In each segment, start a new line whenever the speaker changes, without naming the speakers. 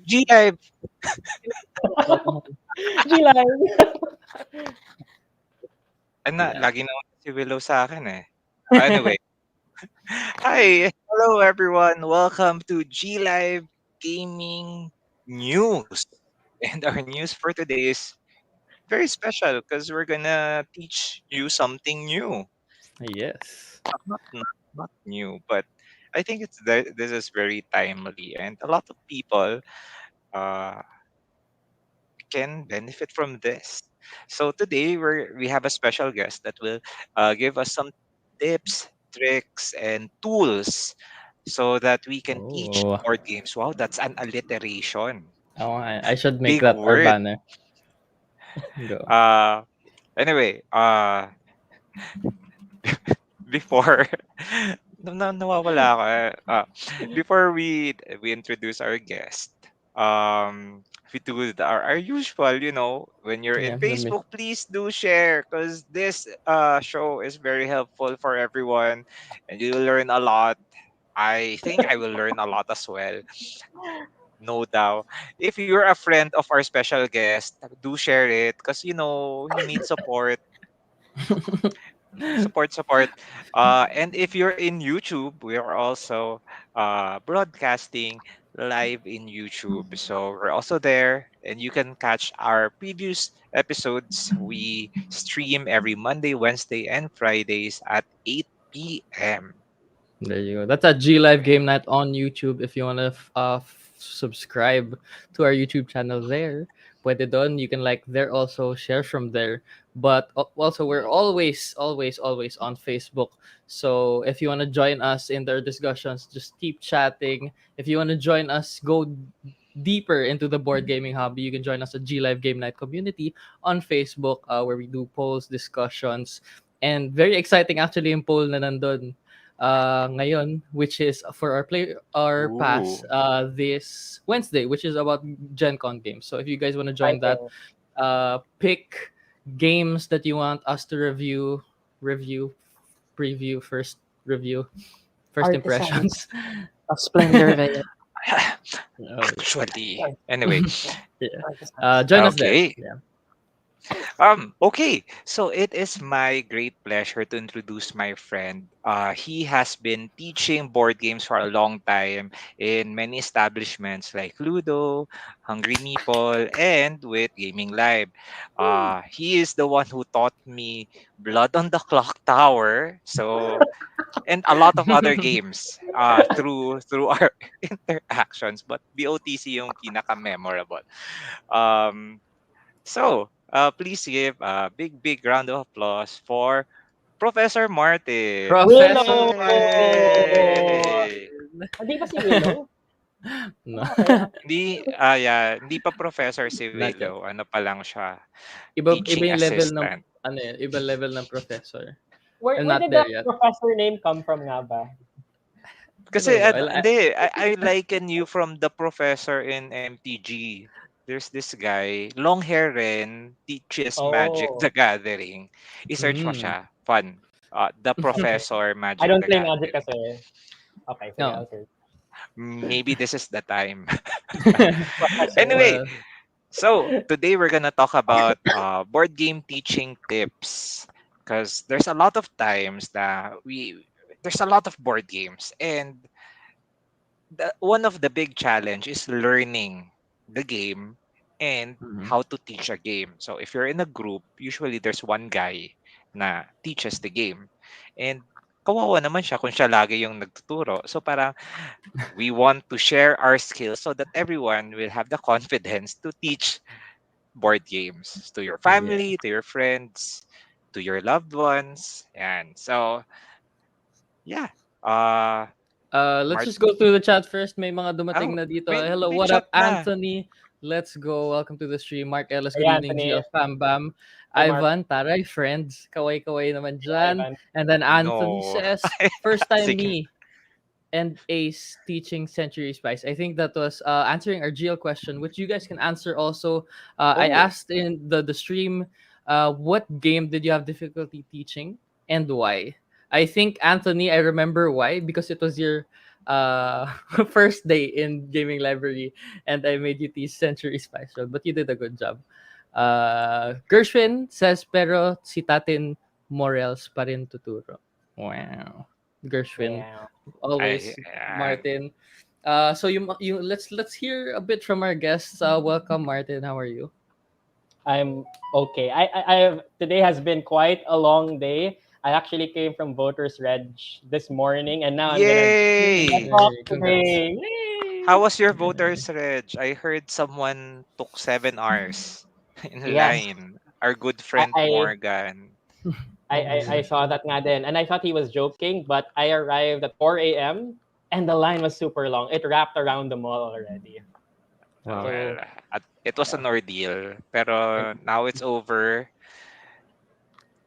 G Live.
G-Live.
Yeah.
Lagi naman si Willow sa akin eh. Anyway, hi, hello everyone. Welcome to G Live Gaming News. And our news for today is very special because we're gonna teach you something new.
Yes.
Not new, but I think this is very timely, and a lot of people uh, can benefit from this. So today we have a special guest that will give us some tips, tricks, and tools so that we can teach
Oh.
board games. Wow, that's an alliteration.
Oh, I should make
Big
that our
word.
banner. Go.
Uh, anyway, before nawawala ako. Before we introduce our guest, we do our usual, when you're in
Yeah, let me.
Facebook, please do share because this show is very helpful for everyone and you'll learn a lot. I think I will learn a lot as well. No doubt. If you're a friend of our special guest, do share it because he needs support. Support. And if you're in YouTube, we are also broadcasting live in YouTube. So we're also there, and you can catch our previous episodes. We stream every Monday, Wednesday, and Fridays at 8 p.m.
There you go. That's a G Live Game Night on YouTube. If you want to subscribe to our YouTube channel there, pwede doon. You can like there also, share from there. But also, we're always on Facebook. So if you want to join us in their discussions, just keep chatting. If you want to join us, go deeper into the board gaming hobby, you can join us at G Live Game Night community on Facebook, where we do polls, discussions, and very exciting actually yung poll na nandun ngayon, which is for our pass
Ooh.
this Wednesday, which is about Gen Con games. So if you guys want to join that,
Exciting.
pick games that you want us to review, preview, first review, first
Artisan
impressions.
of Splendor Veil.
Oh,
Actually, anyway,
yeah.
Artisans.
Join us there.
okay.
Yeah.
Okay, so it is my great pleasure to introduce my friend. He has been teaching board games for a long time in many establishments like Ludo, Hungry Meeple, and with Gaming Live. He is the one who taught me Blood on the Clock Tower, and a lot of other games through our interactions. But BOTC yung pinaka memorable. Um, please give a big round of applause for Professor Martin.
Professor
Willow!
Yay!
Martin.
Hindi ba si Willow?
No,
Okay.
Yeah, hindi pa professor si
not yet.
Willow. Ano pa lang siya,
Iba
teaching
yung level ng
assistant.
iba level ng professor.
Where,
I'm
where
not
did the
there yet.
professor name come from nga ba?
I
Kasi
don't know.
hindi, I liken you from the professor in MTG. There's this guy, long hair rin, teaches Magic the
Oh.
Gathering. I-search mo
Mm.
siya. Fun. The
Okay.
Professor
I
Magic
don't
the
play Magic
Gathering.
kasi. Okay, sige,
No.
I'll search.
Maybe this is the time.
Professor.
Anyway,
Well,
so today we're gonna talk about board game teaching tips because there's a lot of times that there's a lot of board games and one of the big challenge is learning the game and
mhm.
how to teach a game. So if you're in a group, usually there's one guy na teaches the game and kawawa naman siya kung siya lagi yung nagtuturo. So parang we want to share our skills so that everyone will have the confidence to teach board games to your
Yeah.
family, to your friends, to your loved ones. And so, yeah. Uh,
Let's
Mart.
just go through the chat first. May mga dumating
Oh,
na dito.
may
Hello,
may
what
chat
up,
na.
Anthony? Let's go. Welcome to the stream. Mark Ellis,
Hey,
good evening.
Anthony.
GL Fam Bam.
Hey, Mark.
Ivan, taray, friends. Kaway-kaway naman
Hey,
dyan.
Ivan.
And then Anthony
No.
says, first time
Sige.
me and Ace teaching Century Spice. I think that was answering our GL question, which you guys can answer also. I
Oh,
asked in the stream, what game did you have difficulty teaching and why? I think Anthony, I remember why because it was your first day in gaming library, and I made you teach Century Spice Road, but you did a good job. Gershwin says, pero si Tatin Morelos pa rin tuturo. Wow. Gershwin,
Yeah.
I,
always
uh,
Martin. So you let's hear a bit from our guests. Welcome, Martin. How are you?
I'm okay. Today has been quite a long day. I actually came from Voters Reg this morning, and now I'm gonna
yay!
talk
Hey, congrats.
today.
How
Yay!
was your voters, Reg? I heard someone took 7 hours in
Yes,
line. Our good
I
friend
I,
Morgan.
I saw that nga din, and I thought he was joking, but I arrived at 4 a.m. and the line was super long. It wrapped around the mall already.
Wow.
So
It was
yeah,
an ordeal, pero now it's over.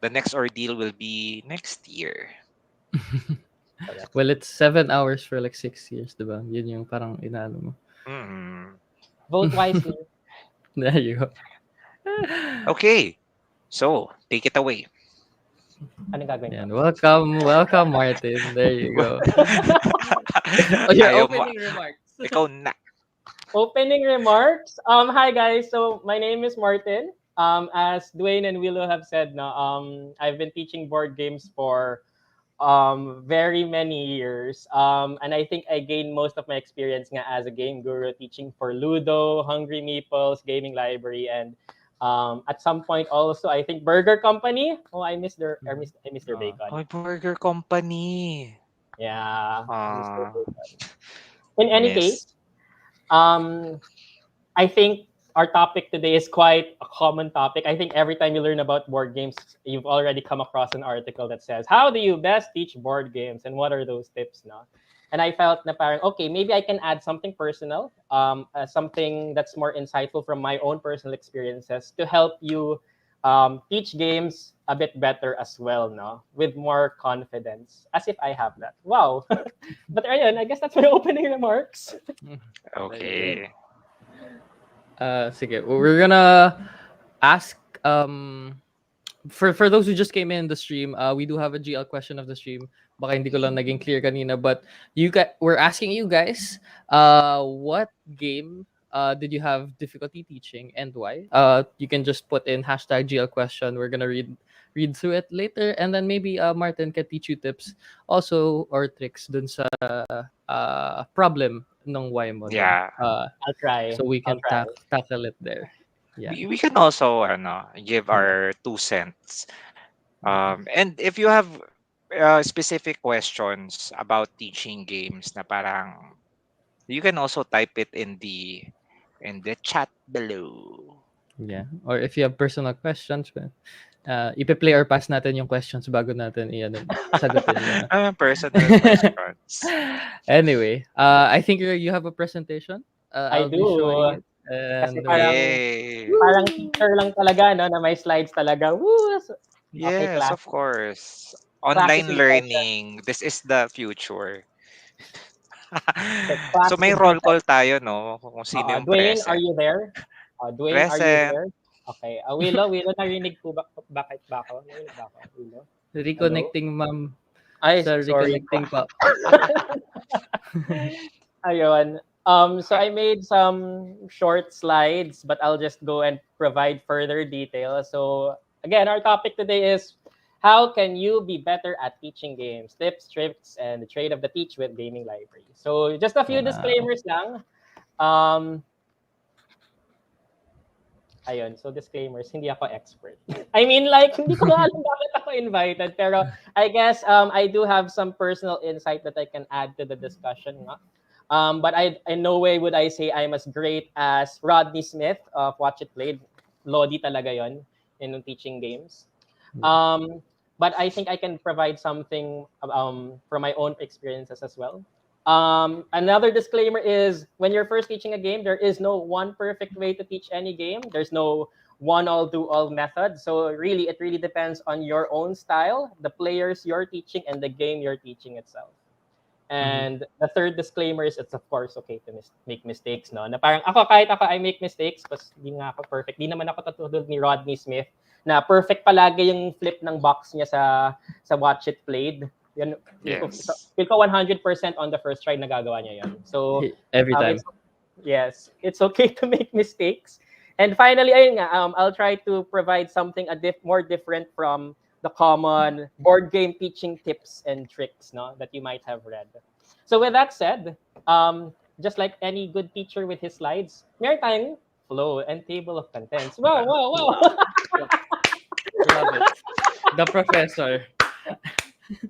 The next ordeal will be next year.
correct.
Well, it's 7 hours for like 6 years, diba? Yun yung parang inaano mo.
Mm.
Vote wisely.
There you go.
Okay, so take it away.
Anong gagawin ko?
Yan. Welcome, Martin. There you go. Oh, your
Ayaw mo.
opening remarks.
Ikaw na.
Opening remarks. Hi guys. So my name is Martin. As Dwayne and Willow have said, no, I've been teaching board games for very many years. And I think I gained most of my experience nga as a game guru teaching for Ludo, Hungry Meeples, Gaming Library, and at some point also I think Burger Company. Oh, I missed their bacon.
Oh, Burger Company.
Yeah, I missed their
Ah,
bacon. In any
miss.
case, um, I think our topic today is quite a common topic. I think every time you learn about board games, you've already come across an article that says, "How do you best teach board games and what are those tips?" No? And I felt na parang, okay, maybe I can add something personal, something that's more insightful from my own personal experiences to help you teach games a bit better as well, no? With more confidence, as if I have that. Wow. But ayun, I guess that's my opening remarks.
There you go.
Okay.
Sige. We're gonna ask for those who just came in the stream, we do have a GL question of the stream. Baka hindi ko lang naging clear kanina, but we're asking you guys, what game did you have difficulty teaching and why? You can just put in hashtag GL question. We're gonna read through it later, and then maybe Martin can teach you tips also or tricks dun sa problem ng why mo din.
Yeah.
I'll try.
So we
I'll
can
try.
tackle it there. Yeah.
We can also give our 2 cents. And if you have specific questions about teaching games na parang you can also type it in the chat below.
Yeah. Or if you have personal questions, ipe-play or pass natin yung questions bago natin sagutin muna.
Personal questions.
Anyway, I think you have a presentation.
I
I'll be showing
do.
it.
Kasi
And
Yay.
parang teacher lang talaga, no, na may slides talaga. Woo! Okay,
Yes,
class.
of course.
Classes
Online
in session.
learning. This is the future.
The
So
classes
may
in
roll
session.
call tayo, no? Kung sino yung
Dwayne, are
present.
you there? Dwayne, are you
Present.
there? Okay. Willow, narinig po bakit ba ako? Narinig ba ako? Willow? Hello?
reconnecting, ma'am.
Ay,
Sa
sorry.
reconnecting pa.
Ayun. So I made some short slides, but I'll just go and provide further detail. So again, our topic today is how can you be better at teaching games, tips, tricks, and the trade of the teach with gaming library. So just a few
Wow.
disclaimers lang. Um, ayun, so disclaimers, hindi ako expert. I mean, like, hindi ko nga alam bakit ako invited, pero I guess I do have some personal insight that I can add to the discussion. Nga. But in no way would I say I'm as great as Rodney Smith of Watch It Played. Lodi talaga yon in teaching games. But I think I can provide something from my own experiences as well. Another disclaimer is when you're first teaching a game, there is no one perfect way to teach any game. There's no one all do all method. So really, it really depends on your own style, the players you're teaching, and the game you're teaching itself. And the third disclaimer is it's of course okay to make mistakes, no? Na parang kahit ako I make mistakes because di nga ako perfect. Di naman ako katulad ni Rodney Smith na perfect palagi yung flip ng box niya sa Watch It Played. Yan,
Yes.
feel ko 100% on the first try nagagawa niya yan. So,
Every
it's
time.
yes, it's okay to make mistakes. And finally, ayun nga, I'll try to provide something more different from the common board game teaching tips and tricks, no, that you might have read. So with that said, just like any good teacher with his slides, meron tayong flow and table of contents. Wow, wow, wow.
Love it. The professor.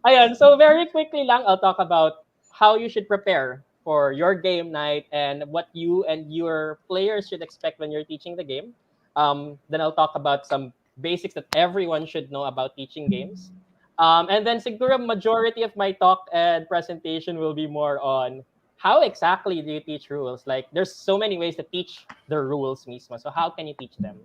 Ayan, so very quickly lang, I'll talk about how you should prepare for your game night and what you and your players should expect when you're teaching the game. Then I'll talk about some basics that everyone should know about teaching games. And then siguro majority of my talk and presentation will be more on how exactly do you teach rules? Like there's so many ways to teach the rules mismo. So how can you teach them?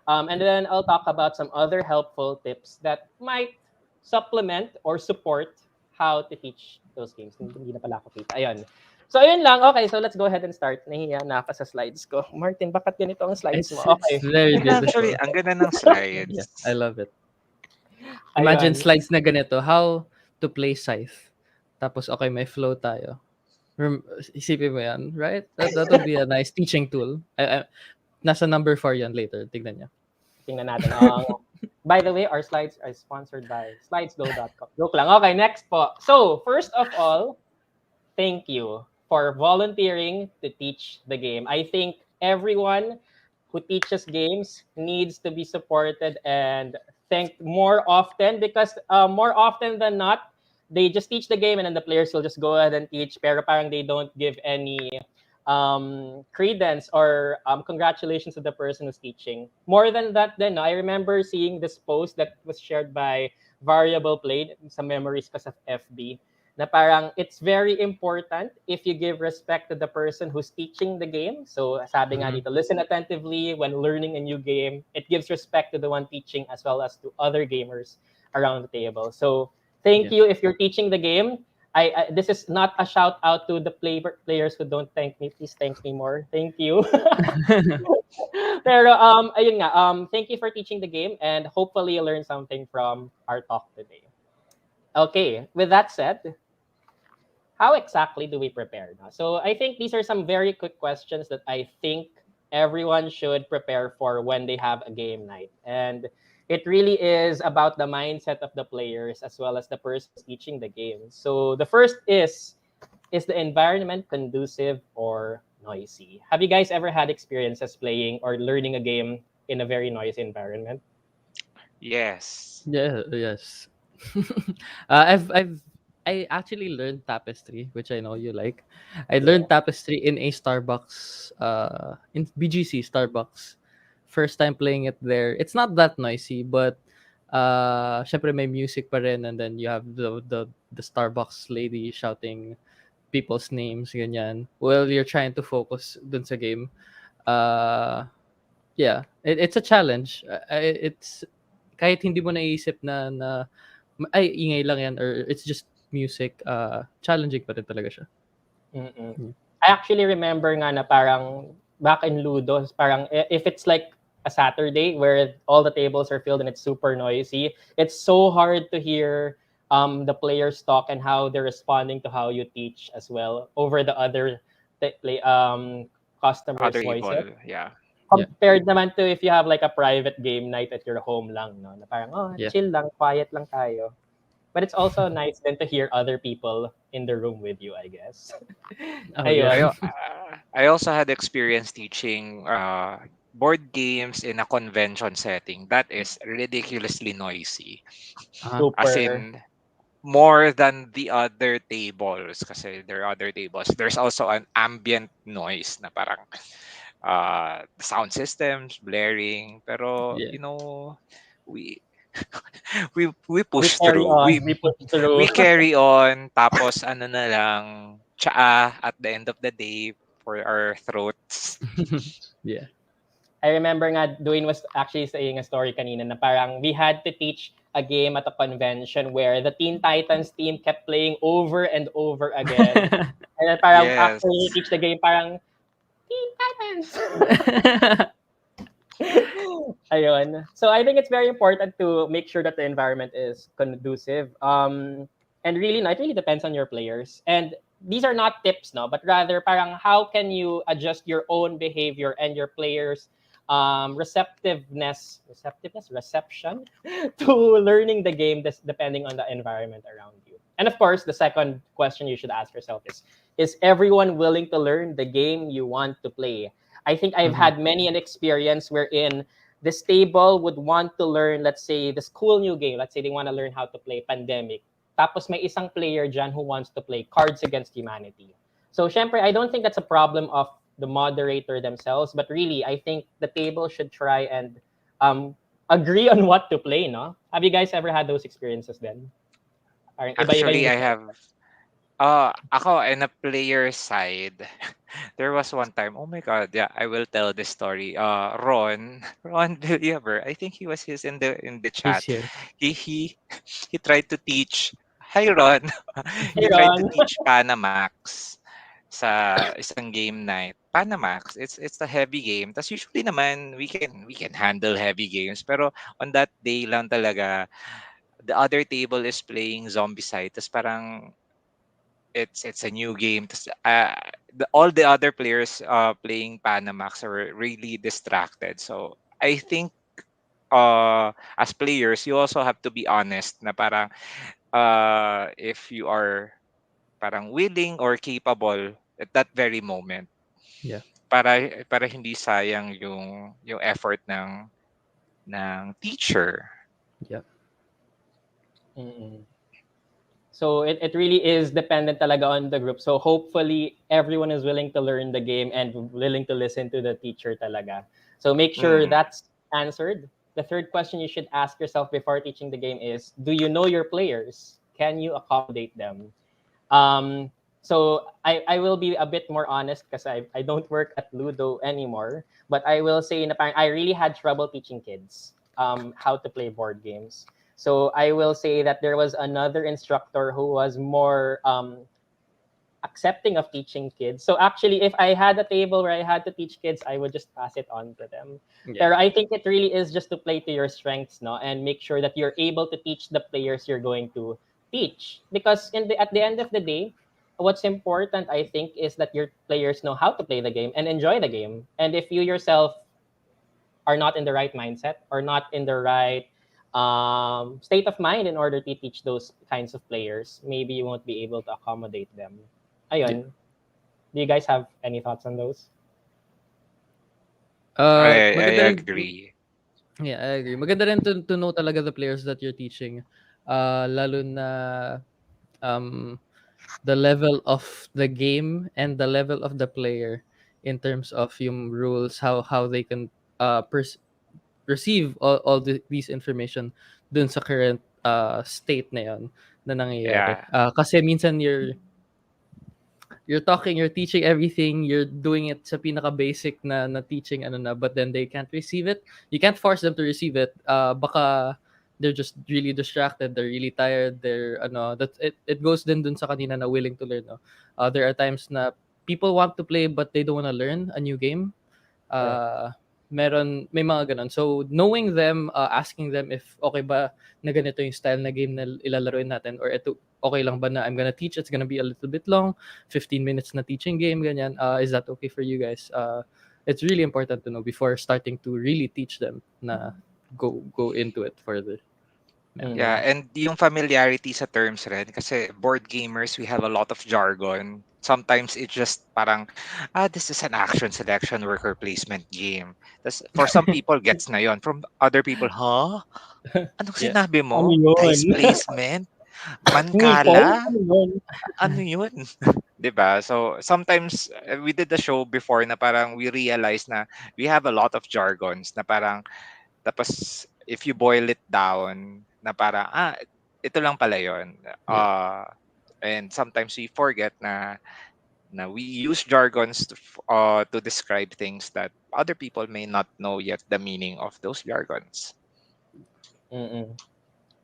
And then I'll talk about some other helpful tips that might supplement or support how to teach those games. Hindi na pala ako kita. Ayun. So, ayun lang. Okay, so let's go ahead and start. Nahihiya na ako sa slides ko. Martin, bakit ganito ang slides mo?
It's
Okay.
very
And actually,
beautiful.
ang ganda ng
Yeah,
slides.
I love it. Imagine
Ayun.
slides na ganito, how to play Scythe. Tapos, okay, may flow tayo. Isipin mo yan, right? That would be a nice teaching tool. Nasa number 4 yan later. Tignan niyo.
Tingnan natin. By the way, our slides are sponsored by slidesgo.com. Joke lang. Okay, next po. So, first of all, thank you for volunteering to teach the game. I think everyone who teaches games needs to be supported and thanked more often because more often than not, they just teach the game and then the players will just go ahead and teach pero parang they don't give any credence or congratulations to the person who's teaching. More than that, then I remember seeing this post that was shared by Variable Played sa memories ko sa FB na parang it's very important if you give respect to the person who's teaching the game. So sabi nga dito, listen attentively when learning a new game. It gives respect to the one teaching as well as to other gamers around the table. So thank you if you're teaching the game. This is not a shout out to the players who don't thank me. Please thank me more. Thank you. Pero ayun nga, thank you for teaching the game and hopefully you learn something from our talk today. Okay, with that said, how exactly do we prepare now? So I think these are some very quick questions that I think everyone should prepare for when they have a game night. And it really is about the mindset of the players as well as the person teaching the game. So the first is the environment conducive or noisy? Have you guys ever had experiences playing or learning a game in a very noisy environment?
Yes.
Yeah, yes. I actually learned Tapestry, which I know you like. I
Yeah.
learned Tapestry in a Starbucks, in BGC Starbucks. First time playing it there. It's not that noisy, but syempre may music pa rin, and then you have the Starbucks lady shouting people's names, ganyan. While you're trying to focus dun sa game. Uh, yeah, it's a challenge. It's kahit hindi mo naisip na ay ingay lang yan or it's just music, challenging pa rin talaga siya.
Mm-mm.
Mm.
I actually remember nga na parang back in Ludo, parang if it's like a Saturday where all the tables are filled and it's super noisy, it's so hard to hear the players talk and how they're responding to how you teach as well over the other customers'
Other
voices.
people, yeah.
Yeah.
Compared naman to if you have like a private game night at your home lang, no? Na parang, oh,
Yeah.
chill lang, quiet lang tayo. But it's also nice then to hear other people in the room with you, I guess.
Oh,
I,
Ayun.
yeah.
I also had experience teaching board games in a convention setting that is ridiculously noisy.
Uh-huh.
As
Super.
in, more than the other tables kasi there are other tables. There's also an ambient noise na parang the sound systems blaring, pero
Yeah.
we we
We
push
carry
through.
on. We push through.
We carry on tapos ano na lang tsaa at the end of the day for our throats.
Yeah.
I remember nga, Dwayne was actually saying a story kanina na parang we had to teach a game at a convention where the Teen Titans team kept playing over and over again. And then parang
Yes.
after you teach the game, parang, Teen Titans! Ayun. So I think it's very important to make sure that the environment is conducive. And really, no, it really depends on your players. And these are not tips, no, but rather parang how can you adjust your own behavior and your players' reception to learning the game, depending on the environment around you. And of course, the second question you should ask yourself is everyone willing to learn the game you want to play? I think I've
Mhm.
had many an experience wherein this table would want to learn, let's say, this cool new game. Let's say they want to learn how to play Pandemic. Tapos may isang player dyan who wants to play Cards Against Humanity. So, syempre, I don't think that's a problem of the moderator themselves, but really, I think the table should try and um, agree on what to play, no? Have you guys ever had those experiences then? Parang iba-iba yung
Actually, I
gusto.
have ako in a player side, there was one time, oh my God, yeah, I will tell this story. Ron Villaver, I think he was his in the
He's
chat.
here.
He he tried to teach. Hi Ron.
Hey,
He tried to
Ron.
teach Panamax sa isang game night. Panamax, it's a heavy game. Tas usually naman we can handle heavy games, pero on that day lang talaga the other table is playing Zombicide. Tas parang it's a new game. All the other players playing Panamax are really distracted. So I think as players, you also have to be honest na parang if you are parang willing or capable at that very moment
Yeah.
para hindi sayang yung effort ng teacher.
Yeah.
Mm-mm. So it really is dependent talaga on the group. So hopefully everyone is willing to learn the game and willing to listen to the teacher talaga. So make sure
Mm.
that's answered. The third question you should ask yourself before teaching the game is, do you know your players? Can you accommodate them? Um, so I will be a bit more honest because I don't work at Ludo anymore. But I will say na parang I really had trouble teaching kids how to play board games. So I will say that there was another instructor who was more accepting of teaching kids. So actually, if I had a table where I had to teach kids, I would just pass it on to them.
Yeah.
But I think it really is just to play to your strengths, no, and make sure that you're able to teach the players you're going to teach. Because at the end of the day, what's important, I think, is that your players know how to play the game and enjoy the game. And if you yourself are not in the right mindset or not in the right state of mind in order to teach those kinds of players, maybe you won't be able to accommodate them.
Yeah.
Ayun. Do you guys have any thoughts on those?
I
Maganda rin.
agree.
Yeah, I agree. Maganda rin to know talaga the players that you're teaching. Lalo na um the level of the game and the level of the player in terms of yung rules, how they can uh pers- receive these information dun sa current state na yon na nangyayari.
Yeah.
Kasi minsan you're talking, you're teaching everything, you're doing it sa pinaka basic na teaching ano na, but then they can't receive it. You can't force them to receive it. Baka they're just really distracted, they're really tired, they're ano, that it goes din dun sa kanina na willing to learn, no. There are times na people want to play but they don't want to learn a new game.
Correct.
May mga ganun. So knowing them, asking them if okay ba na ganito yung style na game na ilalaruin natin, or ito okay lang ba na I'm gonna teach, it's gonna be a little bit long, 15 minutes na teaching game ganyan, is that okay for you guys? It's really important to know before starting to really teach them na go into it further. Yeah.
Yeah,
Mm.
and yung familiarity sa terms rin kasi board gamers, we have a lot of jargon. Sometimes it's just parang, this is an action selection worker placement game. Tas for some people, gets na yon. From other people, huh? Anong
Yeah.
sinabi
Ano
mo?
yun?
Dice placement?
Meeple?
Mankala?
Ano yun?
Ano yun? 'Di ba? So sometimes we did the show before na parang we realized na we have a lot of jargons na parang tapos if you boil it down na parang ito lang pala 'yon.
Yeah.
And sometimes we forget na we use jargons to describe things that other people may not know yet the meaning of those jargons.
Mm-mm.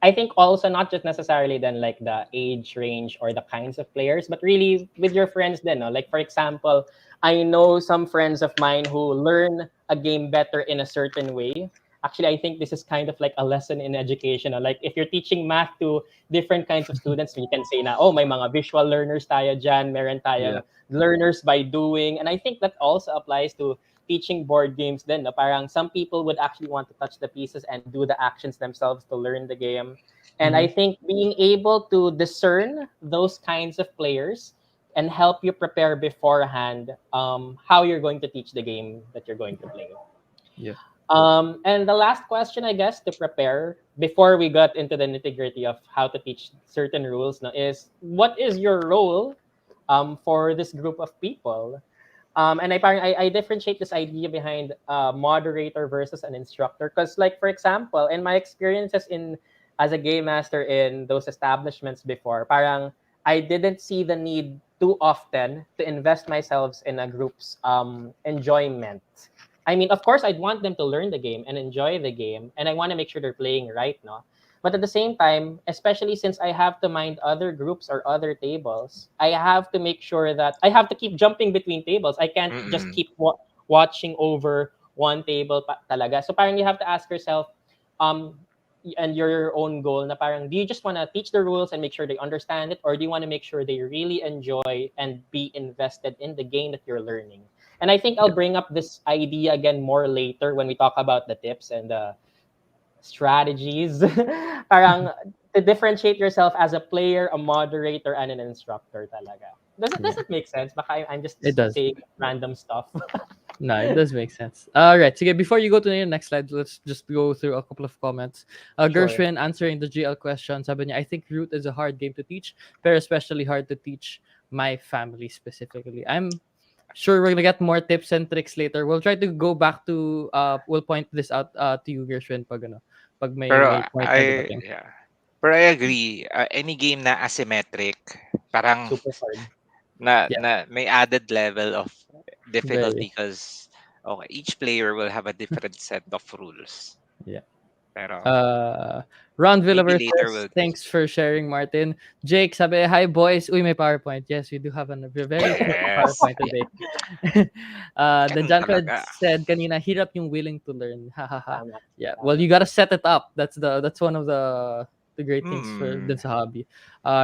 I think also not just necessarily then like the age range or the kinds of players, but really with your friends then. No? Like for example, I know some friends of mine who learn a game better in a certain way actually, I think this is kind of like a lesson in education. Like if you're teaching math to different kinds of students, you can say na, oh, may mga visual learners tayo dyan, meron
Yeah.
tayong learners by doing. And I think that also applies to teaching board games then. No? Parang some people would actually want to touch the pieces and do the actions themselves to learn the game. And I think being able to discern those kinds of players and help you prepare beforehand how you're going to teach the game that you're going to play.
Yeah.
And the last question, I guess, to prepare before we got into the nitty-gritty of how to teach certain rules, no, is what is your role for this group of people? And I differentiate this idea behind moderator versus an instructor. Because, like, for example, in my experiences in as a game master in those establishments before, parang I didn't see the need too often to invest myself in a group's enjoyment. I mean, of course, I'd want them to learn the game and enjoy the game, and I want to make sure they're playing right, no? But at the same time, especially since I have to mind other groups or other tables, I have to make sure that I have to keep jumping between tables. I can't just
Mm-mm.
keep watching over one table talaga. So parang you have to ask yourself, um, and your own goal na parang, do you just want to teach the rules and make sure they understand it, or do you want to make sure they really enjoy and be invested in the game that you're learning? And I think I'll bring up this idea again more later when we talk about the tips and the strategies. Parang to differentiate yourself as a player, a moderator, and an instructor talaga. Does
Yeah.
it make sense? Baka I'm just
It does.
saying random stuff.
No, it does make sense. All right. So before you go to the next slide, let's just go through a couple of comments.
Sure.
Gershwin answering the GL question. Sabi niya, I think Root is a hard game to teach, but especially hard to teach my family specifically. I'm sure we're gonna get more tips and tricks later. We'll try to go back to we'll point this out to you, Gershwin, pag may
Pero
point na
I
dumating.
yeah. Pero I agree. Any game na asymmetric, parang
Super hard.
Yeah,
na may added level of difficulty
very.
because okay, each player will have a different set of rules.
Yeah.
Pero
Uh, Ron
maybe
Villaver
later
says,
we'll
thanks for sharing, Martin. Jake, sabi, hi boys. Uy, may PowerPoint. Yes, we do have a very pretty
yes.
PowerPoint today. Then
Ganun
John Fred
talaga.
said, kanina, hirap yung willing to learn. Ha ha ha.
Tama.
Yeah, well,
Tama.
you gotta set it up. That's one of the great things for
Hmm.
this hobby.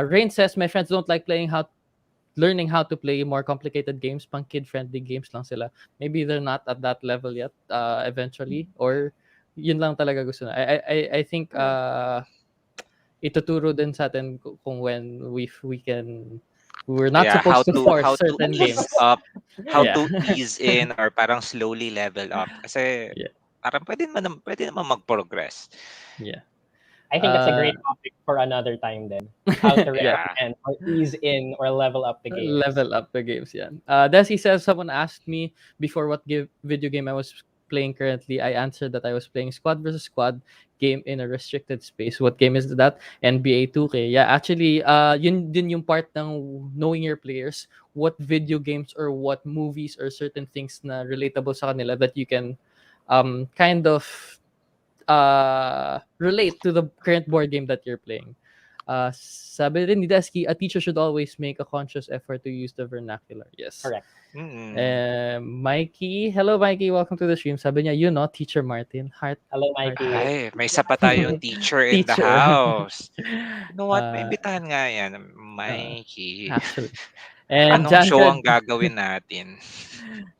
Rain says, my friends don't like learning how to play more complicated games. Pang kid-friendly games lang sila. Maybe they're not at that level yet. Eventually, or yun lang talaga gusto na. I think ituturo din sa atin kung when we can we're not
Yeah,
supposed to force
how to
certain
ease
games.
up, how
Yeah.
to ease in or parang slowly level up. Kasi
Yeah.
parang pwede naman mag-progress.
Yeah.
I think that's a great topic for another time then. How to
Yeah.
Yeah.
recommend or ease in or level up the games.
Level up the games, yeah. Desi says someone asked me before what video game I was playing currently. I answered that I was playing squad versus squad game in a restricted space. What game is that? NBA 2K. Yeah, actually, yun din yung part ng knowing your players, what video games or what movies or certain things na relatable sa kanila that you can kind of relate to the current board game that you're playing. Sabi rin ni Desky, a teacher should always make a conscious effort to use the vernacular. Yes.
Correct.
Mikey, hello Mikey, welcome to the stream. Sabi niya, you know, Teacher Martin,
Hello,
heart,
Mikey.
Ay, may isa pa tayong teacher in the
teacher.
house. You know what?
uh,
Maimbitahan nga yan, Mikey.
actually. And
Anong show ang gagawin natin?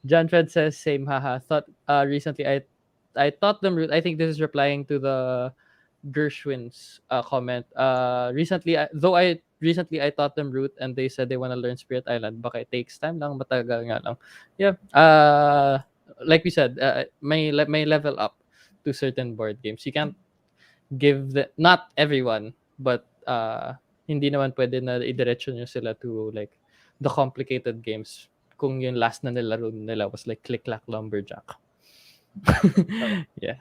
John Fred says, same, haha. Thought recently I taught them root. I think this is replying to the Gershwin's comment. Though I recently I taught them root and they said they want to learn Spirit Island. Baka it takes time lang, matagal nga lang. Yeah. Like we said, may level up to certain board games. You can't give not everyone, but hindi naman pwede na idiretso nyo sila to like the complicated games. Kung yung last na nilaro nila was like Click Clack Lumberjack. Yeah.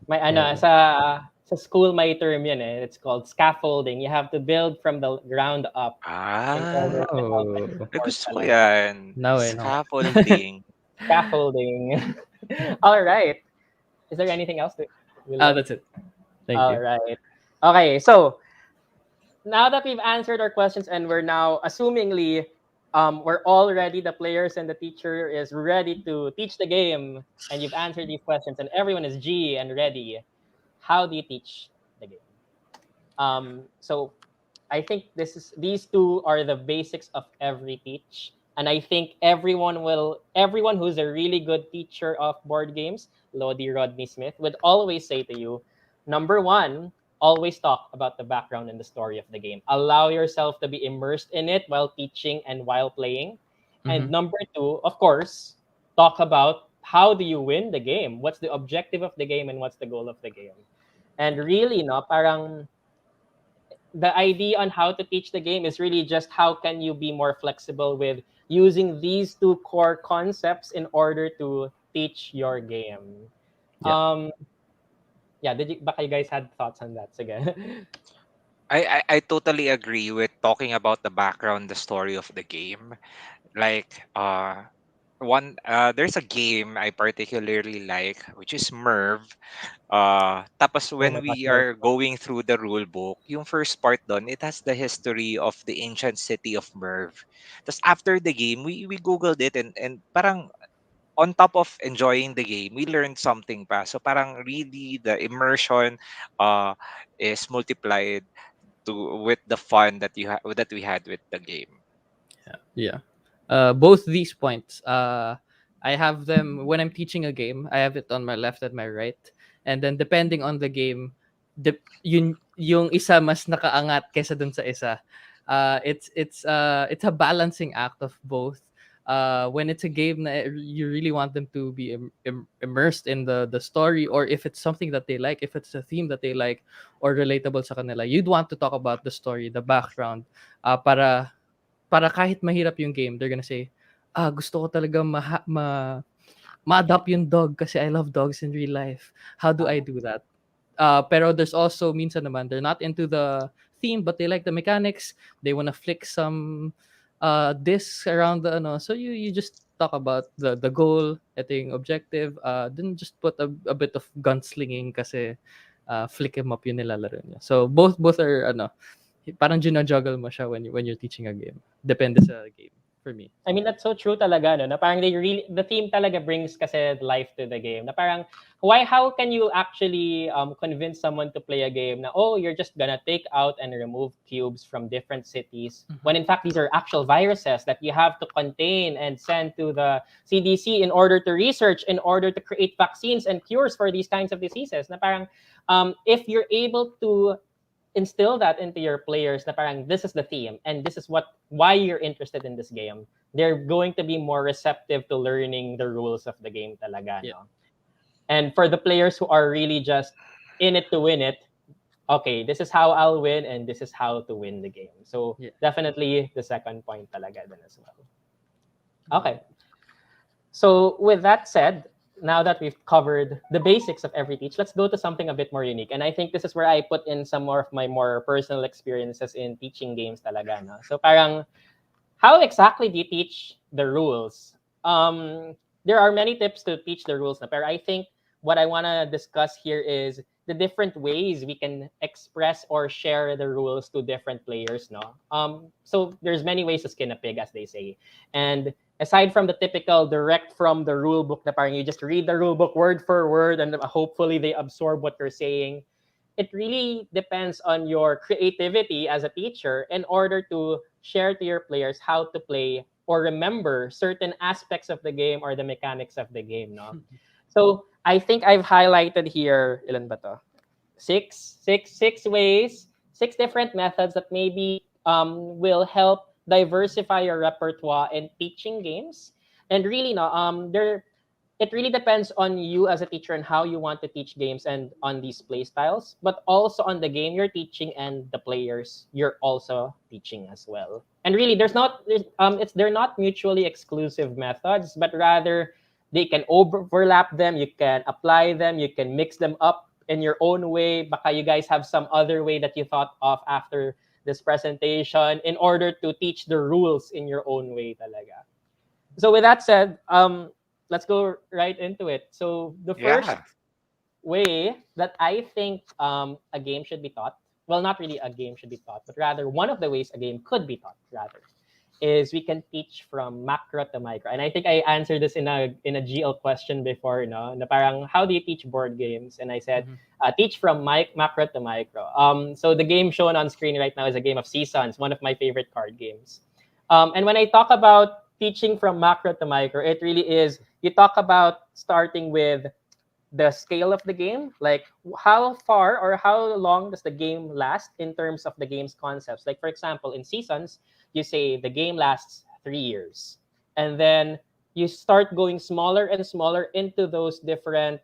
May sa school may term yun eh. It's called scaffolding. You have to build from the ground up in order to help
Gusto ko yan.
No.
Scaffolding.
Scaffolding. All right. Is there anything else?
That's it. Thank you.
All right. Okay, so now that we've answered our questions and we're now assumingly we're all ready. The players and the teacher is ready to teach the game, and you've answered these questions, and everyone is G and ready. How do you teach the game? So I think these two are the basics of every teach. And I think everyone who's a really good teacher of board games, Lodi Rodney Smith, would always say to you, number one, always talk about the background and the story of the game. Allow yourself to be immersed in it while teaching and while playing.
Mm-hmm.
And number two, of course, talk about how do you win the game? What's the objective of the game and what's the goal of the game? And really, no, parang the idea on how to teach the game is really just how can you be more flexible with using these two core concepts in order to teach your game.
Yeah.
Yeah, baka you guys had thoughts on that? Sige.
I totally agree with talking about the background, the story of the game. Like there's a game I particularly like, which is Merv. Tapos
Oh
when
my gosh,
we
Merv.
are going through the rule book, yung first part doon, it has the history of the ancient city of Merv. Tapos after the game, we googled it, and parang on top of enjoying the game, we learned something pa. So parang really the immersion uh is multiplied with the fun that we had with the game.
Yeah. Both these points, I have them when I'm teaching a game. I have it on my left and my right, and then depending on the game, yung isa mas nakaangat kaysa dun sa isa. It's a balancing act of both. When it's a game that you really want them to be immersed in the story, or if it's something that they like, if it's a theme that they like or relatable sa kanila, you'd want to talk about the story, the background, para kahit mahirap yung game, they're gonna say, gusto ko talaga ma-adopt yung dog kasi I love dogs in real life. How do I do that? Pero there's also minsan naman, they're not into the theme, but they like the mechanics. They wanna flick some discs around the ano. So you just talk about the goal, ito yung objective. Then just put a bit of gunslinging kasi flick 'em up yung nilalaro niya. So both are ano, parang gina-juggle mo siya when you're teaching a game. Depende sa game for me.
I mean, that's so true talaga, no? Na parang the theme talaga brings kasi life to the game. Na parang, how can you actually convince someone to play a game na, oh, you're just gonna take out and remove cubes from different cities, when in fact, these are actual viruses that you have to contain and send to the CDC in order to research, in order to create vaccines and cures for these kinds of diseases. Na parang, if you're able to instill that into your players na parang this is the theme and this is why you're interested in this game, they're going to be more receptive to learning the rules of the game talaga,
Yeah.
no? And for the players who are really just in it to win it, okay, this is how I'll win and this is how to win the game. So
Yeah.
definitely the second point talaga din as well. Okay. So with that said, now that we've covered the basics of every teach, let's go to something a bit more unique. And I think this is where I put in some more of my more personal experiences in teaching games talaga. No? So parang, how exactly do you teach the rules? There are many tips to teach the rules, na, pero I think what I want to discuss here is the different ways we can express or share the rules to different players. No, so there's many ways to skin a pig, as they say, and aside from the typical direct from the rule book, na parang you just read the rule book word for word and hopefully they absorb what you're saying. It really depends on your creativity as a teacher in order to share to your players how to play or remember certain aspects of the game or the mechanics of the game, no? So I think I've highlighted here, ilan ba to? Six ways, six different methods that maybe will help diversify your repertoire in teaching games. And really, no, it really depends on you as a teacher and how you want to teach games and on these play styles, but also on the game you're teaching and the players you're also teaching as well. And really, they're not mutually exclusive methods, but rather they can overlap them, you can apply them, you can mix them up in your own way. Baka you guys have some other way that you thought of after this presentation in order to teach the rules in your own way talaga. So with that said, let's go right into it. So the first
Yeah.
way that I think a game should be taught, well, not really a game should be taught, but rather one of the ways a game could be taught, rather, is we can teach from macro to micro. And I think I answered this in a GL question before, no? Na parang how do you teach board games? And I said
Mhm.
teach from macro to micro. So the game shown on screen right now is a game of Seasons, one of my favorite card games. And when I talk about teaching from macro to micro, it really is you talk about starting with the scale of the game, like how far or how long does the game last in terms of the game's concepts. Like for example, in Seasons, you say the game lasts 3 years, and then you start going smaller and smaller into those different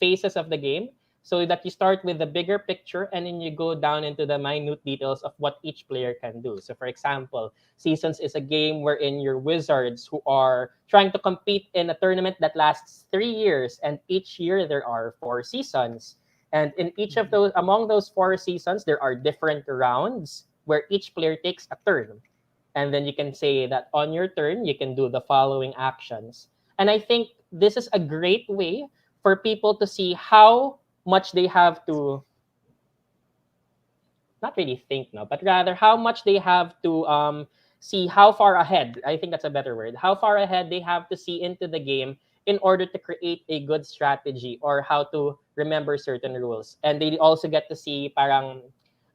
phases of the game, so that you start with the bigger picture and then you go down into the minute details of what each player can do. So for example, Seasons is a game wherein you're wizards who are trying to compete in a tournament that lasts 3 years, and each year there are 4 seasons. And in each of those, among those 4 seasons, there are different rounds where each player takes a turn. And then you can say that on your turn, you can do the following actions. And I think this is a great way for people to see how much they have to not really think, no, but rather how much they have to see how far ahead. I think that's a better word. How far ahead they have to see into the game in order to create a good strategy or how to remember certain rules. And they also get to see parang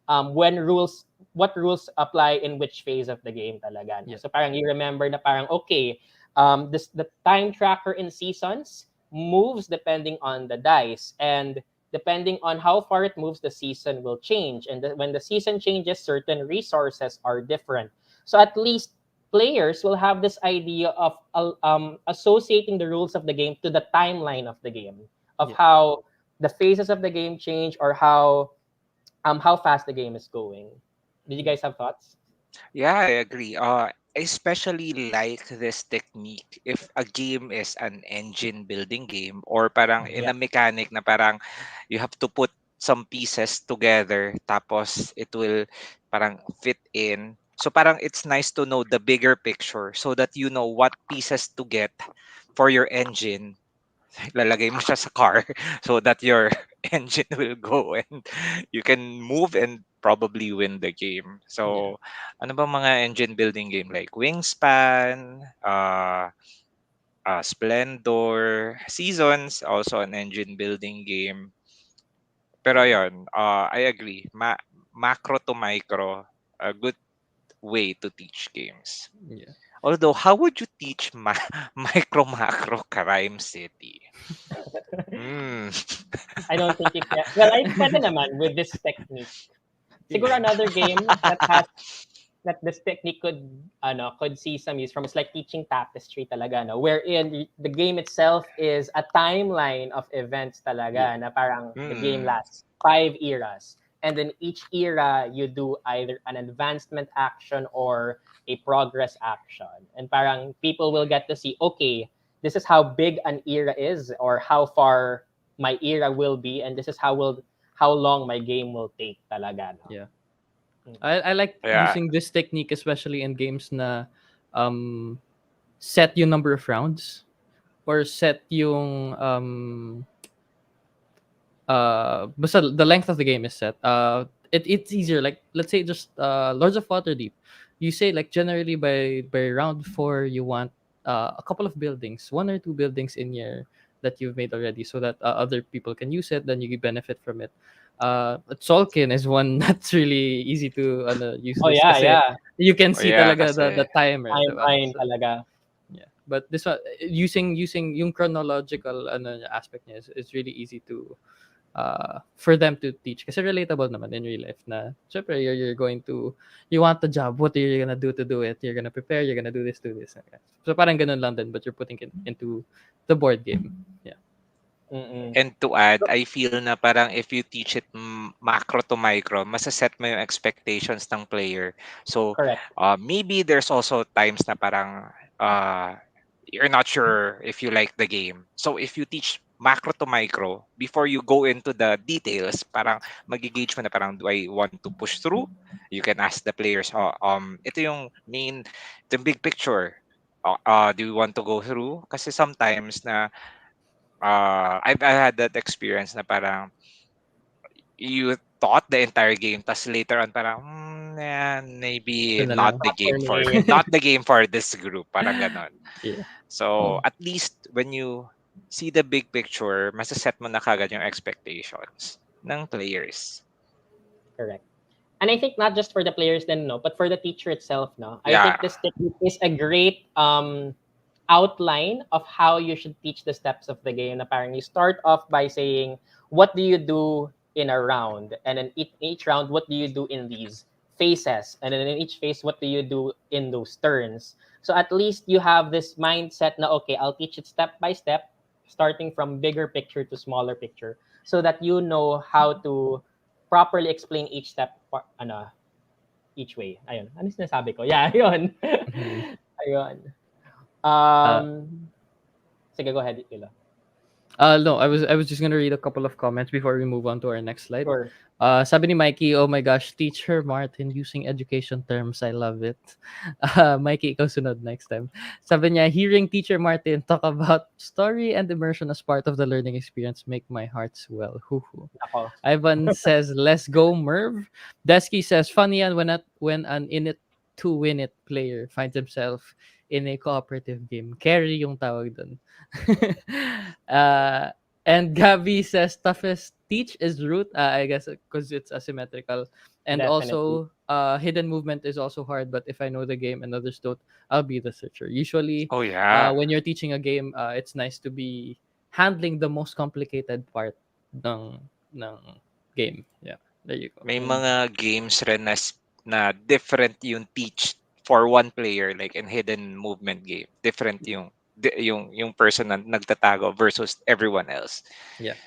what rules apply in which phase of the game talaga. No?
Yeah.
So parang you remember na parang okay, the time tracker in Seasons moves depending on the dice, and depending on how far it moves, the season will change. And when the season changes, certain resources are different. So at least players will have this idea of associating the rules of the game to the timeline of the game, of
Yeah.
how the phases of the game change or how fast the game is going. Did you guys have thoughts?
Yeah, I agree. I especially like this technique if a game is an engine building game or parang in
Yeah.
a mechanic na parang you have to put some pieces together tapos it will parang fit in. So parang it's nice to know the bigger picture so that you know what pieces to get for your engine. Lalagay mo siya sa car so that your engine will go and you can move and probably win the game.
Yeah.
So, ano ba mga engine building game like Wingspan, Splendor, Seasons, also an engine building game. Pero ayun, I agree. Macro to micro, a good way to teach games.
Yeah.
Although, how would you teach micro macro Crime City? Hmm.
I don't think you can. Well, I pwede naman with this technique. Siguro another game that has that this technique could see some use from. It's like teaching tapestry talaga, no, wherein the game itself is a timeline of events
Yeah.
talaga, na parang the game
Mm.
lasts 5 eras, and then each era you do either an advancement action or a progress action, and parang people will get to see, okay, this is how big an era is or how far my era will be, and this is how long my game will take talaga, no.
Yeah. I like
Yeah.
using this technique especially in games na um set yung number of rounds or set yung basta the length of the game is set. It's easier. Like let's say just Lords of Waterdeep. You say like generally by round four you want a couple of buildings, one or two buildings in your that you've made already, so that other people can use it. Then you benefit from it. Tolkien is one that's really easy to use
Oh
this
yeah,
kasi
yeah.
you can
Oh
see
yeah,
talaga the
kasi
timer, diba?
Timeline
So,
talaga.
yeah, but this one using yung chronological aspect niya is really easy to for them to teach kasi relatable naman in real life na syempre you're going to you want the job, what are you gonna do to do it, you're gonna prepare, you're gonna do this okay. So parang ganun lang din but you're putting it into the board game. Yeah.
Mm.
and to add, I feel na parang if you teach it macro to micro, masaset mo yung expectations ng player. So,
Correct.
maybe there's also times na parang uh, you're not sure if you like the game. So, if you teach macro to micro, before you go into the details, parang magigauge mo na parang, do I want to push through? You can ask the players, ito yung ito yung big picture. Do you want to go through? Kasi sometimes I had that experience na parang you taught the entire game, tas later on parang, yeah,
Ito
maybe
na
not
lang.
the
Not for
game for me.
me.
Not the game for this group, parang ganon.
Yeah.
So,
Mm.
at least when you see the big picture, masaset mo na kagad yung expectations ng players.
Correct. And I think not just for the players then, no, but for the teacher itself, no. I
Yeah.
think this technique is a great outline of how you should teach the steps of the game. Apparently, you start off by saying, what do you do in a round? And then each round, what do you do in these phases? And then in each phase, what do you do in those turns? So at least you have this mindset na, okay, I'll teach it step by step, starting from bigger picture to smaller picture, so that you know how to properly explain each step, each way. Ayun. Ano sinasabi ko? Yeah, ayun.
Mhm.
Ayun.
Uh,
Sige, go ahead, Ila.
no, I was just gonna read a couple of comments before we move on to our next slide.
Sure.
Sabi ni Mikey, oh my gosh, teacher Martin using education terms, I love it. Mikey, ikaw sunod next time. Sabi niya, hearing teacher Martin talk about story and immersion as part of the learning experience make my heart swell. Hoo hoo.
Ako.
Ivan says, let's go, Merv. Desky says, funny and when an in it to win it player finds himself in a cooperative game. Carry yung tawag dun. uh, and Gabby says, toughest teach is root. I guess because it's asymmetrical. And
Definitely.
also, hidden movement is also hard. But if I know the game and others don't, I'll be the searcher. Usually,
Oh, yeah.
when you're teaching a game, it's nice to be handling the most complicated part ng ng game. Yeah, there you go.
May
Mm.
mga games rin na different yung teach for one player, like in hidden movement game. Different yung person na nagtatago versus everyone else.
Yeah.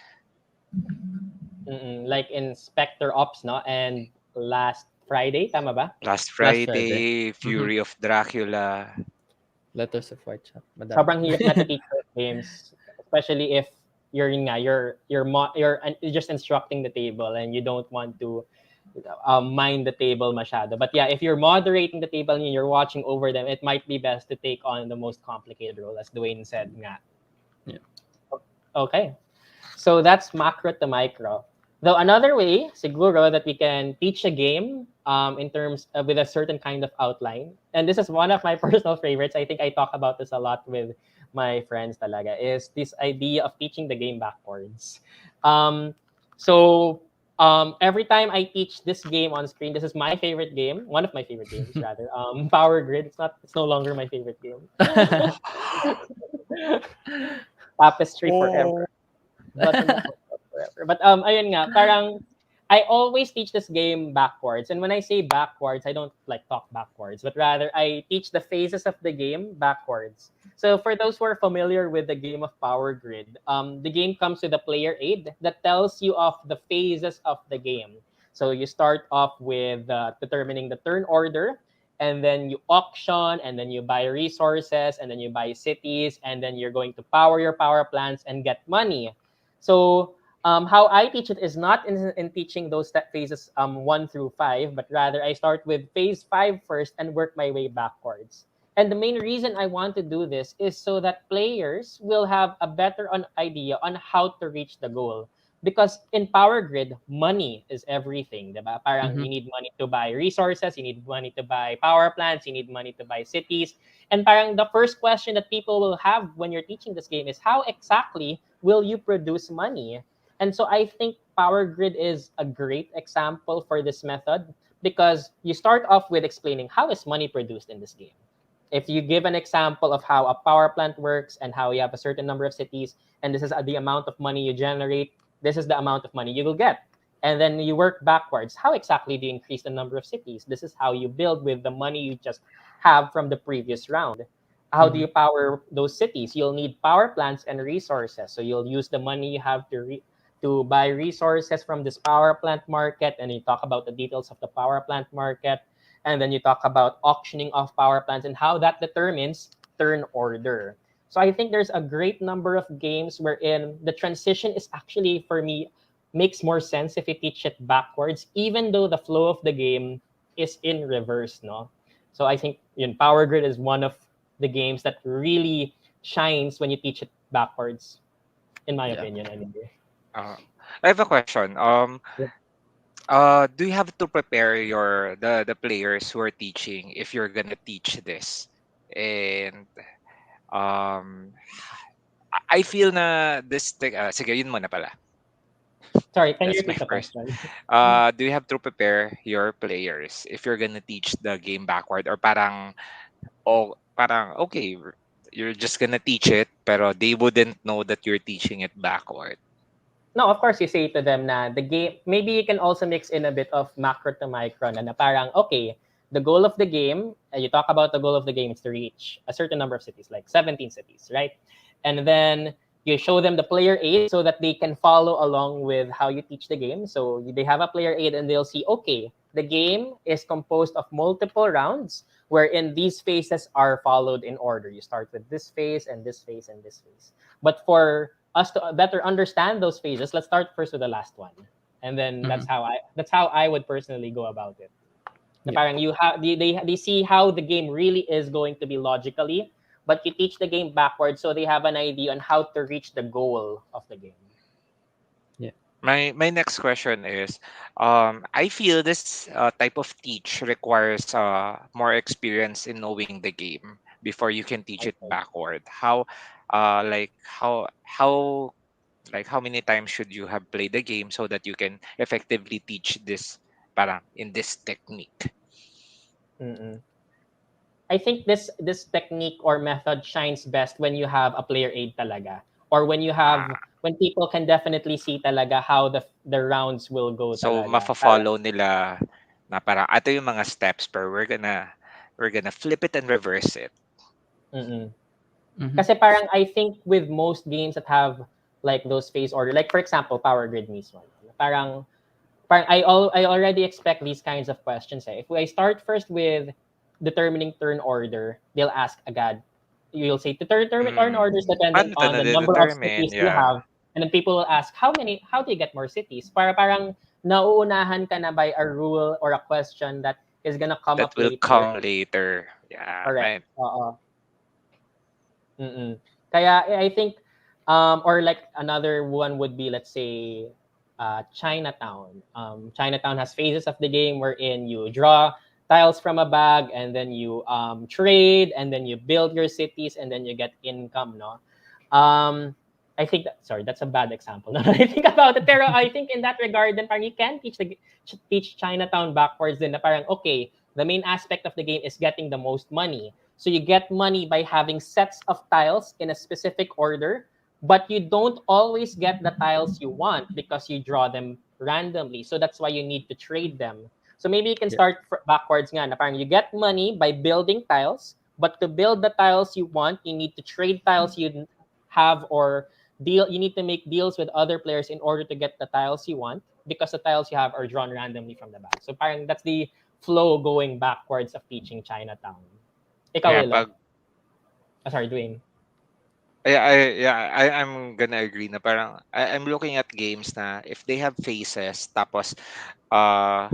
Like in Spectre Ops, no? And last Friday, tama ba?
Last
Last Friday.
Friday, Fury of Dracula.
Letters of White Chat. Madami.
Sobrang hirap na to teach those games, especially if you're just instructing the table and you don't want to mind the table masyado. But yeah, if you're moderating the table and you're watching over them, it might be best to take on the most complicated role, as Dwayne said nga.
Yeah.
Okay. So that's macro to micro. Though another way, siguro, that we can teach a game in terms of, with a certain kind of outline, and this is one of my personal favorites. I think I talk about this a lot with my friends talaga, is this idea of teaching the game backwards. So every time I teach this game on screen, this is my favorite game, one of my favorite games rather. Power Grid. It's no longer my favorite game. Tapestry forever. Button forever. But ayun nga, parang I always teach this game backwards. And when I say backwards, I don't like talk backwards, but rather I teach the phases of the game backwards. So for those who are familiar with the game of Power Grid, the game comes with a player aid that tells you of the phases of the game. So you start off with determining the turn order, and then you auction, and then you buy resources, and then you buy cities, and then you're going to power your power plants and get money. So how I teach it is not in teaching those phases 1 through 5, but rather I start with phase 5 first and work my way backwards. And the main reason I want to do this is so that players will have a better idea on how to reach the goal. Because in Power Grid, money is everything, diba? Parang
Mhm.
you need money to buy resources, you need money to buy power plants, you need money to buy cities. And parang the first question that people will have when you're teaching this game is, how exactly will you produce money? And so I think Power Grid is a great example for this method, because you start off with explaining how is money produced in this game. If you give an example of how a power plant works and how you have a certain number of cities, and this is the amount of money you generate, this is the amount of money you will get. And then you work backwards. How exactly do you increase the number of cities? This is how you build with the money you just have from the previous round. How do you power those cities? You'll need power plants and resources. So you'll use the money you have to buy resources from this power plant market, and you talk about the details of the power plant market, and then you talk about auctioning off power plants and how that determines turn order. So I think there's a great number of games wherein the transition is actually, for me, makes more sense if you teach it backwards, even though the flow of the game is in reverse, no? So I think Power Grid is one of the games that really shines when you teach it backwards, in my
Yeah.
opinion, anyway.
I have a question. Do you have to prepare the players who are teaching if you're gonna teach this? And um I feel na sige, yun muna pala.
Sorry, can you
That's my
repeat the
first.
question?
Do you have to prepare your players if you're gonna teach the game backward, or parang okay, you're just gonna teach it pero they wouldn't know that you're teaching it backward.
No, of course, you say to them na the game, maybe you can also mix in a bit of macro to micro na parang, okay, the goal of the game, you talk about the goal of the game is to reach a certain number of cities, like 17 cities, right? And then you show them the player aid so that they can follow along with how you teach the game. So they have a player aid and they'll see, okay, the game is composed of multiple rounds wherein these phases are followed in order. You start with this phase and this phase and this phase. But for us to better understand those phases, let's start first with the last one, and then
Mhm.
that's how I would personally go about it. Na
Yeah.
parang you have they see how the game really is going to be logically, but you teach the game backwards so they have an idea on how to reach the goal of the game.
Yeah.
My next question is, I feel this type of teach requires more experience in knowing the game before you can teach it
Okay.
backward. How many times should you have played the game so that you can effectively teach this parang in this technique?
Mm-mm. I think this technique or method shines best when you have a player aid talaga, or when you
Ah,
have when people can definitely see talaga how the rounds will go
so
talaga. Parang,
mafa-follow nila na parang ito yung mga steps pero we're gonna flip it and reverse it.
mm-mm.
Mhm.
Kasi parang I think with most games that have like those phase order, like for example, Power Grid mismo, parang I already expect these kinds of questions. Eh. If I start first with determining turn order, they'll ask agad. You'll say to determine turn
Mm.
orders dependent
Paano ito
on the number of
nade-determine?
cities you
Yeah.
have. And then people will ask, how do you get more cities? Parang nauunahan ka na by a rule or a question that is gonna come
That
up
will
later.
come later. Yeah,
Correct.
right.
Oo. Mm-mm. Kaya I think, or like another one would be, let's say, Chinatown. Chinatown has phases of the game wherein you draw tiles from a bag and then you trade and then you build your cities and then you get income, no? I think sorry, that's a bad example. Now that I think about it, pero I think in that regard, then parang you can teach Chinatown backwards. Then na parang okay, the main aspect of the game is getting the most money. So you get money by having sets of tiles in a specific order, but you don't always get the tiles you want because you draw them randomly. So that's why you need to trade them. So maybe you can
Yeah.
start backwards nga, na parang you get money by building tiles, but to build the tiles you want, you need to trade tiles you have or deal. You need to make deals with other players in order to get the tiles you want because the tiles you have are drawn randomly from the bag. So parang that's the flow going backwards of teaching Chinatown. Ikaw,
Yeah,
Willow.
pag
Sorry, Dwayne.
I'm gonna agree na parang I'm looking at games na if they have phases tapos uh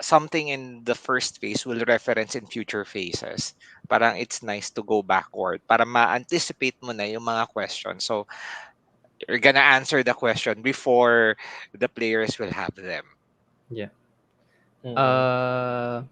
something in the first phase will reference in future phases. Parang it's nice to go backward para ma-anticipate mo na yung mga questions. So you're gonna answer the question before the players will have them.
Yeah.
Mm-mm.
Uh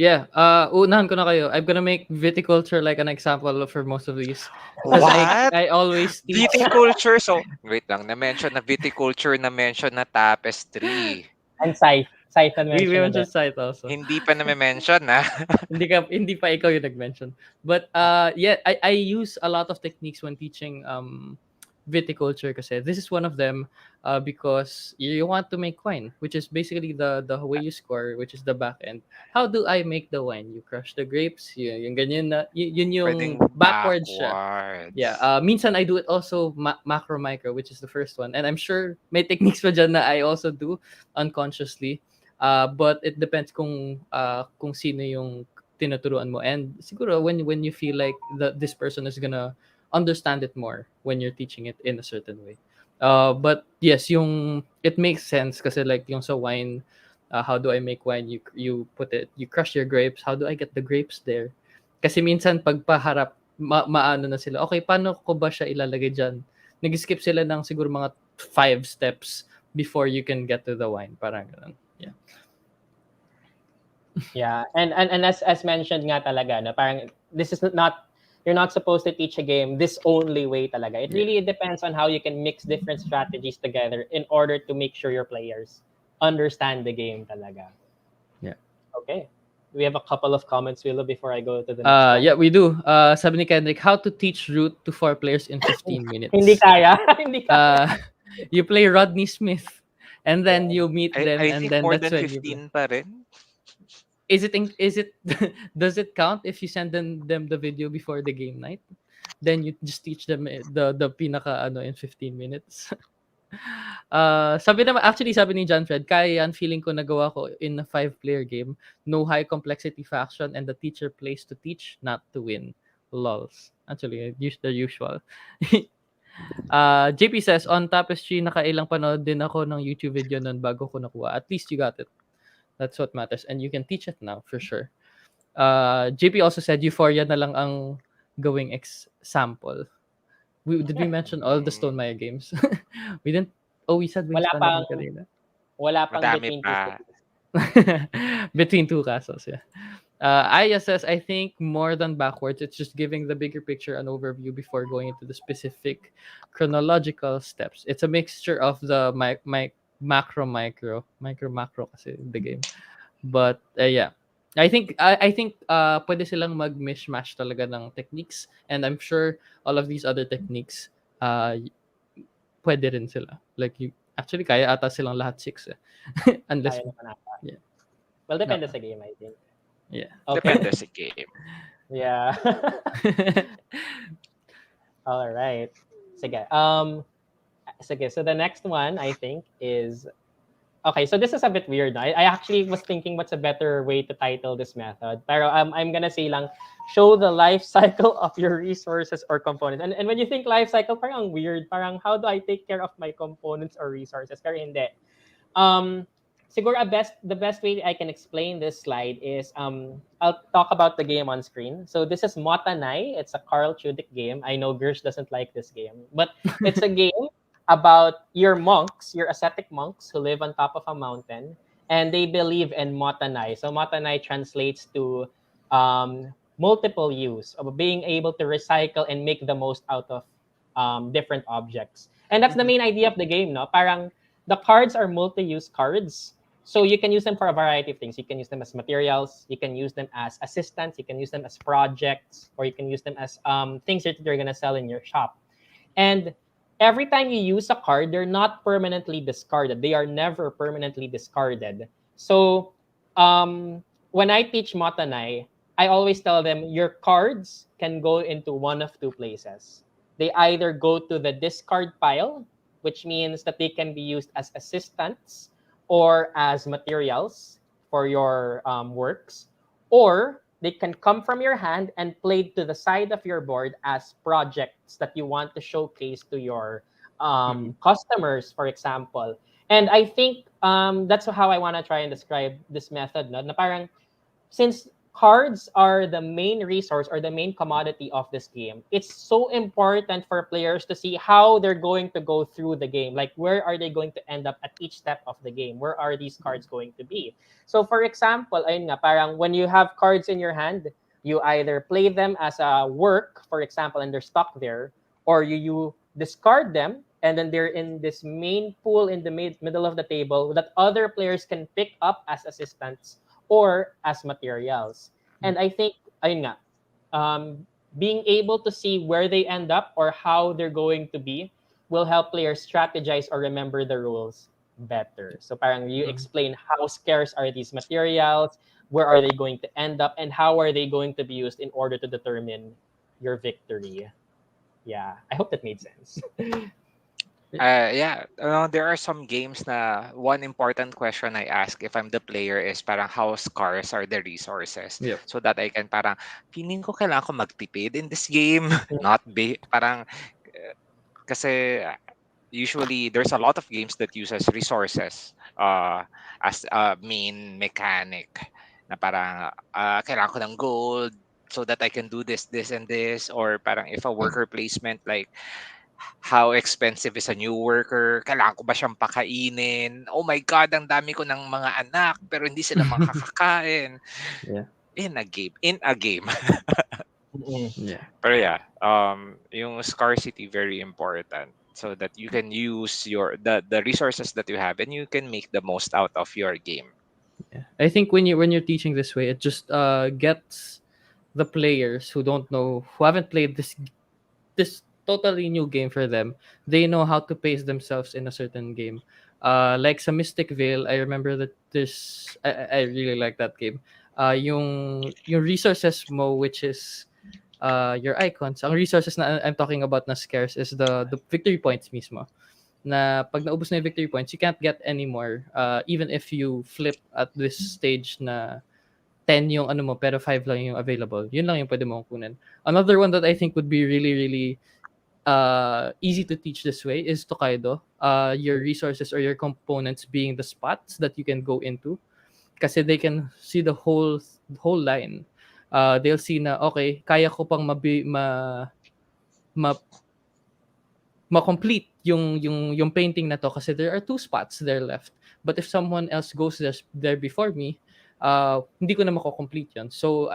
yeah, unahan ko na kayo. I'm gonna make viticulture like an example for most of these because
What?
I always teach.
Viticulture? So, wait lang, na-mention na viticulture, na-mention na tapestry.
And Scythe. Scythe na
We
mention na din.
mentioned site also.
Hindi pa na-mention na.
Hindi pa ikaw yung nag-mention. But yeah, I use a lot of techniques when teaching viticulture kasi this is one of them because you want to make wine, which is basically the way you score, which is the back end. How do I make the wine? You crush the grapes, yung ganyan na, yun yung
Pwedeng
backwards siya. Yeah,
backwards.
minsan I do it also macro micro, which is the first one, and I'm sure may techniques pa dyan na I also do unconsciously. But it depends kung sino yung tinuturuan mo, and siguro when you feel like this person is gonna understand it more when you're teaching it in a certain way. But yes, yung it makes sense kasi like yung sa wine, how do I make wine? You crush your grapes. How do I get the grapes there? Kasi minsan pagpaharap maano na sila. Okay, paano ko ba siya ilalagay diyan? Nag-skip sila ng siguro mga 5 steps before you can get to the wine. Parang ganun. Yeah.
Yeah, and as mentioned nga talaga, no, parang this is not you're not supposed to teach a game this only way talaga. It
Yeah.
really depends on how you can mix different strategies together in order to make sure your players understand the game talaga.
Yeah.
Okay. We have a couple of comments, Willow, before I go to the next one.
Yeah, we do. Sabi ni Kendrick, how to teach root to 4 players in 15
Hindi
minutes.
kaya, hindi kaya.
Uh, you play Rodney Smith, and then
Yeah.
you meet them,
I
and
think
then
more
that's
than
when you play.
15 pa rin.
Is it does it count if you send them the video before the game night? Then you just teach them the pinaka ano in 15 minutes. Sabi naman, actually sabi ni John Fred, kaya yan, feeling ko nagawa ko in a 5-player game, no high complexity faction, and the teacher plays to teach, not to win. Lols. Actually, use the usual. JP says, on Tapestry, nakailang panood din ako ng YouTube video nun bago ko nakuha. At least you got it. That's what matters. And you can teach it now, for sure. JP also said, Euphoria na lang ang gawing example. Did we mention all the Stone Maya games? We didn't. Oh, we said Wings
Wala
Pandemic
pang
kanina.
wala pang
Madami
between two
pa.
cities.
Between two castles, yeah. Aya says, I think more than backwards, it's just giving the bigger picture an overview before going into the specific chronological steps. It's a mixture of the macro kasi the game. But yeah. I think pwede silang mag-mishmash talaga ng techniques, and I'm sure all of these other techniques pwede rin sila. Like you actually kaya ata silang lahat 6 eh. Unless
Kaya naman ata.
yeah.
Well,
No.
depende sa game, I think.
Yeah.
Okay.
Depende sa game.
Yeah. All right. Sige. Sige. So the next one, I think, is okay. So this is a bit weird. No? I actually was thinking what's a better way to title this method. Pero I'm gonna say lang, show the life cycle of your resources or components. And when you think life cycle, parang ang weird. Parang how do I take care of my components or resources? Pero hindi. Siguro the best way I can explain this slide is I'll talk about the game on screen. So this is Motanai. It's a Carl Chudik game. I know Gersh doesn't like this game, but it's a game about your monks, your ascetic monks who live on top of a mountain, and they believe in Motanai. So Motanai translates to multiple use of being able to recycle and make the most out of different objects. And that's the main idea of the game, no? Parang the cards are multi-use cards. So you can use them for a variety of things. You can use them as materials. You can use them as assistants. You can use them as projects, or you can use them as things that you're gonna sell in your shop. And every time you use a card, they're not permanently discarded. They are never permanently discarded. So when I teach Motanai, I always tell them your cards can go into one of two places. They either go to the discard pile, which means that they can be used as assistants or as materials for your works, or they can come from your hand and played to the side of your board as projects that you want to showcase to your customers, for example. And I think that's how I want to try and describe this method. No? Na parang, since cards are the main resource or the main commodity of this game, it's so important for players to see how they're going to go through the game. Like, where are they going to end up at each step of the game? Where are these cards going to be? So, for example, ayun nga, parang when you have cards in your hand, you either play them as a work, for example, and they're stuck there, or you discard them and then they're in this main pool in the middle of the table that other players can pick up as assistants or as materials. And I think, ayun nga, being able to see where they end up or how they're going to be will help players strategize or remember the rules better. So parang you explain how scarce are these materials, where are they going to end up, and how are they going to be used in order to determine your victory. Yeah, I hope that made sense.
Yeah, there are some games na one important question I ask if I'm the player is parang how scarce are the resources,
Yep.
so that I can parang feeling ko kailangan ko magtipid in this game, not be parang kasi usually there's a lot of games that uses resources as a main mechanic na parang kailangan ko ng gold so that I can do this, this, and this, or parang if a worker placement like how expensive is a new worker, kailangan ko ba siyang pakainin, oh my God, ang dami ko ng mga anak pero hindi sila makakakain.
Yeah.
In a game.
Mm-mm.
Yeah.
Pero yeah, yung scarcity very important so that you can use the resources that you have and you can make the most out of your game.
Yeah. I think when you're teaching this way, it just gets the players who don't know, who haven't played this totally new game for them. They know how to pace themselves in a certain game. Like sa Mystic Vale, I remember that I really like that game. Yung resources mo, which is your icons. Ang resources na I'm talking about na scarce is the victory points mismo. Na pag naubos na yung victory points, you can't get anymore. Even if you flip at this stage na 10 yung ano mo, pero 5 lang yung available. Yun lang yung pwede mong kunin. Another one that I think would be really, really easy to teach this way is Tokaido. Your resources or your components being the spots that you can go into. Kasi they can see the whole line. They'll see na, okay, kaya ko pang ma ma-complete yung painting na to kasi there are two spots there left. But if someone else goes there before me, hindi ko na mako-complete yun. So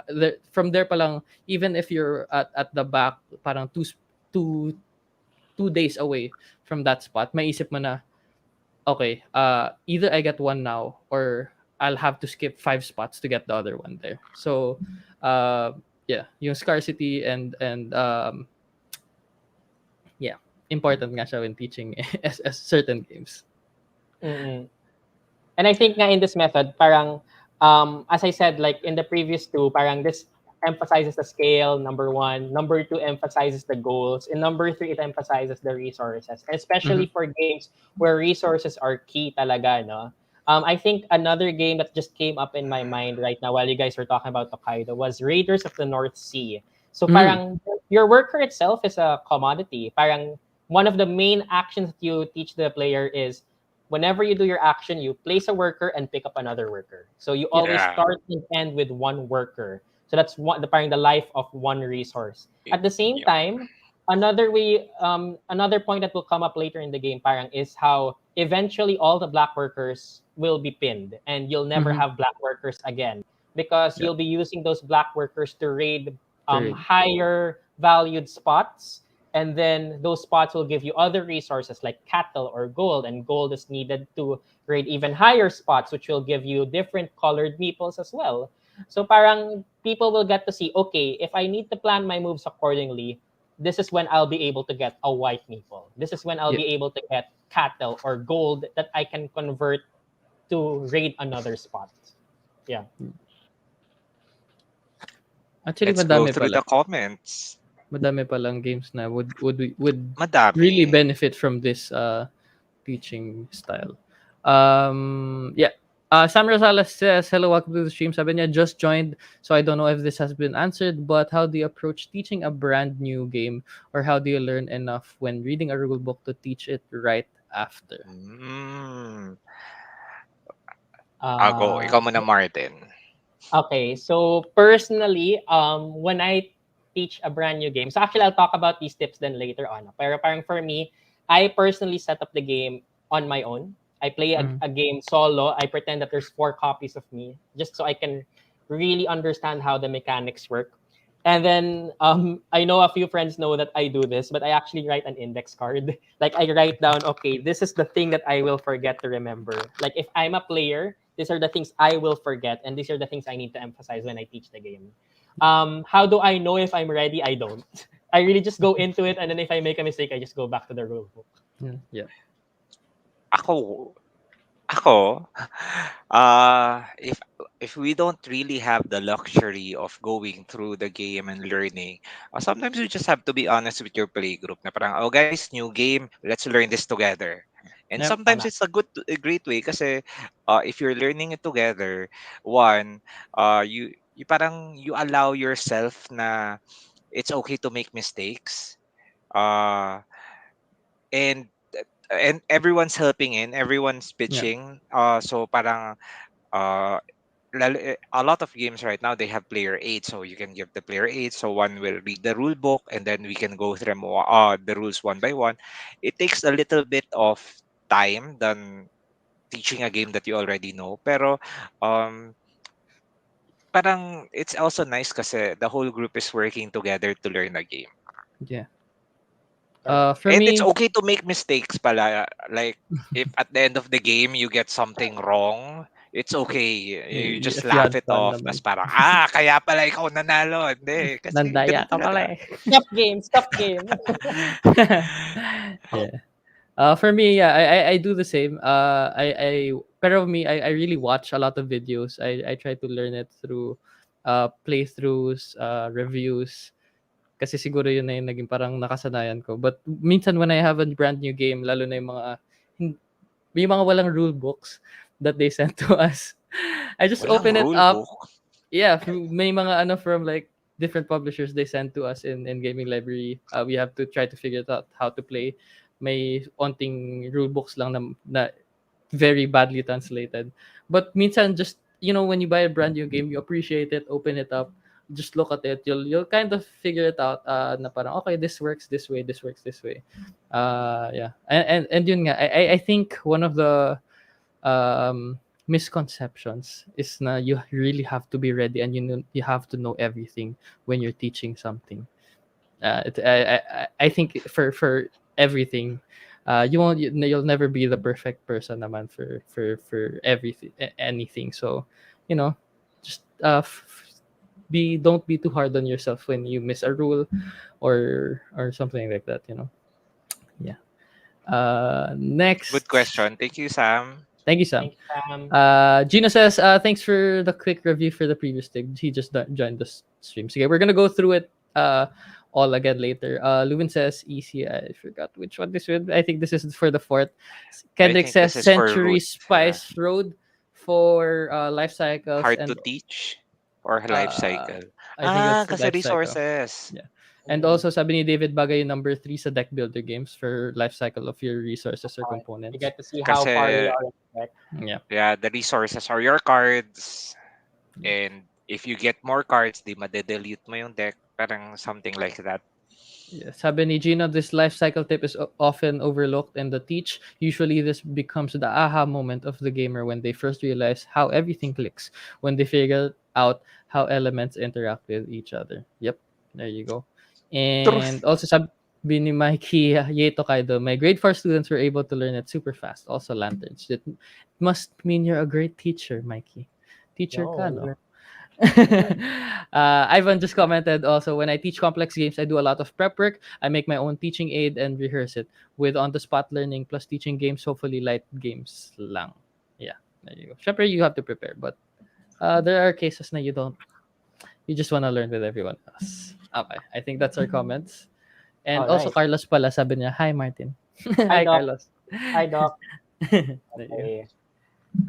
from there pa lang, even if you're at the back, parang two, 2 days away from that spot, maisip mo na, okay, either I get one now or I'll have to skip 5 spots to get the other one there. So, yeah, yung scarcity and yeah, important nga siya when teaching as certain games.
Mm-mm. And I think nga in this method, parang, as I said, like in the previous two, parang this emphasizes the scale, number one. Number two emphasizes the goals. And number three, it emphasizes the resources. Especially
Mhm.
for games where resources are key talaga, no? I think another game that just came up in my mind right now while you guys were talking about Hokkaido was Raiders of the North Sea. So
Mm.
parang your worker itself is a commodity. Parang one of the main actions that you teach the player is whenever you do your action, you place a worker and pick up another worker. So you
Yeah.
always
Yeah.
start and end with one worker. So that's parang the life of one resource. At the same
Yep.
time, another way, another point that will come up later in the game, parang, is how eventually all the black workers will be pinned, and you'll never
Mhm.
have black workers again because
Yeah.
you'll be using those black workers to raid
To read.
higher valued spots, and then those spots will give you other resources like cattle or gold, and gold is needed to raid even higher spots, which will give you different colored meeples as well. So parang people will get to see, okay, if I need to plan my moves accordingly, this is when I'll be able to get a white meeple. This is when I'll
Yeah.
be able to get cattle or gold that I can convert to raid another spot. Yeah.
Actually,
Let's go
madami
through
pala.
the comments.
Madami palang games na would really
Madami.
benefit from this teaching style. Yeah. Sam Rosales says, hello, welcome to the stream. Sabi niya, just joined, so I don't know if this has been answered, but how do you approach teaching a brand new game, or how do you learn enough when reading a rule book to teach it right after?
Mm. I'll go.
Uh,
Ikaw muna, Martin.
Okay, so personally, when I teach a brand new game, so actually I'll talk about these tips then later on. Pero parang for me, I personally set up the game on my own. I play
Mm.
a game solo. I pretend that there's 4 copies of me just so I can really understand how the mechanics work. And then I know a few friends know that I do this, but I actually write an index card. Like I write down, okay, this is the thing that I will forget to remember. Like if I'm a player, these are the things I will forget, and these are the things I need to emphasize when I teach the game. How do I know if I'm ready? I don't. I really just go into it, and then if I make a mistake, I just go back to the rule book.
Yeah.
Ako, Ako, if we don't really have the luxury of going through the game and learning, sometimes you just have to be honest with your playgroup. Na parang, oh guys, new game, let's learn this together. And
Yep.
sometimes
Tama.
it's a great way kasi if you're learning it together, one, you parang you allow yourself na it's okay to make mistakes. Uh, and everyone's helping in, everyone's
Yep.
pitching. So parang uh a lot of games right now they have player aid, so you can give the player aid, so one will read the rule book and then we can go through the rules one by one. It takes a little bit of time than teaching a game that you already know, pero um parang it's also nice kasi the whole group is working together to learn a game.
Yeah.
Correct.
For
And it's
me,
okay to make mistakes pala. Like, if at the end of the game you get something wrong, it's okay. You just
if you
laugh
had
it
fun
off.
naman.
Tas parang, kaya pala ikaw nanalo. Hindi, kasi
Nandaya
ganun
ka pala
talaga.
eh.
Stop game, stop game.
Yeah. For me, yeah, I do the same. Pero me, I really watch a lot of videos. I try to learn it through playthroughs, reviews. Kasi siguro yun na yung naging parang nakasanayan ko. But minsan when I have a brand new game, lalo na yung may mga walang rule books that they sent to us. I just
Walang
open it
rule
up.
book.
Yeah, may mga ano from like different publishers they send to us in gaming library. We have to try to figure it out how to play. May onting rule books lang na very badly translated. But minsan just when you buy a brand new game, you appreciate it, open it up, just look at it, you'll kind of figure it out na parang okay, this works this way, this works this way. Yeah. And yun nga, I think one of the misconceptions is na you really have to be ready and you have to know everything when you're teaching something. I think for everything, you'll never be the perfect person naman for everything, anything. So, you know, just don't be too hard on yourself when you miss a rule or something like that. Yeah.
Good
Next.
question. Thank you, Sam.
Thank you, Sam.
Thank you, Sam.
Gino says, thanks for the quick review for the previous thing. He just joined the stream. So, okay, we're gonna go through it all again later. Lubin says, easy. I forgot which one this is. I think this is for the fourth.
I
Kendrick
think
says,
this is for
Century
root.
Spice Road for life cycles
Hard to
and
teach or life
uh,
cycle.
I think that's
Kasi
life cycle.
resources.
Yeah. And also, sabi ni David Bagay, yung number 3 sa deck builder games for life cycle of your resources or
You
components.
get to see how
Kasi,
far you are in tech.
Yeah.
yeah, the resources are your cards. And if you get more cards, di madedelete mo yung deck. Parang something like that.
Yeah. Sabi ni Gina, this life cycle tip is often overlooked in the teach. Usually, this becomes the aha moment of the gamer when they first realize how everything clicks, when they figure out how elements interact with each other. Yep, there you go. And
Truth.
also, sabi ni Mikey Yeto Kaido, my grade 4 students were able to learn it super fast. Also, lanterns. It must mean you're a great teacher, Mikey. Teacher ka, no?
No,
Ivan just commented also, when I teach complex games, I do a lot of prep work. I make my own teaching aid and rehearse it with on-the-spot learning plus teaching games, hopefully light games lang. Yeah, there you go. Syempre, you have to prepare, but there are cases na you don't. You just want to learn with everyone else. Okay, I think that's our comments. And
all
also,
right.
Carlos pala, sabi niya, hi, Martin.
Hi,
Hi,
Doc.
Carlos.
Hi, Doc.
There you go.
Okay.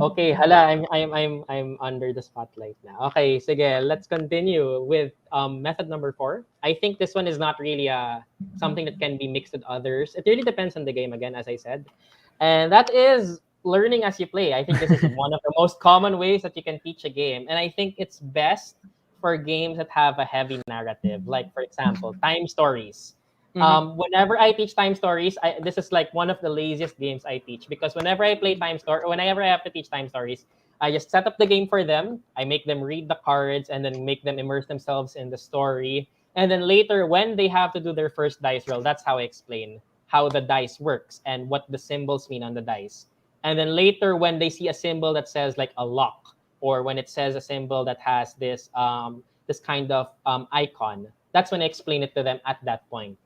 Okay, hala, I'm under the spotlight now. Okay, sige, let's continue with method number 4. I think this one is not really something that can be mixed with others. It really depends on the game again, as I said. And that is learning as you play. I think this is one of the most common ways that you can teach a game. And I think it's best for games that have a heavy narrative, like for example, time stories. Whenever I teach time stories, this is like one of the laziest games I teach, because whenever I play time story, or whenever I have to teach time stories, I just set up the game for them. I make them read the cards and then make them immerse themselves in the story. And then later, when they have to do their first dice roll, that's how I explain how the dice works and what the symbols mean on the dice. And then later, when they see a symbol that says like a lock, or when it says a symbol that has this kind of icon, that's when I explain it to them at that point.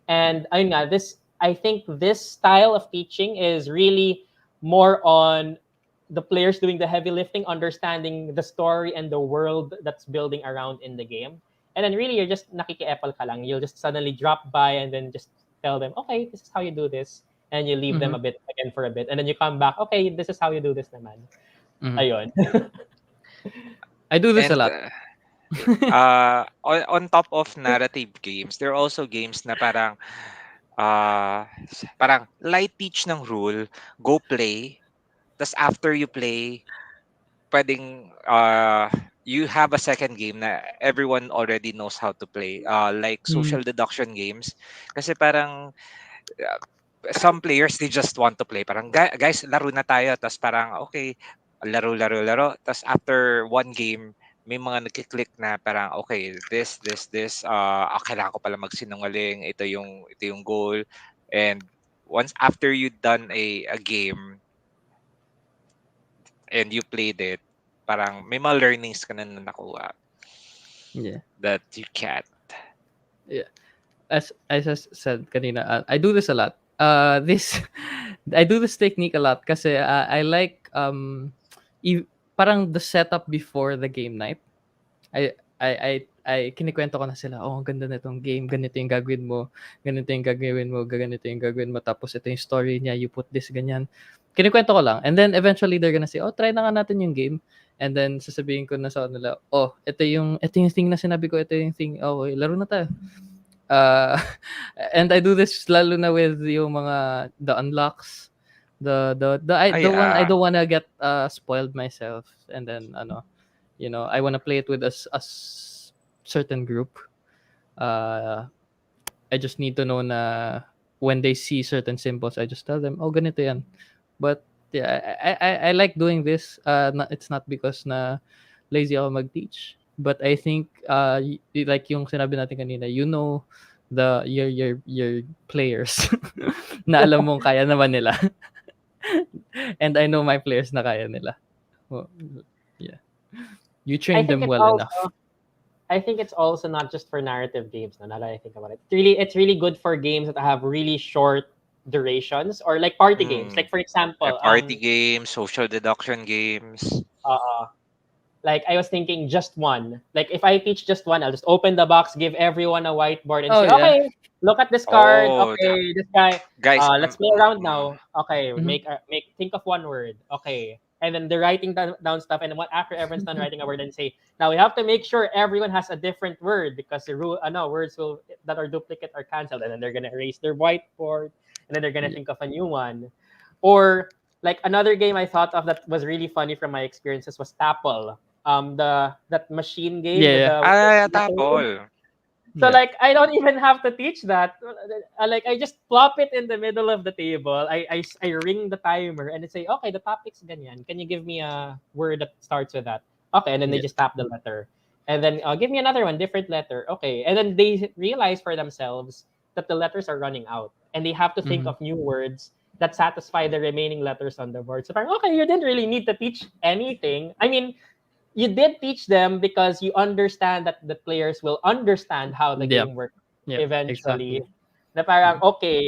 And ayun nga, I think this style of teaching is really more on the players doing the heavy lifting, understanding the story and the world that's building around in the game. And then really you're just nakikiepal ka lang. You'll just suddenly drop by and then just tell them, okay, this is how you do this. And you leave them a bit again for a bit. And then you come back, okay, this is how you do this naman. Ayun.
I do this a
And
lot.
on top of narrative games, there are also games na parang light teach ng rule, go play, tas after you play, pwedeng you have a second game na everyone already knows how to play, like
Mm.
social deduction games. Kasi parang uh, some players they just want to play, parang guys laro na tayo, tapos parang okay, laro laro laro, tapos after one game may mga nagki-click na parang okay, this kailangan ko pala magsinungaling, ito yung goal. And once after you done a game and you played it, parang may mga learnings ka na nakuha
Yeah.
that you can't.
Yeah. As I said kanina, I do this a lot. This I do this technique a lot kasi I like parang the setup before the game night. I kinikwento ko na sila, oh, ang ganda nitong game, ganito yung gagawin mo, ganito yung gagawin mo, ganito yung gagawin mo, tapos ito yung story niya, you put this, ganyan. Kinikwento ko lang. And then eventually they're gonna say, oh, try na nga natin yung game. And then sasabihin ko na sa kanila, oh, ito yung thing na sinabi ko, ito yung thing, oh, okay, laro na tayo. Uh, and I do this lalo na with yung mga the unlocks,
Ay,
I don't wanna get spoiled myself, and then I want to play it with a certain group. I just need to know na when they see certain symbols, I just tell them, oh, ganito yan. But yeah, I like doing this. It's not because na lazy ako mag-teach, but I think like yung sinabi natin kanina, your players na alam mong kaya naman nila. And I know my players na kaya nila. Well, yeah. You
I
train
think
them
it's
well enough.
also I think it's also not just for narrative games. No, now that I think about it, it's really good for games that have really short durations or like party games.
mm,
Like for example,
party games, social deduction games.
uh, like I was thinking just one. Like if I teach just one, I'll just open the box, give everyone a whiteboard, and
Oh
say,
yeah.
okay, look at this card.
Oh,
Okay, this guy.
guys,
Let's play around now. Okay,
Mhm.
make think of one word. Okay, and then they're writing down stuff, and then after everyone's done writing a word, and say, now we have to make sure everyone has a different word because the rule, no words will that are duplicate are canceled, and then they're gonna erase their whiteboard, and then they're gonna
Yeah.
think of a new one, or like another game I thought of that was really funny from my experiences was Tapple. The that machine game with
Yeah.
the letters.
tapol.
So
Yeah.
like I don't even have to teach that. Like I just plop it in the middle of the table. I ring the timer and I say, okay, the topic's ganyan. Can you give me a word that starts with that? Okay, and then they
Yeah.
just tap the letter. And then give me another one, different letter. Okay. And then they realize for themselves that the letters are running out. And they have to think
Mhm.
of new words that satisfy the remaining letters on the board. So okay, you didn't really need to teach anything. I mean, you did teach them because you understand that the players will understand how the
Yep.
game works
Yep.
eventually.
Exactly.
Na parang,
Mm.
okay,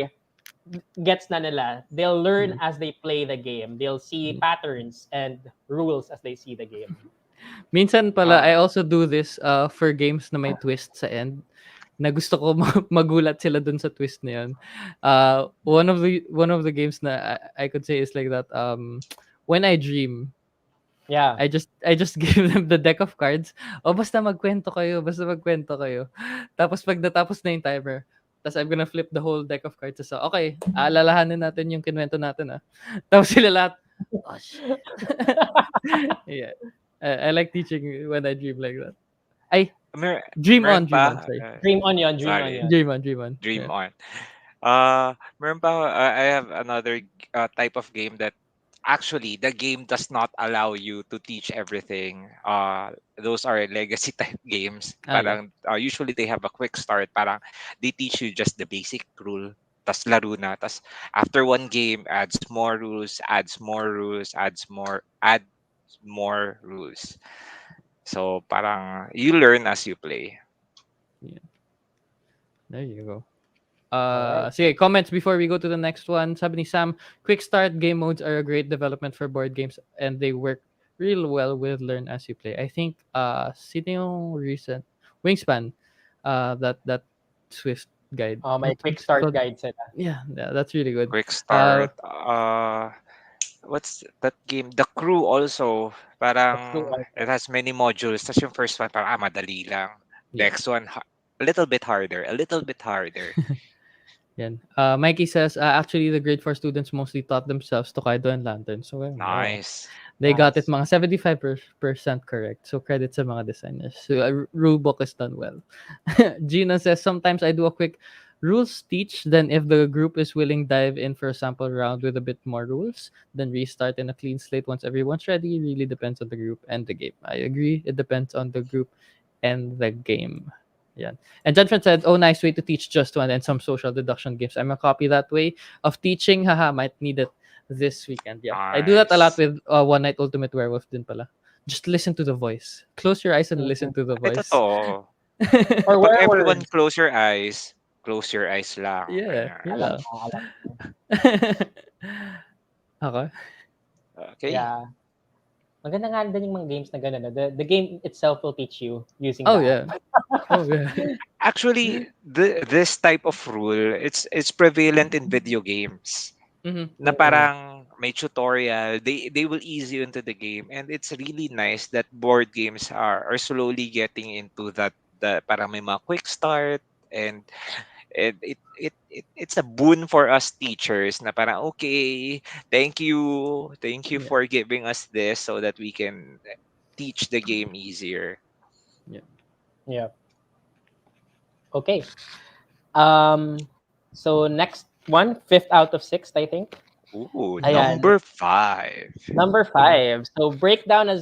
gets na nila. They'll learn
Mm.
as they play the game. They'll see
Mm.
patterns and rules as they see the game.
Minsan pala I
Ah,
also do this for games na may twist sa end. Na gusto ko magulat sila dun sa twist na yun. One of the games na I could say is like that. When I dream,
Yeah.
I just give them the deck of cards. O basta magkwento kayo. Tapos pag natapos na yung timer, tapos I'm gonna flip the whole deck of cards. So, okay, alalahanin natin yung kinwento natin, ah. Tapos sila lahat, oh shit. Yeah. I like teaching when I dream like that. Ay,
meron
dream on,
pa.
sorry.
Dream on
Sorry,
yon.
Dream on.
dream
Yeah.
on. Meron pa I have another type of game that actually the game does not allow you to teach everything. Those are legacy type games.
Ah, yeah.
Parang usually they have a quick start. Parang they teach you just the basic rule. Tas laro na. Tas after one game, adds more rules. So parang you learn as you play.
Yeah. There you go.
All right.
Sige, comments before we go to the next one. Sabi ni Sam, quick start game modes are a great development for board games and they work real well with learn as you play. I think sino yung recent Wingspan, that Swift guide.
My quick
What's it
start
called?
guide sila.
Yeah, that's really good.
Quick
Uh
start. What's that game? The Crew also.
The crew
Parang it
also.
has many modules. Tapos yung first one, parang madali lang.
yeah.
Next one, a little bit harder. A little bit harder.
Yan. Mikey says, actually, the grade 4 students mostly taught themselves Tokaido and Lantern. So, wow.
Nice.
They got it
Nice.
mga 75% correct. So credit sa mga designers. So rule book is done well. Gina says, sometimes I do a quick rules teach, then if the group is willing, dive in for a sample round with a bit more rules, then restart in a clean slate once everyone's ready. Really depends on the group and the game. I agree. It depends on the group and the game. Yeah. And Jenfred said, oh, nice way to teach just one and some social deduction games. I'm a copy that way of teaching. Haha, might need it this weekend. Yeah. I do that a lot
Nice.
with One Night Ultimate Werewolf din pala. Just listen to the voice. Close your eyes and listen
Mhm.
to the
Ay,
voice.
totoo.
Or
Kapag
where
everyone
words?
close your eyes lang,
Yeah,
Alam
ganyan.
yeah.
mo, alam mo.
Okay.
Okay.
Yeah. Maganda nga din yung mga games na gano'n. The game itself will teach you using
Oh
the app.
yeah. Oh yeah.
Actually, this type of rule, it's prevalent in video games.
Mm-hmm.
Na
Mm-mm.
parang may tutorial, they will ease you into the game, and it's really nice that board games are slowly getting into that, the parang may mga quick start, and it's a boon for us teachers na parang okay, thank you
Yeah.
for giving us this so that we can teach the game easier.
Yeah.
Yeah. Okay. Um, so next one, fifth out of sixth, I think.
Ooh,
Ayan.
number 5.
Number five. So break down a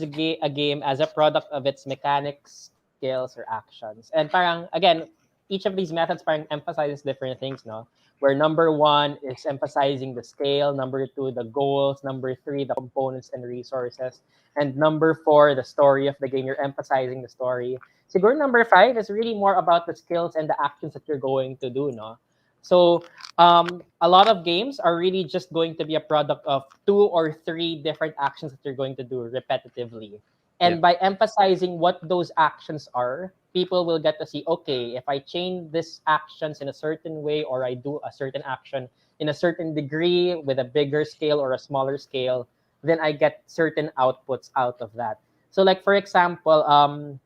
game as a product of its mechanics, skills, or actions. And parang again, each of these methods parang emphasizes different things, no? Where number one is emphasizing the scale, number two the goals, number three the components and resources, and number four the story of the game. You're emphasizing the story. Siguro number five is really more about the skills and the actions that you're going to do, no? So a lot of games are really just going to be a product of two or three different actions that you're going to do repetitively.
Yeah.
And by emphasizing what those actions are, people will get to see, okay, if I chain this actions in a certain way or I do a certain action in a certain degree with a bigger scale or a smaller scale, then I get certain outputs out of that. So like for example,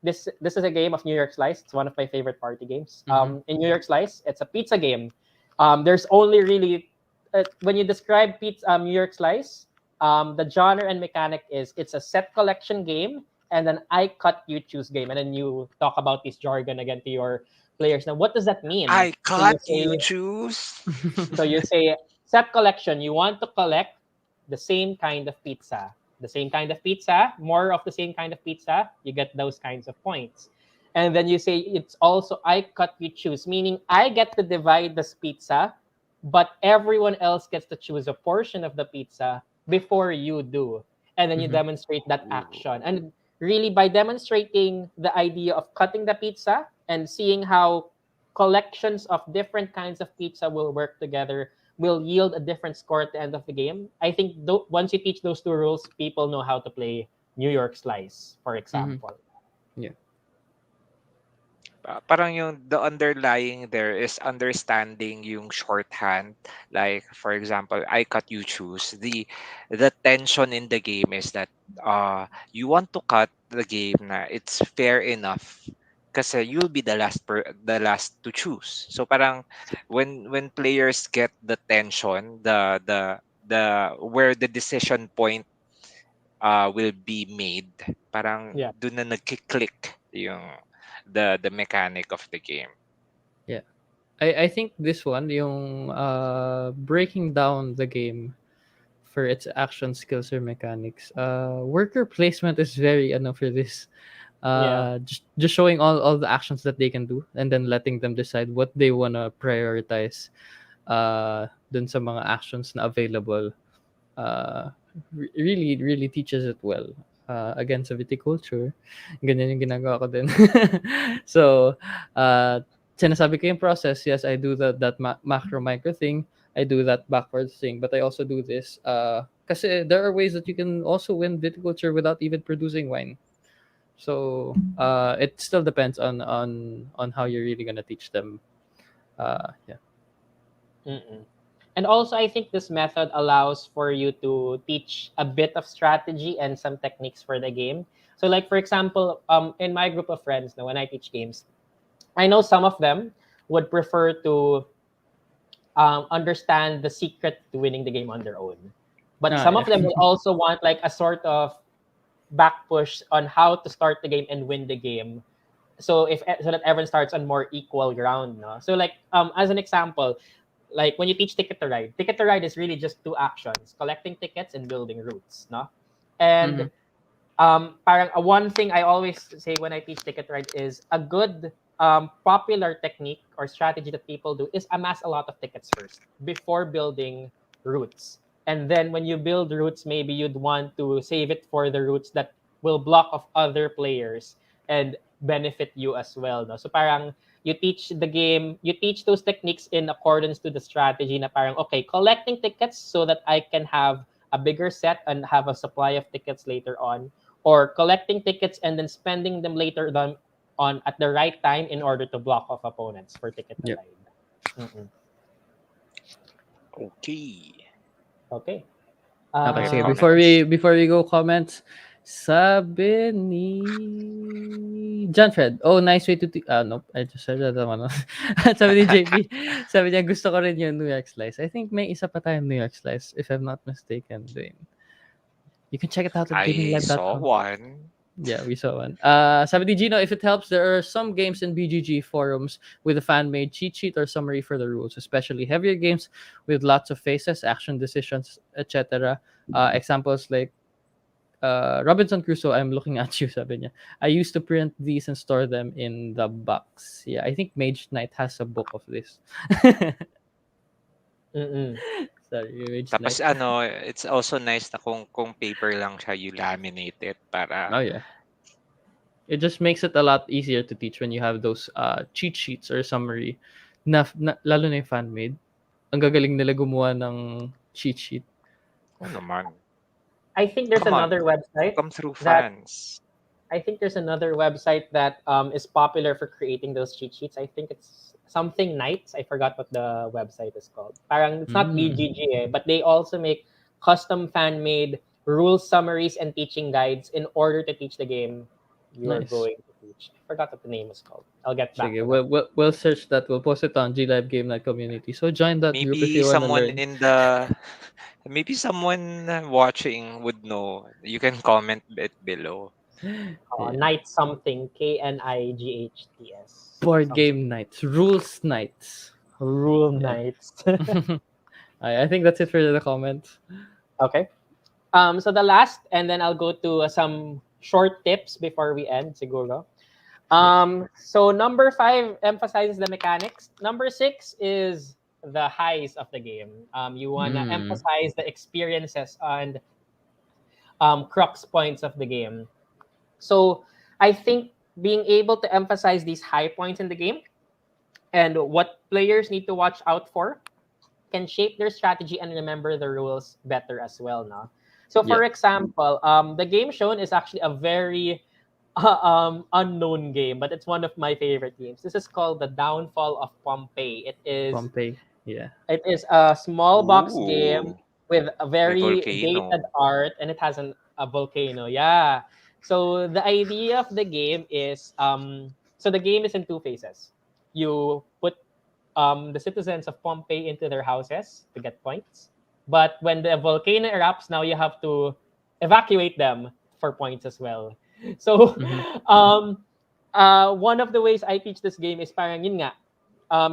this is a game of New York Slice. It's one of my favorite party games.
Mm-hmm.
In New York Slice, it's a pizza game. There's only really when you describe pizza New York Slice, the genre and mechanic is it's a set collection game and an I cut you choose game, and then you talk about this jargon again to your players. Now, what does that mean?
I
So you
cut you
say
choose.
so you say set collection. You want to collect the same kind of pizza, the same kind of pizza, more of the same kind of pizza. You get those kinds of points. And then you say it's also I cut you choose, meaning I get to divide this pizza, but everyone else gets to choose a portion of the pizza before you do. And then you
Mm-hmm.
demonstrate that
Ooh.
action. And really, by demonstrating the idea of cutting the pizza and seeing how collections of different kinds of pizza will work together will yield a different score at the end of the game. I think once you teach those two rules, people know how to play New York Slice, for
Mm-hmm.
example.
Yeah.
Parang yung the underlying there is understanding yung shorthand. Like for example, I cut you choose. The tension in the game is that you want to cut the game na it's fair enough kasi you'll be the last to choose. So parang when players get the tension, the where the decision point will be made, parang
Yeah.
dun na nagki-click yung the mechanic of the game.
Yeah. I think this one, yung breaking down the game for its action skills or mechanics. Worker placement is very ano for this.
Yeah.
Just showing all the actions that they can do and then letting them decide what they wanna prioritize dun sa mga actions na available. Uh, really teaches it well. Again sa viticulture, ganyan yung ginagawa ko din. So, uh, sinasabi ko yung process, yes, I do that macro micro thing, I do that backwards thing, but I also do this kasi there are ways that you can also win viticulture without even producing wine. So, it still depends on how you're really gonna teach them. Yeah.
Mm-mm. And also, I think this method allows for you to teach a bit of strategy and some techniques for the game. So, like for example, in my group of friends, now when I teach games, I know some of them would prefer to understand the secret to winning the game on their own. But
Ah,
some
yeah.
of them will also want like a sort of back push on how to start the game and win the game. So that everyone starts on more equal ground, no? So like as an example, like when you teach Ticket to Ride is really just two actions: collecting tickets and building routes, no? And
Mhm.
parang one thing I always say when I teach Ticket to Ride is a good popular technique or strategy that people do is amass a lot of tickets first before building routes. And then when you build routes, maybe you'd want to save it for the routes that will block off other players and benefit you as well. No? So parang you teach those techniques in accordance to the strategy na parang, okay, collecting tickets so that I can have a bigger set and have a supply of tickets later on, or collecting tickets and then spending them later on at the right time in order to block off opponents for Ticket to
Yep.
Ride. Mm-mm.
Okay.
Okay.
Okay,
Your
sige.
Um,
comments.
Before we go comments, sabi ni John Fred, oh, nice way to nope, I just said that one. Sabi ni JP, sabi niya, gusto ko rin yung New York Slice. I think may isa pa tayong New York Slice, if I'm not mistaken, Dwayne. You can check it out at
I saw
gaminglive.com.
one.
Yeah, we saw one. Sabi ni Gino, if it helps, there are some games in BGG forums with a fan-made cheat sheet or summary for the rules, especially heavier games with lots of phases, action decisions, etc. Examples like Robinson Crusoe, I'm looking at you, sabi niya. I used to print these and store them in the box. Yeah, I think Mage Knight has a book of this.
mm-mm.
Sorry, Mage Knight.
Tapos it's also nice na kung paper lang siya, you laminate it para
Oh yeah. It just makes it a lot easier to teach when you have those cheat sheets or summary lalo na yung fan made. Ang gagaling nila gumawa ng cheat sheet.
oh naman.
I think there's
Come
another
on.
website
Come through
that
fans.
is popular for creating those cheat sheets. I think it's something Nights. I forgot what the website is called. Parang it's not
Mm.
BGG, but they also make custom fan made rule summaries and teaching guides in order to teach the game you're
Nice.
going to teach. I forgot what the name is called. I'll get back
Sige,
to that.
we'll search that. We'll post it on G Live Game Night community. So join that group if
Maybe
you wanna
someone
learn.
in the maybe someone watching would know. You can comment it below.
Yeah.
Night something, KNIGHTS.
Board
Something.
game nights, rules nights.
Rule
Yeah.
nights.
I think that's it for the comments.
Okay. So the last, and then I'll go to some short tips before we end, siguro.
Yep.
So number 5 emphasizes the mechanics. Number 6 is the highs of the game. You wanna
Mm.
emphasize the experiences and crux points of the game. So I think being able to emphasize these high points in the game and what players need to watch out for can shape their strategy and remember the rules better as well. No? So,
Yeah.
for example, the game shown is actually a very unknown game, but it's one of my favorite games. This is called the Downfall of Pompeii.
Pompeii. Yeah.
It is a small box game
Ooh,
with a
may
very dated
volcano.
art, and it has a volcano. Yeah. So the idea of the game is so the game is in two phases. You put the citizens of Pompeii into their houses to get points. But when the volcano erupts, now you have to evacuate them for points as well. So,
Mm-hmm.
one of the ways I teach this game is parang yun nga,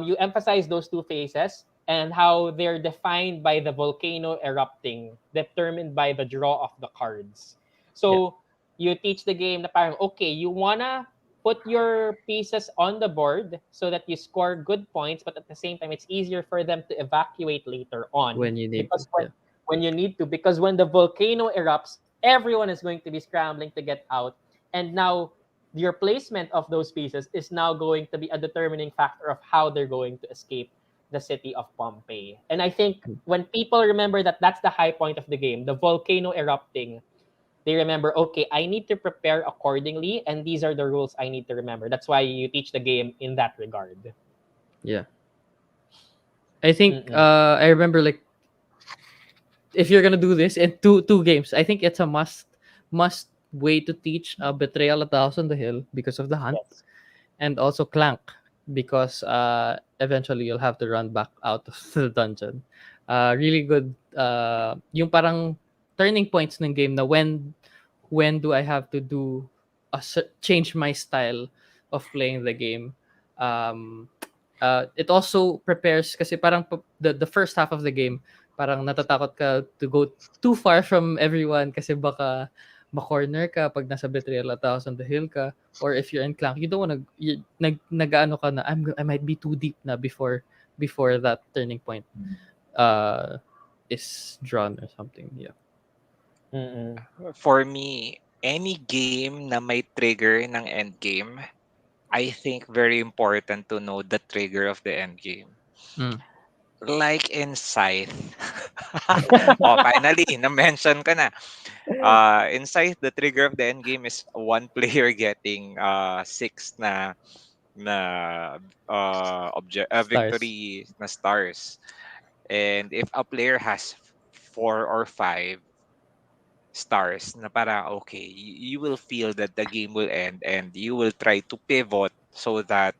you emphasize those two phases and how they're defined by the volcano erupting, determined by the draw of the cards.
Yeah.
So, you teach the game na parang, okay, you wanna put your pieces on the board so that you score good points, but at the same time, it's easier for them to evacuate later on
When you need to.
because
Yeah.
when you need to, because when the volcano erupts, everyone is going to be scrambling to get out, and now your placement of those pieces is now going to be a determining factor of how they're going to escape the city of Pompeii. And I think when people remember that that's the high point of the game, the volcano erupting, they remember, okay, I need to prepare accordingly, and these are the rules I need to remember. That's why you teach the game in that regard.
Yeah. I think
Mm-mm.
I remember like if you're gonna do this in two games, I think it's a must way to teach Betrayal at the House on the Hill because of the hunt,
Yes.
and also Clank because eventually you'll have to run back out of the dungeon. Really good. Yung parang turning points ng game na when do I have to do change my style of playing the game. Um, it also prepares kasi parang the first half of the game parang natatakot ka to go too far from everyone kasi baka ma-corner ka pag nasa betrayal at tapos on the hill ka, or if you're in clank you don't wanna nag-ano ka na I might be too deep na before that turning point uh is drawn or something. Yeah.
Mm-mm.
For me, any game na may trigger ng endgame, I think very important to know the trigger of the endgame.
Mm.
Like in Scythe. Oh, finally, na-mention ko na. In Scythe, the trigger of the endgame is one player getting six na
Stars.
victory na stars. And if a player has four or five stars na parang okay, you will feel that the game will end and you will try to pivot so that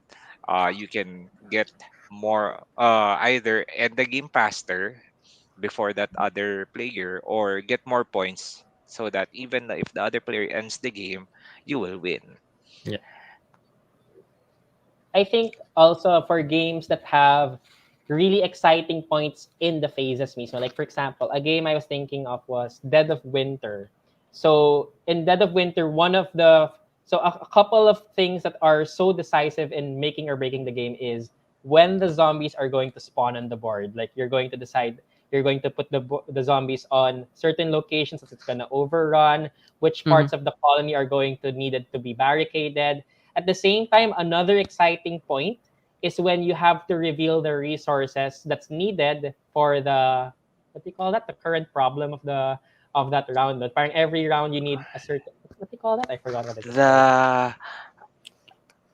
you can get more either end the game faster before that other player or get more points so that even if the other player ends the game, you will win.
Yeah.
I think also for games that have really exciting points in the phases mismo. Like for example, a game I was thinking of was Dead of Winter. So in Dead of Winter, a couple of things that are so decisive in making or breaking the game is when the zombies are going to spawn on the board. Like you're going to decide you're going to put the zombies on certain locations as it's going to overrun, which
Mm-hmm.
parts of the colony are going to needed to be barricaded. At the same time, another exciting point is when you have to reveal the resources that's needed for the what do you call that? The current problem of that round. But parang every round you need a certain what do you call that? I forgot what it is. Sorry.
The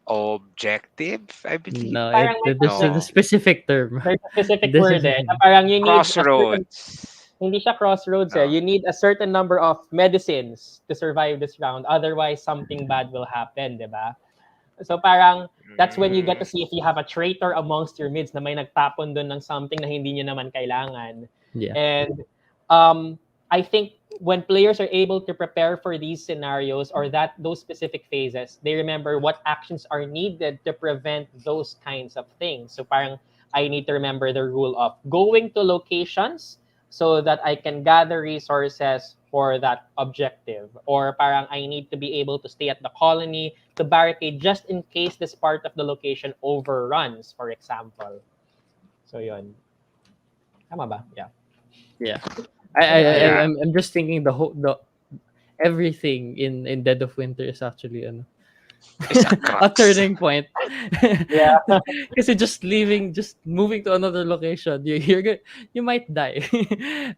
objective, I believe.
No,
Parang may
there's a
No.
specific term.
there's a specific
This
word
is
na parang you need a certain
Crossroads.
hindi siya crossroads eh.
No.
You need a certain number of medicines to survive this round. Otherwise, something bad will happen, di ba? So parang that's when you get
Mm.
to see if you have a traitor amongst your mids na may nagtapon doon ng something na hindi nyo naman kailangan.
yeah.
And I think when players are able to prepare for these scenarios or those specific phases, they remember what actions are needed to prevent those kinds of things. So parang I need to remember the rule of going to locations so that I can gather resources for that objective. Or parang I need to be able to stay at the colony to barricade just in case this part of the location overruns, for example. So yun. Tama ba? Yeah.
Yeah.
Yeah.
I'm just thinking the everything in Dead of Winter is actually
It's a
a
crux.
turning point.
Yeah.
Kasi just moving to another location, you might die.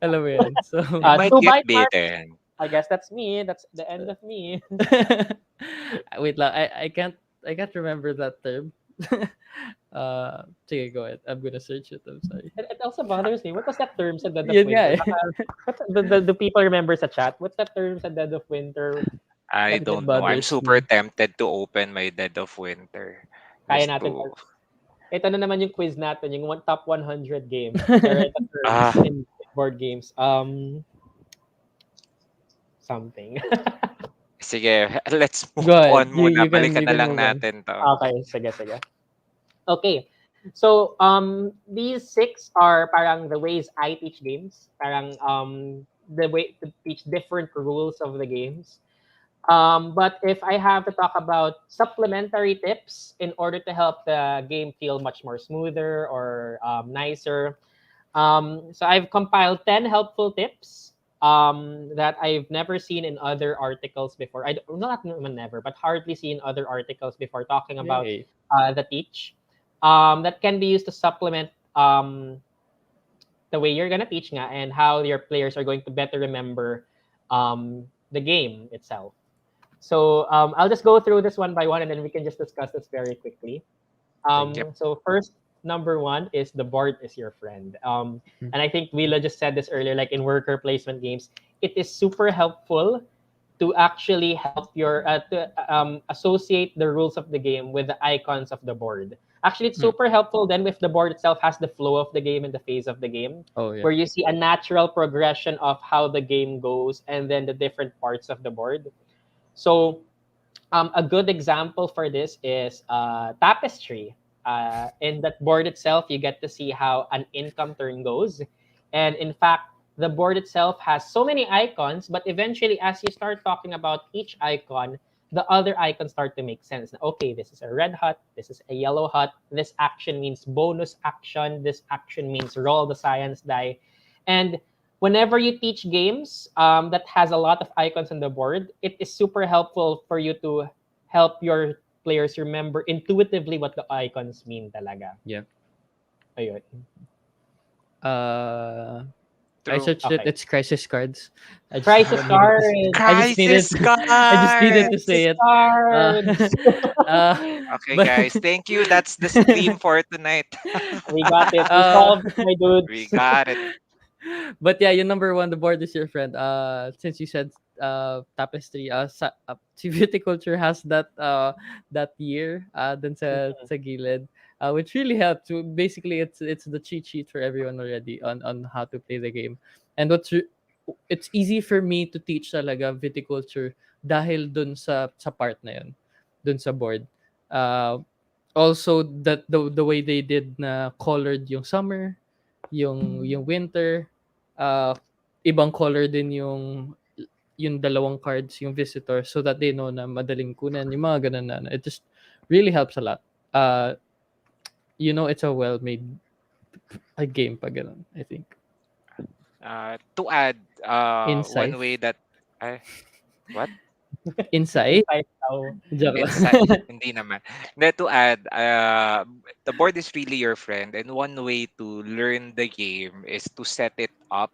Alam mo yun. So
You might
Two
get
bite marks.
bitten.
I guess that's me. That's the end of me.
wait lang, I can't remember that term. Sige, go ahead. I'm gonna search it. I'm sorry.
It also bothers me. What was that term sa Dead of
Yun nga
Winter?
eh.
The people remember sa chat? What's that term sa Dead of Winter?
I
It
don't know. I'm
bothers
super
me.
tempted to open my Dead of Winter.
Kaya
Just
natin.
to
Ito na naman yung quiz natin, yung top 100 games. There are the terms
ah
in board games. Something.
sige, let's move
Go ahead.
on
You
muna.
you can
Balikan
you
na
can
lang
move on.
natin 'to.
Okay, sige. Okay. So, these six are parang the ways I teach games. Parang the way to teach different rules of the games. But if I have to talk about supplementary tips in order to help the game feel much more smoother or nicer, so I've compiled 10 helpful tips that I've never seen in other articles before. Not never, but hardly seen other articles before talking about
Yay.
the teach. That can be used to supplement the way you're gonna teach nga and how your players are going to better remember the game itself. So I'll just go through this one by one, and then we can just discuss this very quickly.
Sige.
Yep.
So first, number one is the board is your friend. And I think Willa just said this earlier, like in worker placement games, it is super helpful to actually help your to associate the rules of the game with the icons of the board. Actually, it's
Hmm.
super helpful then if the board itself has the flow of the game and the phase of the game,
Oh yeah.
where you see a natural progression of how the game goes and then the different parts of the board. So a good example for this is Tapestry. In that board itself, you get to see how an income turn goes. And in fact, the board itself has so many icons, but eventually, as you start talking about each icon, the other icons start to make sense. Okay, this is a red hut, this is a yellow hut, this action means bonus action, this action means roll the science die. And whenever you teach games that has a lot of icons on the board, it is super helpful for you to help your players remember intuitively what the icons mean talaga.
Yeah.
Ayun.
Uh, I
True.
searched it.
Okay.
It's crisis cards.
Crisis cards.
I just needed.
Crisis
I just needed to
cards.
Crisis
say it. Uh,
cards.
uh,
Okay,
but
guys. Thank you. That's the stream for tonight.
We got it. We
uh,
solved it, my
We
dudes.
got it.
but yeah, your number one, the board is your friend. Since you said tapestry, Viticulture has that year dun sa gilid, which really helped. So basically, it's the cheat sheet for everyone already on how to play the game, and it's easy for me to teach talaga Viticulture dahil dun sa part na yun, dun sa board. Uh, Also that the way they did na colored yung summer, yung winter, uh, ibang color din yung dalawang cards, yung visitor, so that they know na madaling kunan, yung mga ganun na. It just really helps a lot. Uh, it's a well-made game pa ganun, I think.
To add, one
Insight.
way that I what
Insight?
Inside now.
Joke lang.
inside hindi naman. Hindi, to add, the board is really your friend, and one way to learn the game is to set it up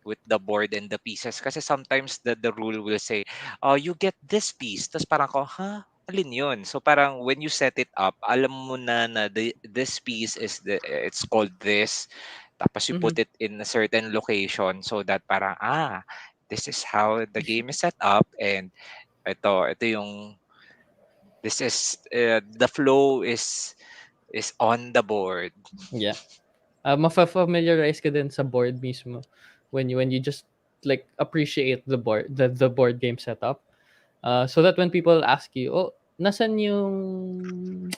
with the board and the pieces. Kasi sometimes the rule will say, oh, you get this piece. Tapos parang ko, huh? Alin yun? So parang when you set it up, alam mo na this piece it's called this. Tapos you
Mhm.
put it in a certain location so that parang, this is how the game is set up, and ito yung this is the flow is on the board.
Yeah. Mafa-familiarize ka din sa board mismo when you just like appreciate the board game setup. So that when people ask you, oh, nasan yung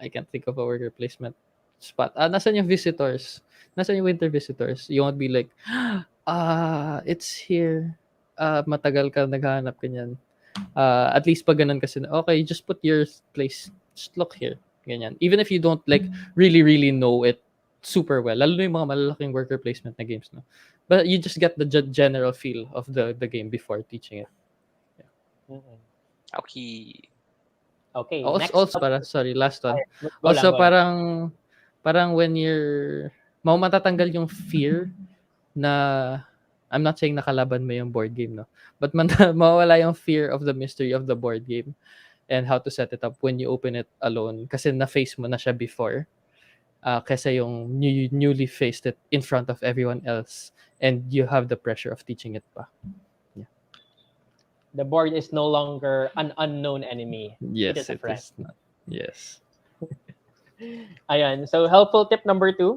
I can't think of a word replacement spot. Nasan yung visitors? Nasan yung winter visitors? You won't be like, it's here. Matagal ka naghahanap kanyan. At least pag ganun kasi, okay, just put your place, just look here. Ganyan. Even if you don't like really, really know it super well. Lalo na yung mga malalaking worker placement na games, no? But you just get the general feel of the game before teaching it.
Mm-mm.
Okay.
Okay,
Also,
next
also
up.
para sorry, last one.
Go lang,
Also
go lang.
parang when you're matatanggal yung fear na I'm not saying nakalaban mo yung board game, no. But mawawala yung fear of the mystery of the board game and how to set it up when you open it alone kasi na-face mo na siya before. Kaysa yung newly faced it in front of everyone else and you have the pressure of teaching it pa.
The board is no longer an unknown enemy. It is
Yes,
a
it
friend.
is not. Yes.
Ayan. So helpful tip number 2.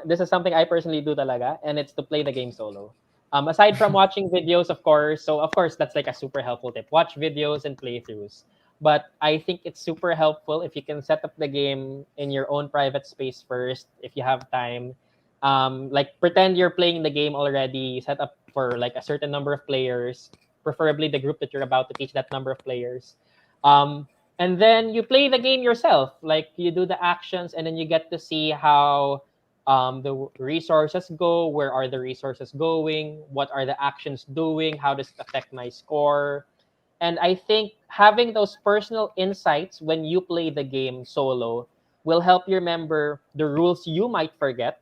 This is something I personally do talaga, and it's to play the game solo. Aside from watching videos, of course, so of course that's like a super helpful tip. Watch videos and playthroughs. But I think it's super helpful if you can set up the game in your own private space first, if you have time. Like pretend you're playing the game already, set up for like a certain number of players, preferably the group that you're about to teach that number of players. And then you play the game yourself. Like you do the actions, and then you get to see how the resources go. Where are the resources going? What are the actions doing? How does it affect my score? And I think having those personal insights when you play the game solo will help you remember the rules you might forget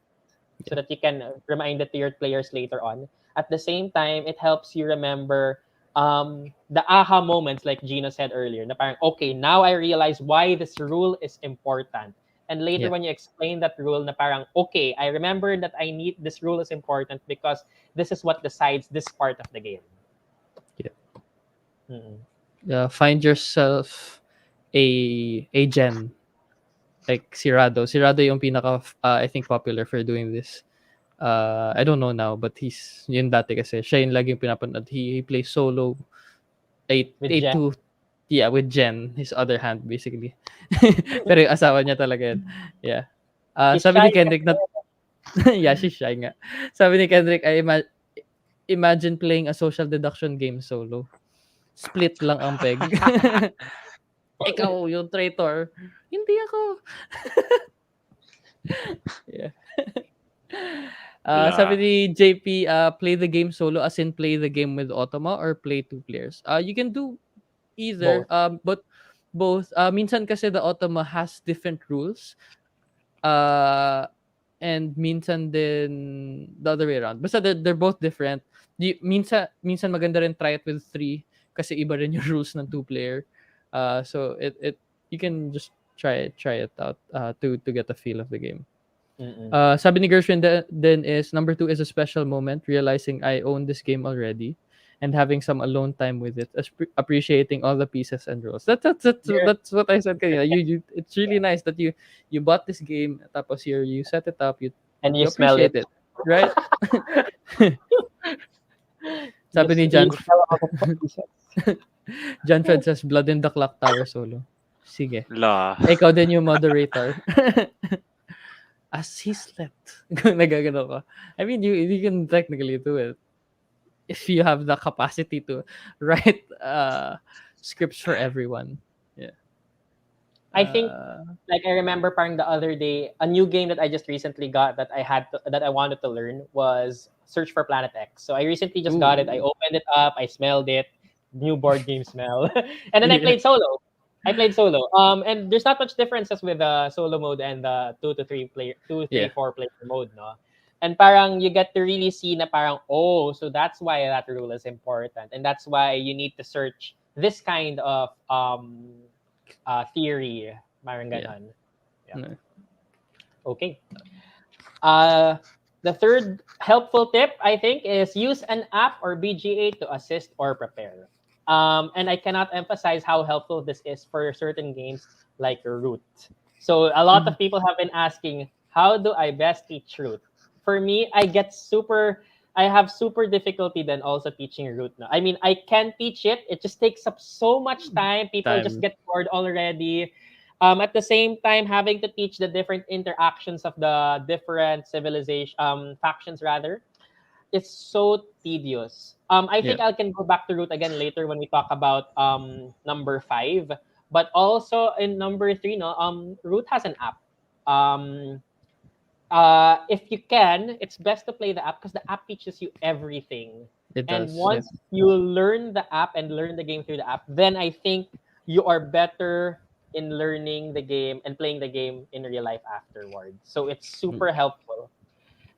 so that you can remind it to your players later on. At the same time, it helps you remember the aha moments, like Gina said earlier. Na parang, okay, now I realize why this rule is important. And later,
Yeah.
when you explain that rule, na parang, okay, I remember that I need this rule is important because this is what decides this part of the game.
Yeah.
Mm-mm.
Find yourself a gen like si Rado yung pinaka I think popular for doing this. I don't know now, but he's yun dati kasi siya yung laging pinapanood. He plays solo 8
With Jen.
to yeah, with Jen, his other hand basically. Pero yung asawa niya talaga yun. Yeah.
She's
Sabi ni
shy.
Kendrick na yeah, she's shy nga. Sabi ni Kendrick, imagine playing a social deduction game solo. Split lang ang peg. Ikaw yung traitor. Hindi ako. Yeah. Sabi
La.
ni JP, play the game solo as in play the game with Automa or play two players. You can do either,
Both.
but both. Minsan kasi the Automa has different rules. Uh, and minsan din the other way around. Basta they're both different. Minsan maganda rin try it with three kasi iba rin yung rules ng two player. So it you can just try it out to get a feel of the game.
Mm-mm.
Sabi ni Gershwin then is number two is a special moment, realizing I own this game already and having some alone time with it, appreciating all the pieces and roles.
There-
That's what I said kanina. It's really nice that you bought this game, tapos you set it up,
and you
you
smell
appreciate
it.
it, right? Sabi ni
You
Jan,
smell all the pieces.
Jan Fred says, Blood in the Clock Tower solo. Sige.
La.
Ikaw din yung moderator. As he slept. Kung nagagano ka. I mean, you can technically do it if you have the capacity to write scripts for everyone. Yeah.
I think
Uh,
like I remember parang the other day, a new game that I just recently got that I wanted to learn was Search for Planet X. So I recently just got it. I
ooh.
opened it up, I smelled it, new board game smell. And then I
Yeah.
played solo. I played solo. And there's not much differences with the solo mode and the 2, 3, 4 player mode, no? And parang you get to really see na parang, oh, so that's why that rule is important. And that's why you need to search this kind of theory. Parang
Yeah.
ganon. Yeah.
No.
Okay. Uh, the third helpful tip, I think, is use an app or BGA to assist or prepare. And I cannot emphasize how helpful this is for certain games like Root. So a lot
Mhm.
of people have been asking, how do I best teach Root? For me, I have super difficulty then also teaching Root now. I mean, I can teach it. It just takes up so much time. People just
Time.
get bored already. At the same time, having to teach the different interactions of the different civilization factions rather, it's so tedious. I
Yeah.
think I can go back to Root again later when we talk about number 5. But also in number 3, no, Root has an app. Um, if you can, it's best to play the app because the app teaches you everything.
It
And
does. Yeah.
once you learn the app and learn the game through the app, then I think you are better in learning the game and playing the game in real life afterwards. So it's
Mm.
super helpful.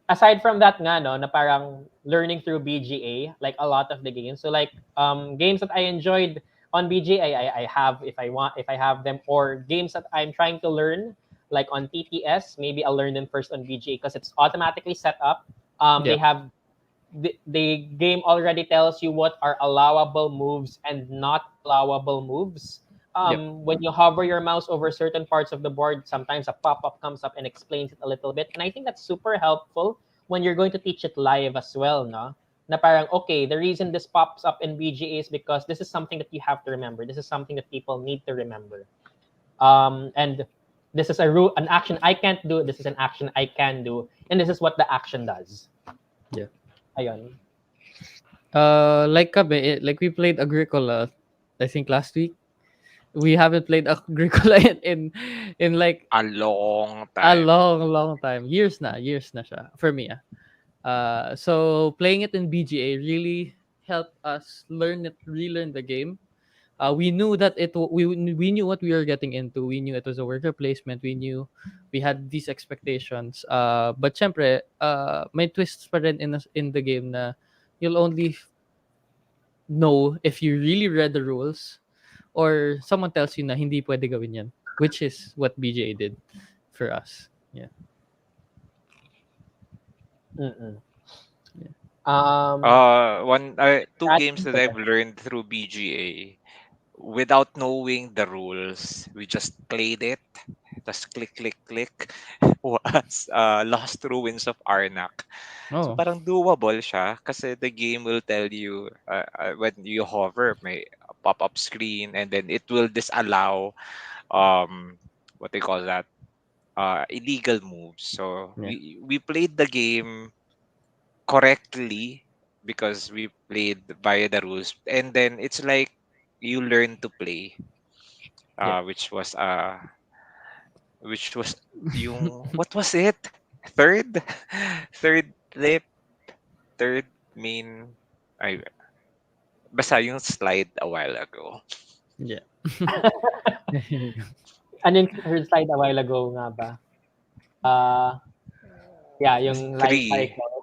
Aside from that nga, no, na parang learning through BGA, like a lot of the games. So like games that I enjoyed on BGA, I have if I have them, or games that I'm trying to learn like on TTS, maybe I'll learn them first on BGA because it's automatically set up. They
Yeah.
have the game already tells you what are allowable moves and not allowable moves.
Yep.
When you hover your mouse over certain parts of the board, sometimes a pop-up comes up and explains it a little bit. And I think that's super helpful when you're going to teach it live as well, no? Na parang, okay, the reason this pops up in BGA is because this is something that you have to remember. This is something that people need to remember. And this is an action I can't do. This is an action I can do. And this is what the action does.
Yeah.
Ayun.
Like kami, like we played Agricola, I think last week. We haven't played Agricola in like
A long
a
time.
long time. Years na siya for me. So playing it in BGA really helped us relearn the game. We knew that we knew what we were getting into. We knew it was a worker placement. We knew we had these expectations. But syempre, may twists pa rin in the game na you'll only know if you really read the rules or someone tells you na hindi pwede gawin yan, which is what BGA did for us. Yeah.
Mm-mm.
Yeah.
Two
That-
games that I've learned through BGA without knowing the rules. We just played it. tas click, click, click, was Lost Ruins of Arnak. So
Oh,
parang doable siya kasi the game will tell you when you hover, may pop-up screen, and then it will disallow what they call that, illegal moves. So
yeah,
we played the game correctly because we played via the rules, and then it's like you learn to play,
yeah.
which was yung what was it, third third lip, third main, ay basta yung slide a while ago.
Yeah.
Ano yung third slide a while ago nga ba? Uh, yeah, yung life
Three.
cycle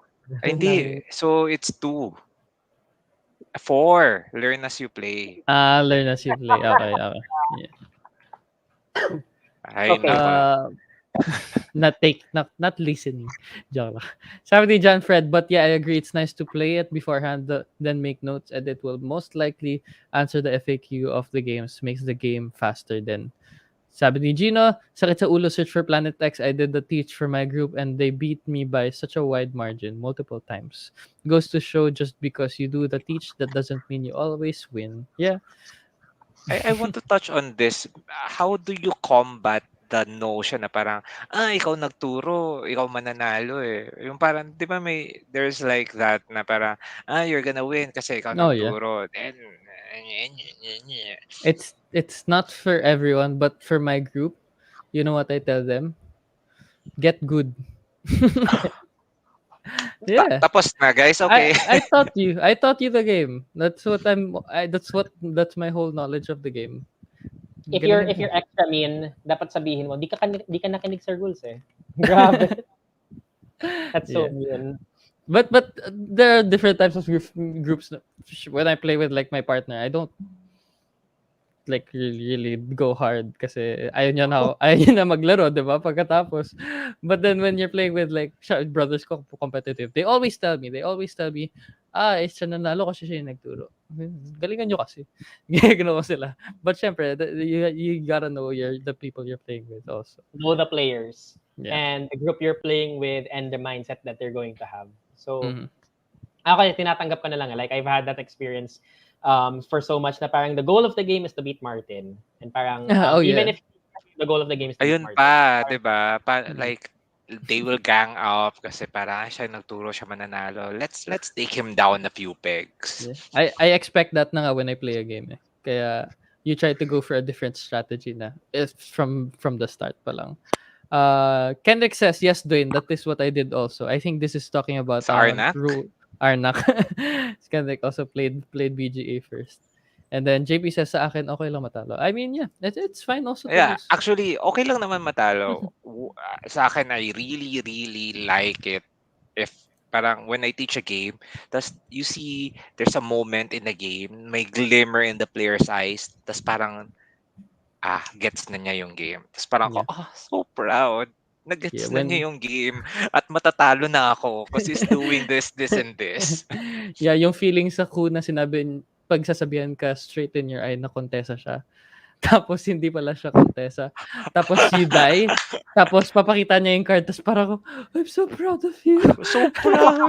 Ay, hindi,
ng
so it's two, four, learn as you play.
Learn as you play. Okay, okay. Yeah.
Ay
okay.
nako.
Not listening. Joke lang. Sabi ni John Fred, but yeah, I agree. It's nice to play it beforehand, then make notes, and it will most likely answer the FAQ of the games, makes the game faster. Then sabi ni Gino, sakit sa ulo, search for Planet X. I did the teach for my group and they beat me by such a wide margin multiple times. Goes to show just because you do the teach, that doesn't mean you always win. Yeah.
I want to touch on this. How do you combat the notion na parang, ikaw nagturo, ikaw mananalo eh. Yung parang, di ba there's like that na parang, you're gonna win kasi ikaw
Oh yeah.
nagturo. And,
It's not for everyone, but for my group, you know what I tell them? Get good. Yeah.
tapos na guys,
I
okay.
I taught you. I taught you the game. That's my whole knowledge of the game. Galingan
if
mo.
you're extra mean, dapat sabihin mo, di ka nakinig sa rules eh. Grabe. That's so
Yeah.
mean.
But there are different types of groups. When I play with like my partner, I don't like really go hard kasi ayaw niya na maglaro, 'di ba? Pagkatapos. But then when you're playing with like brothers ko competitive, they always tell me, siya nanalo kasi siya yung nagturo. Galingan nyo kasi. Ginagawa sila. But syempre, you gotta know the people you're playing with also.
Know the players
Yeah.
and the group you're playing with and the mindset that they're going to have. So,
Mhm.
ako tinatanggap ko na lang. Like, I've had that experience for so much na parang the goal of the game is to beat Martin. And parang,
Oh
even
yeah.
if the goal of the game is to beat
Ayun
Martin.
pa, 'di ba?
Mhm.
Like they will gang up kasi parang siya nagturo, siya mananalo. Let's take him down a few pegs.
Yeah. I expect that na nga when I play a game eh. Kaya you try to go for a different strategy na if from the start pa lang. Kendrick says, yes, Dwayne, that is what I did also. I think this is talking about
Sa Arnak?
Arnak. Kendrick also played BGA first. And then JP says sa akin, okay lang matalo. I mean, yeah, it's fine also to
Yeah,
lose.
actually, okay lang naman matalo. Sa akin, I really, really like it if parang when I teach a game, tas you see there's a moment in the game, may glimmer in the player's eyes, tas parang, gets na niya yung game. Tas parang ako,
Yeah.
so proud.
Yeah,
Nagets na
when
niya yung game at matatalo na ako kasi he's doing this, this, and this.
yeah, yung feeling sa Ku na pagsasabihan ka straight in your eye na kontesa siya. Tapos hindi pala siya kontesa. Tapos you die. Tapos papakita niya yung card. Tapos parang ako, I'm so proud of you.
So proud.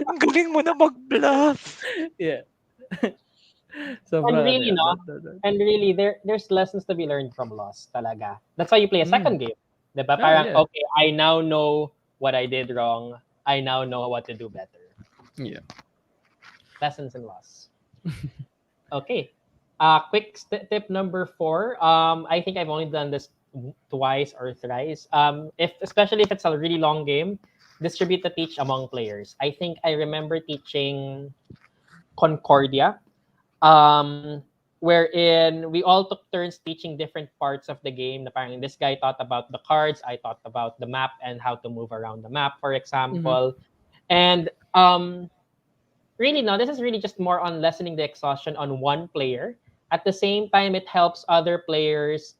Ang galing mo na mag-bluff.
Yeah.
And
Sobrang ano
really,
yan.
no? And really, there's lessons to be learned from loss talaga. That's why you play a second game. Diba?
Oh,
Parang,
yeah.
okay, I now know what I did wrong. I now know what to do better.
Yeah.
Lessons in loss. Okay. Quick tip number 4. I think I've only done this twice or thrice. Especially if it's a really long game, distribute the teach among players. I think I remember teaching Concordia, wherein we all took turns teaching different parts of the game. Apparently, this guy taught about the cards, I taught about the map and how to move around the map, for example. And really, no, this is really just more on lessening the exhaustion on one player. At the same time, it helps other players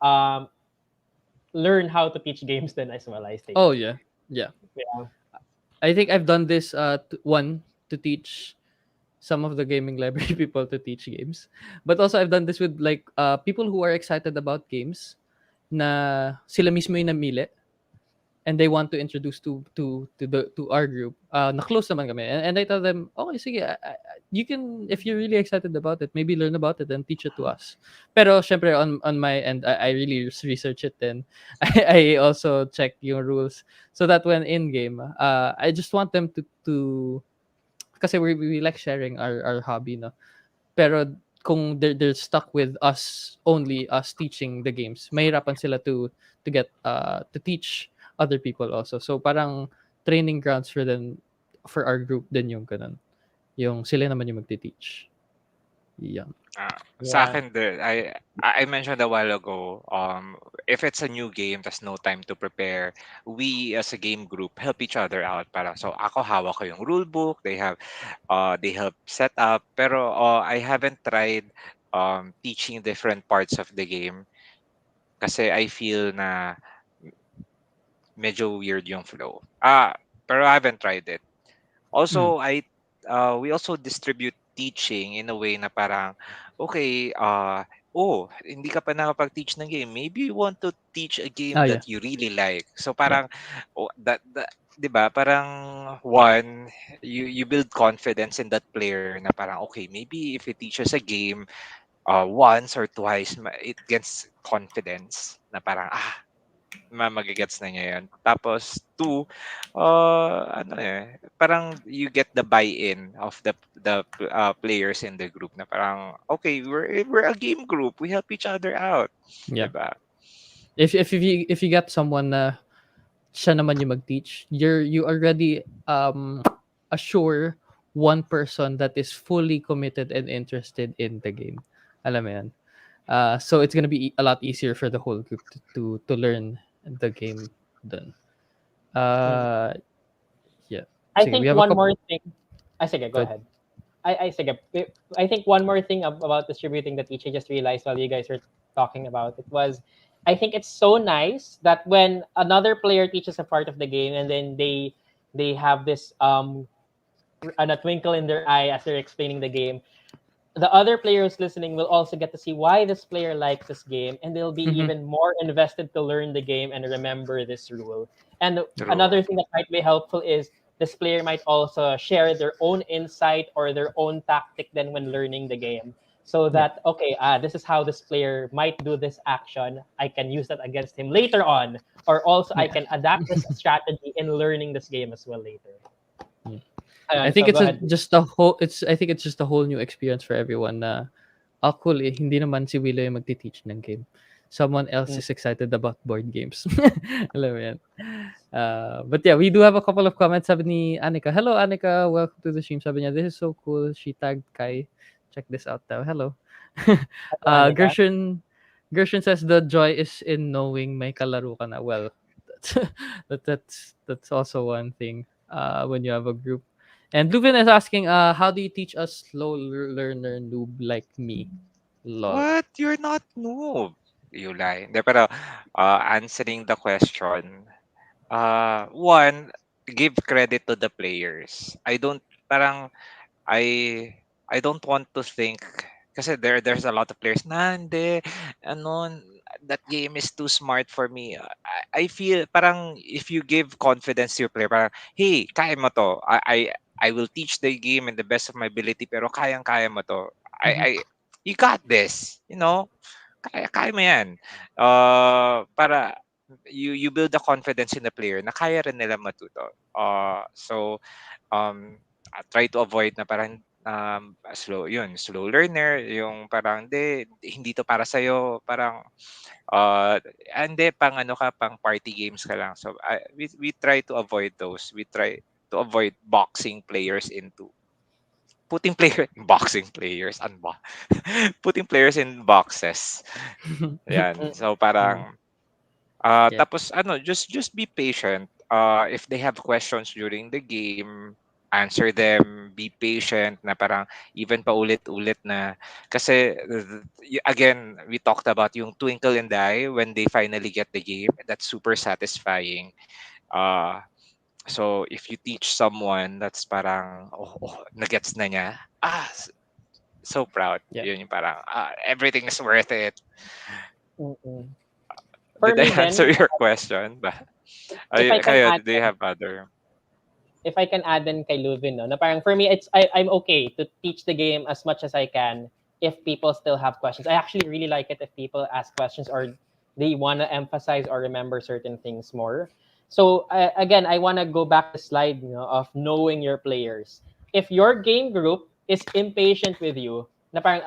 learn how to teach games then as well, I think.
Oh, yeah. Yeah.
Yeah.
I think I've done this one to teach some of the gaming library people to teach games. But also I've done this with like people who are excited about games na sila mismo yung namili and they want to introduce to our group. Na close naman kami, and I tell them, okay, sige, you can, if you're really excited about it, maybe learn about it and teach it to us. Pero syempre on my end, I really research it, and I also check yung rules so that when in game, I just want them to kasi we like sharing our hobby, no. Pero kung they're stuck with us, only us teaching the games, mahirapan sila to get to teach other people also. So parang training grounds for them, for our group din yung ganun. Yung sila naman yung magte-teach. Yan.
Sa
Yeah.
akin din, I mentioned a while ago, if it's a new game, there's no time to prepare, we as a game group help each other out. Parang, so ako hawak ko yung rule book, they help set up, pero I haven't tried teaching different parts of the game kasi I feel na medyo weird yung flow. Pero I haven't tried it.
Mm.
Also, we also distribute teaching in a way na parang, okay, oh, hindi ka pa nakapag-teach ng game. Maybe you want to teach a game
Yeah.
that you really like. So
Yeah.
parang, oh, that 'di ba? Parang one, you build confidence in that player na parang okay, maybe if he teaches a game once or twice, it gets confidence na parang magigets na niya yun. Tapos two, ano parang you get the buy-in of the players in the group na parang, okay, we're a game group. We help each other out.
Yeah.
'Di ba?
If you get someone na siya naman yung mag-teach, you already assure one person that is fully committed and interested in the game. Alam mo yan? So it's gonna be a lot easier for the whole group to learn the game done.
Mm.
Uh, yeah.
I
Sige, we
think
have a
one
couple.
more thing. Sige, go
Good.
ahead. Sige. I think one more thing about distributing the teach, I just realized while you guys were talking about it was, I think it's so nice that when another player teaches a part of the game and then they have this a twinkle in their eye as they're explaining the game, the other players listening will also get to see why this player likes this game, and they'll be
Mm-hmm.
even more invested to learn the game and remember this rule. And
True.
another thing that might be helpful is this player might also share their own insight or their own tactic then when learning the game. So
Yeah.
that, okay, this is how this player might do this action. I can use that against him later on. Or also I
Yeah.
can adapt this strategy in learning this game as well later.
Mm. I
Ayan,
think
so
it's
go ahead.
I think it's just a whole new experience for everyone na cool hindi naman si Willow yung magti-teach ng game. Someone else
Mm.
is excited about board games. Alam mo yan. But yeah, we do have a couple of comments. Sabi ni Anika, hello Anika, welcome to the stream. Sabi niya, this is so cool. She tagged Kai. Check this out daw. Hello.
Hello, Anika.
Gershon says the joy is in knowing may kalaro ka na. Well, that's also one thing when you have a group. And Luvin is asking, how do you teach a slow learner noob like me? Lol.
What? You're not noob. You lie. Hindi, pero answering the question, one, give credit to the players. Parang I I don't want to think kasi there's a lot of players na hindi ano that game is too smart for me. I feel parang if you give confidence to your player, parang hey, kaya mo to. I will teach the game in the best of my ability pero kayang-kaya mo to.
Mhm.
I you got this, you know? Kaya mo 'yan. Para you build the confidence in the player na kaya rin nila matuto. So um try to avoid na parang slow learner, yung parang hindi to para sa parang hindi pang ano ka pang party games ka lang. So we try to avoid those. We try to avoid boxing players into putting player boxing players putting players in boxes. Yan.
Mm.
So
Mm.
parang
Yeah.
tapos ano, just be patient. If they have questions during the game, answer them, be patient na parang even paulit-ulit na kasi again, we talked about yung twinkle in the eye when they finally get the game. That's super satisfying. Uh, so if you teach someone that's parang nagets na niya, so proud.
Yeah.
Yun yung parang everything is worth it.
Mm-mm. For
Did I
me, then,
answer your question?
if I can add
Do you have other?
if I can add in kay Luvin, no, na parang for me, I'm okay to teach the game as much as I can if people still have questions. I actually really like it if people ask questions or they want to emphasize or remember certain things more. So again, I want to go back to the slide, of knowing your players. If your game group is impatient with you, na parang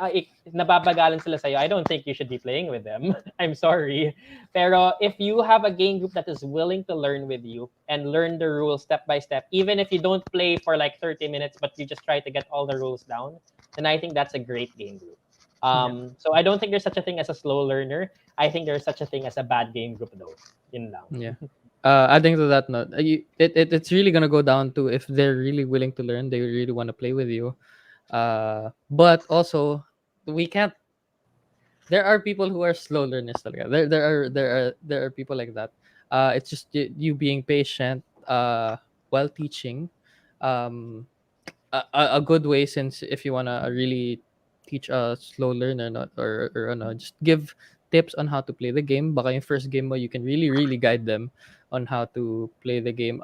nababagalan sila sa'yo, I don't think you should be playing with them. I'm sorry. Pero if you have a game group that is willing to learn with you and learn the rules step by step, even if you don't play for like 30 minutes, but you just try to get all the rules down, then I think that's a great game group.
Yeah.
So I don't think there's such a thing as a slow learner. I think there's such a thing as a bad game group though. Yun lang.
Yeah. Adding to that note, it's really gonna go down to if they're really willing to learn, they really want to play with you. But also, we can't. There are people who are slow learners. Talaga. There are people like that. It's just you being patient. While teaching, um, a good way, since if you wanna really teach a slow learner, not or ano, just give tips on how to play the game. Baka yung first game mo, you can really guide them on how to play the game.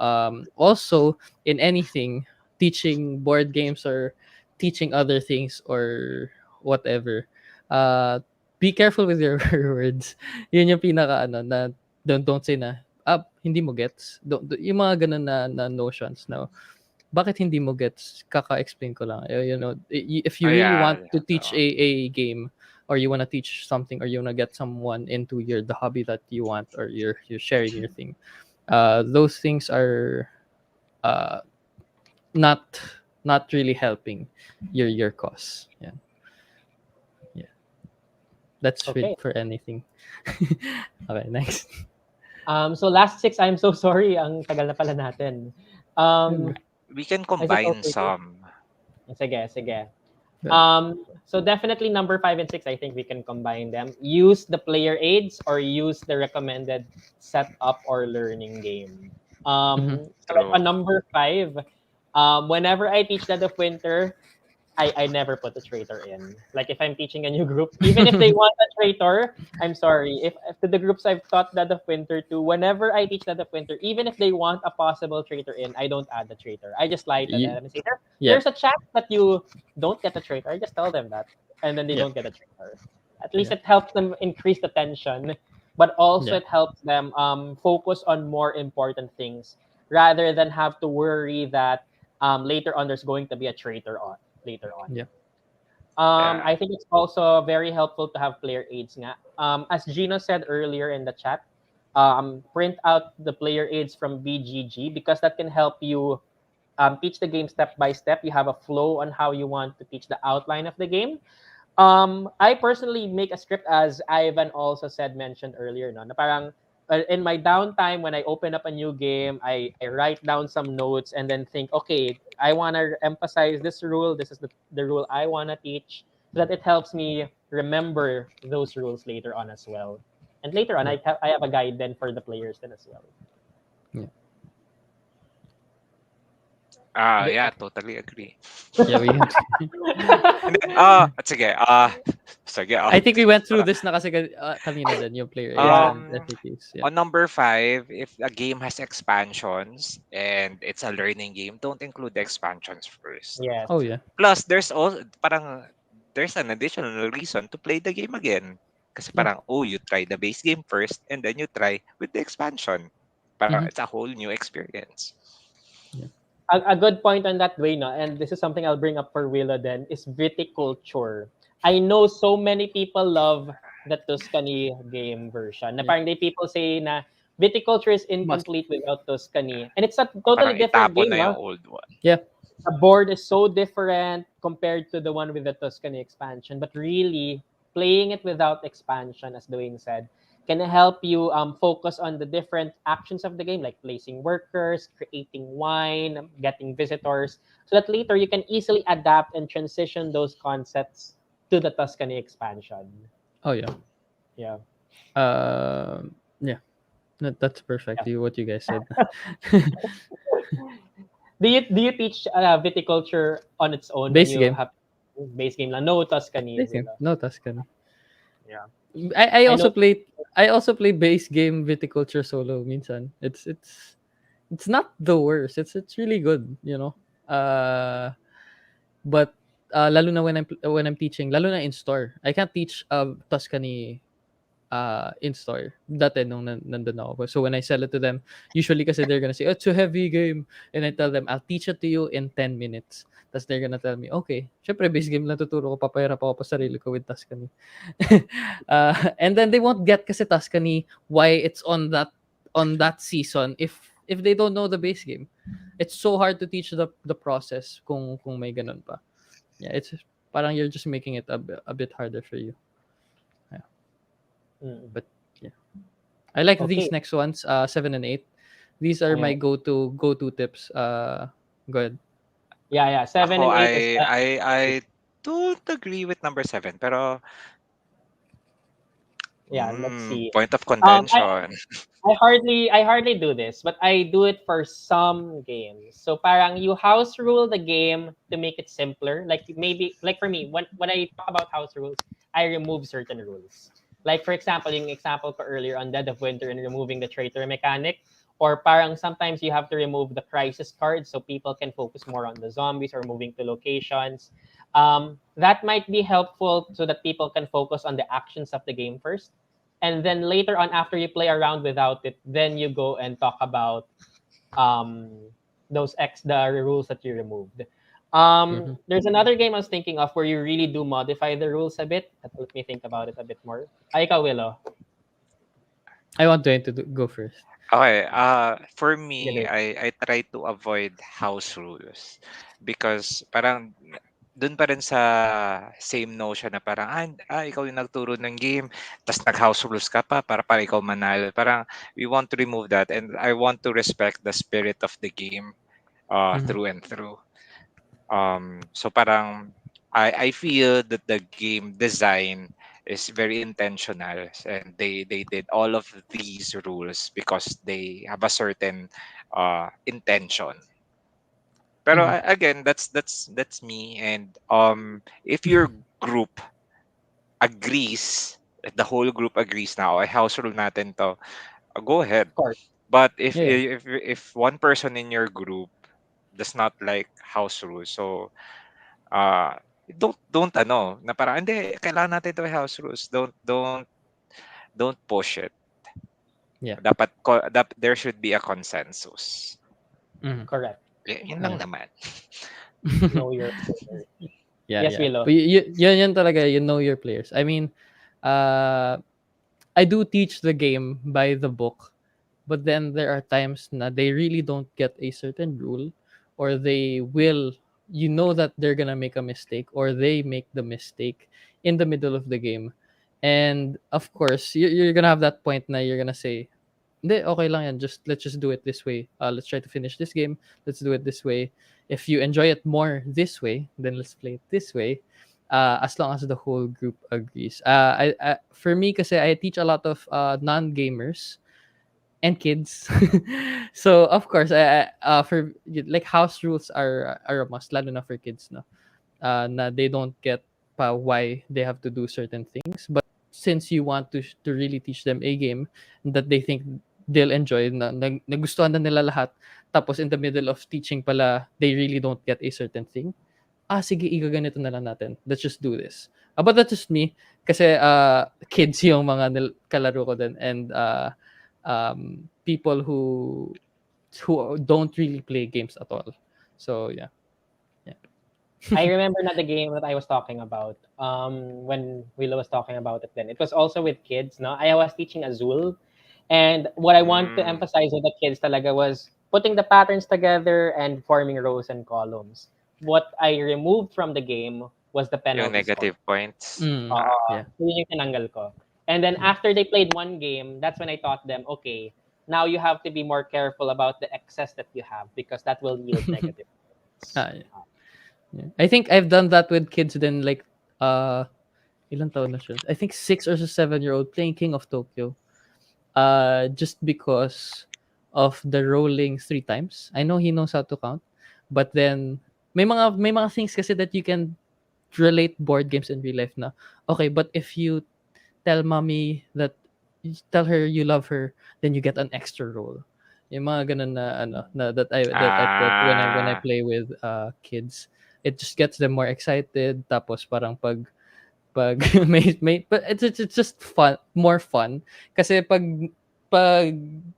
Also, in anything, teaching board games or teaching other things or whatever, be careful with your words. Yun yung pinaka ano na don't say na hindi mo gets. Yung mga ganun na notions na bakit hindi mo gets? Kaka-explain ko lang. If
Oh
you really
yeah.
want to teach a game, or you want to teach something, or you want to get someone into the hobby that you want, or you're sharing your thing, those things are uh not not really helping your cause. Yeah. Yeah. That's
Okay.
for anything. Okay, next.
So last six, I'm so sorry. Ang tagal na pala natin.
We can
Is it
combine
okay?
some.
Sige, sige.
Good.
So definitely number 5 and 6, I think we can combine them. Use the player aids or use the recommended setup or learning game. So like
True.
on number 5, whenever I teach Dead of Winter, I never put a traitor in. Like if I'm teaching a new group, even if they want a traitor, I'm sorry. If to the groups I've taught Dead of Winter to, whenever I teach Dead of Winter, even if they want a possible traitor in, I don't add the traitor. I just lie to them and say,
Yeah.
there's a chance that you don't get a traitor. I just tell them that. And then they
Yeah.
don't get a traitor. At least
Yeah.
it helps them increase the tension, but also
Yeah.
it helps them focus on more important things rather than have to worry that later on there's going to be a traitor on later on.
Yeah.
Yeah.
I think it's also very helpful to have player aids nga. As Gino said earlier in the chat, print out the player aids from BGG because that can help you teach the game step by step. You have a flow on how you want to teach the outline of the game. I personally make a script, as Ivan also mentioned earlier, no, na parang in my downtime when I open up a new game, I write down some notes and then think, okay, I want to emphasize this rule. This is the rule I want to teach, so that it helps me remember those rules later on as well. And later on,
Yeah.
I have a guide then for the players then as well.
Yeah.
Yeah, totally agree.
Yeah, we
Hindi, sige, sige,
I think we went through
parang,
this na kasi kanina din yung player aids
Yeah.
and FAQs. Yeah.
on number 5, if a game has expansions and it's a learning game, don't include the expansions first.
Yes.
Oh yeah.
Plus, there's an additional reason to play the game again. Kasi
Yeah.
parang, you try the base game first and then you try with the expansion. Parang
Mhm.
it's a whole new experience.
A good point on that way, no, and this is something I'll bring up for Willow then, is viticulture. I know so many people love the Tuscany game version. Na
Yeah.
parang people say na viticulture is
Must.
incomplete without Tuscany. And it's a totally
Parang
different
itapon
game,
na
no?
yung old one.
Yeah.
The board is so different compared to the one with the Tuscany expansion. But really, playing it without expansion, as Dwayne said, can help you focus on the different actions of the game, like placing workers, creating wine, getting visitors, so that later you can easily adapt and transition those concepts to the Tuscany expansion.
Oh yeah.
Yeah.
Yeah. That's perfect. What you guys said.
Do you teach viticulture on its own
Base
when you
game.
have base game lang? No Tuscany.
Base game. No Tuscany.
Yeah.
I
I
also
know-
played I also play base game Viticulture solo minsan. It's not the worst. It's really good, you know. But lalo na when I'm teaching, lalo na in store. I can't teach Tuscany in store dati nung nandun ako. So when I sell it to them, usually kasi they're gonna say, oh, it's a heavy game. And I tell them, I'll teach it to you in 10 minutes. Tapos they're gonna tell me, okay. Syempre, base game lang tuturo ko. Papahirap ako pa sarili ko with Tuscany. And then they won't get kasi Tuscany why it's on that season if they don't know the base game. It's so hard to teach the process kung may ganun pa. Yeah, it's parang you're just making it a bit harder for you. Yeah.
Mm.
But yeah. I like
Okay.
these next ones, 7 and 8. These are my
Ayan.
go-to tips. Go ahead.
Yeah. 7
Ako,
and 8 is
I don't agree with number 7, pero
yeah, let's see.
point of
Um, I,
contention.
I hardly do this, but I do it for some games. So parang you house rule the game to make it simpler. Like maybe like for me, when I talk about house rules, I remove certain rules. Like for example, yung example ko earlier on Dead of Winter and removing the traitor mechanic. Or parang sometimes you have to remove the crisis card so people can focus more on the zombies or moving to locations. That might be helpful so that people can focus on the actions of the game first, and then later on after you play around without it, then you go and talk about um the rules that you removed.
Mhm.
There's another game I was thinking of where you really do modify the rules a bit. Let me think about it a bit more. Ay, ikaw, Willow.
I want Dwayne to go first.
Okay, for
Sige,
me,
Dave.
I try to avoid house rules because parang dun pa rin sa same notion na parang ikaw yung nagturo ng game tas nag-house rules ka pa para ikaw manalo. Parang we want to remove that, and I want to respect the spirit of the game
Mhm.
through and through. So parang I feel that the game design is very intentional, and they did all of these rules because they have a certain intention. Pero
Mhm.
again, that's me, and if your group agrees, if the whole group agrees na ay house rule natin to, go ahead.
Of course.
But if
Yeah.
one person in your group does not like house rules, so ah don't ano na parang hindi kailangan natin ito house rules, don't push it.
Yeah.
There should be a consensus.
Mhm.
Correct.
Yun lang
Yeah.
naman.
Know your player.
Yeah,
Yes,
yeah.
Willow.
But yun talaga, you know your players. I mean, uh, I do teach the game by the book, but then there are times na they really don't get a certain rule, or they will, you know that they're gonna make a mistake, or they make the mistake in the middle of the game. And of course, you're gonna have that point na you're gonna say, hindi, okay lang yan. Let's just do it this way. Let's try to finish this game. Let's do it this way. If you enjoy it more this way, then let's play it this way. As long as the whole group agrees. For me, kasi I teach a lot of non-gamers and kids. So of course, for like house rules are a must, lalo na for kids, no. Na they don't get pa why they have to do certain things. But since you want to really teach them a game that they think they'll enjoy, na nagustuhan na nila lahat, tapos in the middle of teaching pala, they really don't get a certain thing, sige, igaganito na lang natin. Let's just do this. But that's just me. Kasi kids yung mga kalaro ko din. And people who don't really play games at all. So, yeah. Yeah.
I remember not the game that I was talking about. When Willow was talking about it, then it was also with kids. No, I was teaching Azul, and what I want to
Mm,
emphasize with the kids talaga was putting the patterns together and forming rows and columns. What I removed from the game was the
yung
penalty score.
negative points.
Mm, yeah.
Yun yung tinanggal ko. And then
Yeah.
after they played one game, that's when I taught them, okay, now you have to be more careful about the excess that you have because that will yield negative points.
Yeah. Yeah. I think I've done that with kids then, like ilang taon na siya? I think 6 or 7 year old playing King of Tokyo. Just because of the rolling 3 times. I know he knows how to count, but then may mga things kasi that you can relate board games in real life na. Okay, but if you tell mommy that you tell her you love her, then you get an extra roll. Yung mga ganun na ano na that when I
Ah.
play with kids, it just gets them more excited. Tapos parang pag may but it's just fun, more fun kasi pag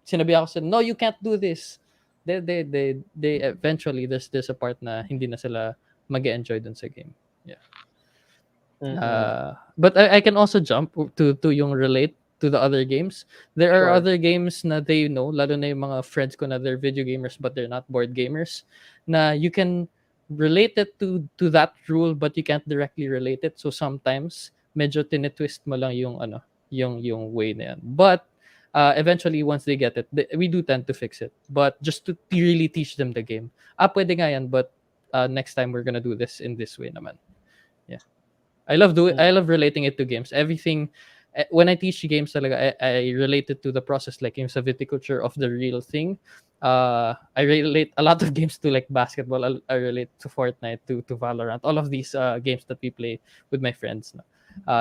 sinabi ako sa no, you can't do this, they eventually there's a part na hindi na sila mag-enjoy dun sa game. Yeah.
Mm-mm.
But I can also jump to yung relate to the other games. There are
Sure.
other games na they know, lalo na yung mga friends ko na they're video gamers but they're not board gamers, na you can relate it to that rule but you can't directly relate it. So sometimes medyo tinitwist mo lang yung ano, yung way na yan. But eventually once they get it, we do tend to fix it. But just to really teach them the game. Pwede nga yan, but next time we're gonna do this in this way naman. Yeah. I love relating it to games. Everything when I teach games talaga, I relate it to the process, like yung sa Viticulture of the real thing. I relate a lot of games to like basketball. I relate to Fortnite, to Valorant, all of these games that we play with my friends. No?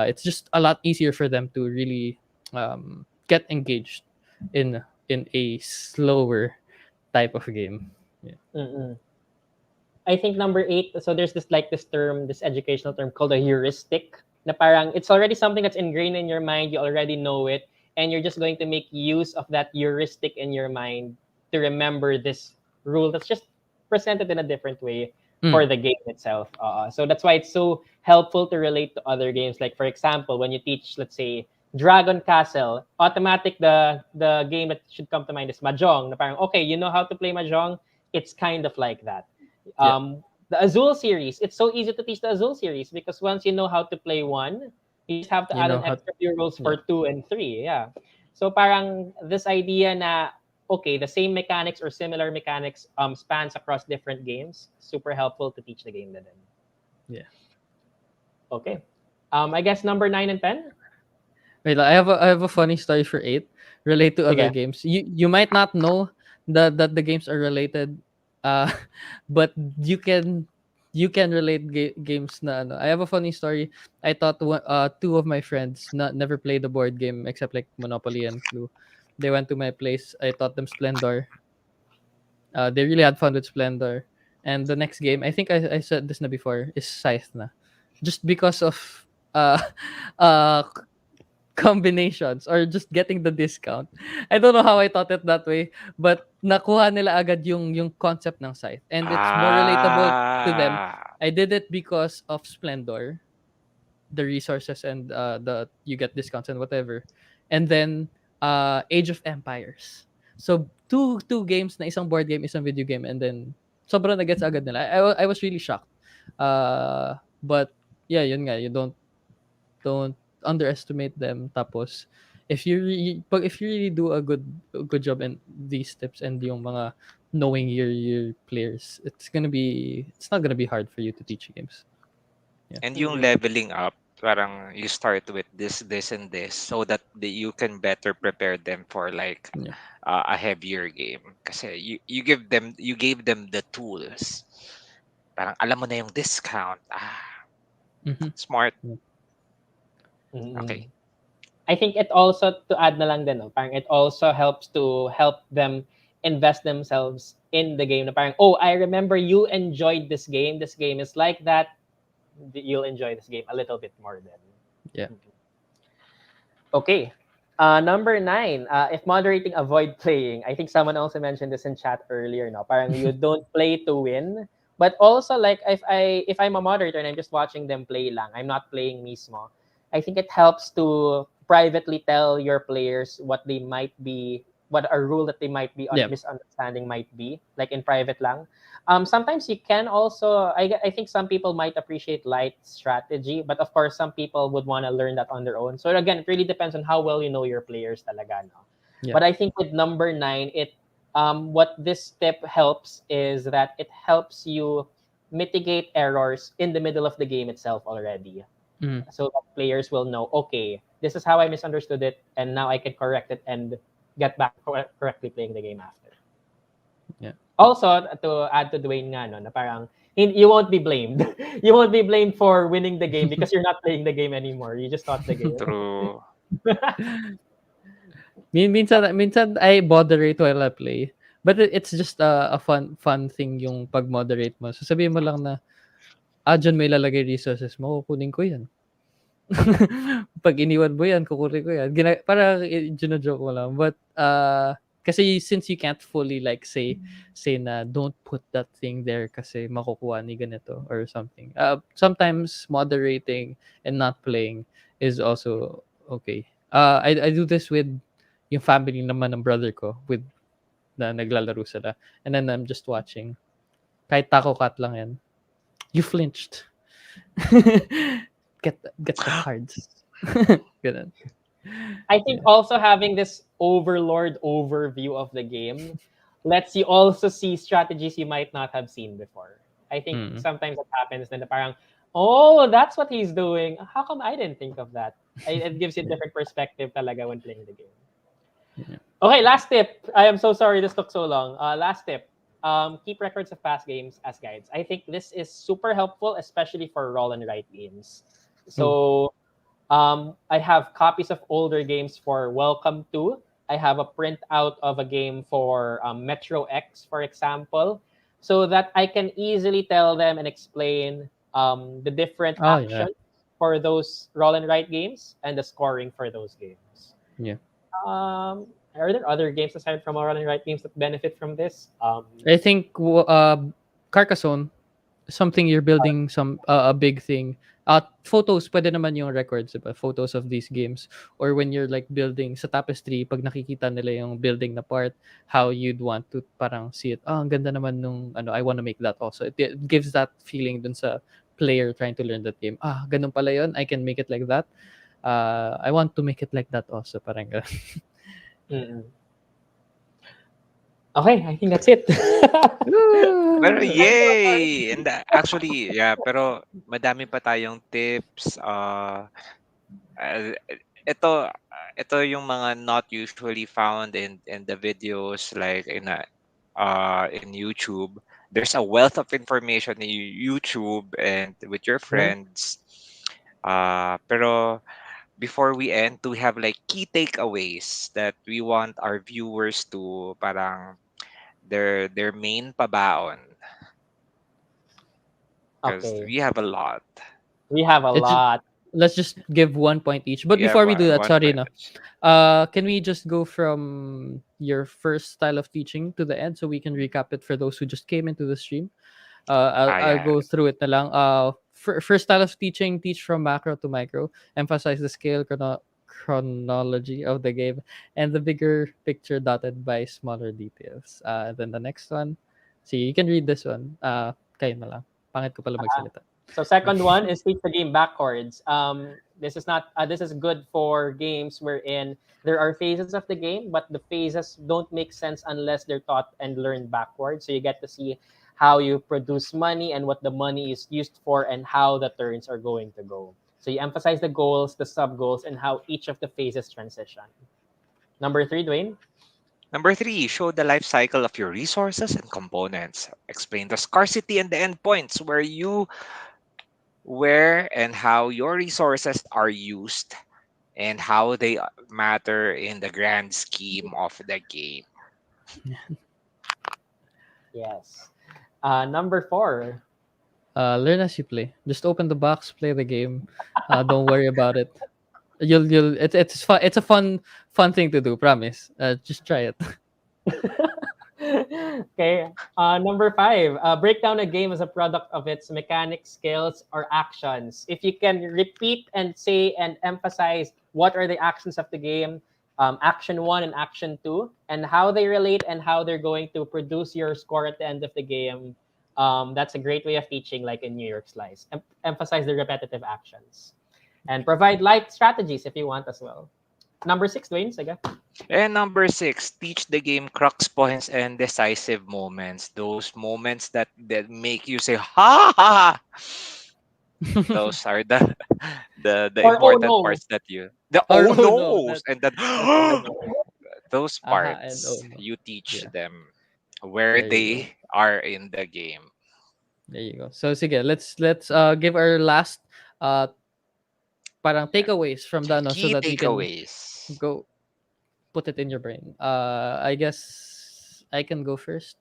It's just a lot easier for them to really get engaged in a slower type of game. Yeah.
Mm-mm. I think number 8, so there's this term, this educational term called a heuristic, na parang it's already something that's ingrained in your mind, you already know it, and you're just going to make use of that heuristic in your mind to remember this rule that's just presented in a different way for
Mm.
the game itself. So that's why it's so helpful to relate to other games. Like for example, when you teach, let's say, Dragon Castle, automatic the game that should come to mind is Mahjong. Na parang, okay, you know how to play Mahjong? It's kind of like that.
Yeah.
The Azul series, it's so easy to teach the Azul series because once you know how to play one, you just have to
You
add
know
an
how.
extra few rules
Yeah.
for 2 and 3. Yeah. So parang this idea na okay, the same mechanics or similar mechanics spans across different games, super helpful to teach the game na din.
Yeah.
Okay. I guess number 9 and 10.
Wait, I have a funny story for 8 relate to other
Sige.
games. You might not know that the games are related, uh, but you can relate games na ano. I have a funny story. I thought two of my friends never played the board game except like Monopoly and Clue. They went to my place. I taught them Splendor. They really had fun with Splendor. And the next game, I think I said this na before, is Scythe na. Just because of uh uh combinations or just getting the discount. I don't know how I thought it that way, but nakuha nila agad yung concept ng Scythe, and it's more relatable to them.
Ah.
I did it because of Splendor, the resources and the you get discounts and whatever. And then Age of Empires. So two games na isang board game, isang video game, and then sobrang nagets agad nila. I was really shocked. But yeah, yun nga, you don't underestimate them. Tapos if you really do a good job in these tips and yung mga knowing your players, it's not gonna be hard for you to teach games. Yeah.
And yung leveling up, parang you start with this, and this so that you can better prepare them for like
Yeah.
a heavier game. Kasi you gave them the tools. Parang alam mo na yung discount.
Mm-hmm.
Smart.
Mm-mm.
Okay.
I think it also, to add na lang din, no, parang it also helps to help them invest themselves in the game. Na parang, oh, I remember you enjoyed this game. This game is like that. You'll enjoy this game a little bit more then.
Yeah.
Okay. Number 9, if moderating, avoid playing. I think someone also mentioned this in chat earlier. No, parang you don't play to win, but also like if I'm a moderator and I'm just watching them play lang, I'm not playing mismo. I think it helps to privately tell your players what they might be, what a rule that they might be
Yeah.
misunderstanding might be, like in private lang. Sometimes you can also, I think some people might appreciate light strategy, but of course some people would want to learn that on their own. So again, it really depends on how well you know your players talaga, no?
Yeah.
But I think with number 9, what this tip helps is that it helps you mitigate errors in the middle of the game itself already.
Mm.
So that players will know, okay, this is how I misunderstood it, and now I can correct it and get back correctly playing the game after.
Yeah.
Also, to add to Dwayne nga, no, na parang you won't be blamed. You won't be blamed for winning the game because you're not playing the game anymore. You just taught the game.
True.
minsan I moderate while I play. But it's just a fun thing yung pag-moderate mo. So sabihin mo lang na, diyan may ilalagay resources mo, kukunin ko yan. Pag iniwan mo yan, kukunin ko yan. Parang gino-joke mo lang. But, kasi since you can't fully like say na don't put that thing there kasi makukuha ni ganito or something. Sometimes moderating and not playing is also okay. I do this with yung family naman ng brother ko with na naglalaro sila. And then I'm just watching. Kahit taco cat lang yan. You flinched. get the cards. Ganun.
I think also having this overlord overview of the game lets you also see strategies you might not have seen before. I think sometimes it happens then parang, oh, that's what he's doing. How come I didn't think of that? It gives you a different perspective talaga when playing the game.
Yeah.
Okay, last tip. I am so sorry this took so long. Last tip. Keep records of past games as guides. I think this is super helpful, especially for roll and write games. So I have copies of older games for Welcome to. I have a printout of a game for Metro X, for example, so that I can easily tell them and explain the different
Oh yeah.
actions for those roll and write games and the scoring for those games.
Yeah.
Are there other games aside from roll and write games that benefit from this?
I think Carcassonne, something you're building some a big thing. Photos, pwede naman yung records, diba? Photos of these games. Or when you're like building sa tapestry, pag nakikita nila yung building na part, how you'd want to parang see it. Oh, ang ganda naman nung, I want to make that also. It gives that feeling dun sa player trying to learn that game. Ganun pala yun. I can make it like that. I want to make it like that also. Parang ganun.
Mm-mm. Okay, I think that's it.
Pero yay! And actually, yeah, pero madami pa tayong tips. Ito ito yung mga not usually found in the videos like in YouTube. There's a wealth of information in YouTube and with your friends. Pero before we end, do we have like key takeaways that we want our viewers to parang their main pabaon? Because
Okay,
we have a lot.
we have a
It's just,
lot.
let's just give 1 point each. But
Yeah,
before we do that,
one
sorry
point
no.
each.
Can we just go from your first style of teaching to the end so we can recap it for those who just came into the stream? I'll
Yeah.
go through it na lang. First style of teaching, teach from macro to micro. Emphasize the scale chronology of the game and the bigger picture dotted by smaller details. Then the next one, see, you can read this one. Kayo na lang. Pangit ko pala magsalita.
So second one is teach the game backwards. This is not this is good for games wherein there are phases of the game, but the phases don't make sense unless they're taught and learned backwards. So you get to see how you produce money and what the money is used for and how the turns are going to go. So you emphasize the goals, the sub goals, and how each of the phases transition. Number 3, Dwayne.
Number 3, show the life cycle of your resources and components. Explain the scarcity and the endpoints where and how your resources are used and how they matter in the grand scheme of the game.
Yes. Number 4.
Learn as you play. Just open the box, play the game. Don't worry about it. It's fun. It's a fun thing to do. Promise. Just try it.
Okay. Number 5. Break down a game as a product of its mechanics, skills, or actions. If you can repeat and say and emphasize what are the actions of the game, action 1 and action 2, and how they relate and how they're going to produce your score at the end of the game, that's a great way of teaching, like in New York Slice. Emphasize the repetitive actions. And provide light strategies if you want as well. Number 6, Dwayne, sige.
And number 6, teach the game crux points and decisive moments. Those moments that make you say ha ha. Those are the
Or oh
important
no.
parts that you the
Or
oh
oh no,
no's and then
that's oh no.
those
Aha and oh
parts
no.
you teach
Yeah.
them where
There you go.
they are in the game.
There you go. So sige, let's give our last parang takeaways from the so
Key
that we can
takeaways.
go put it in your brain. I guess I can go first,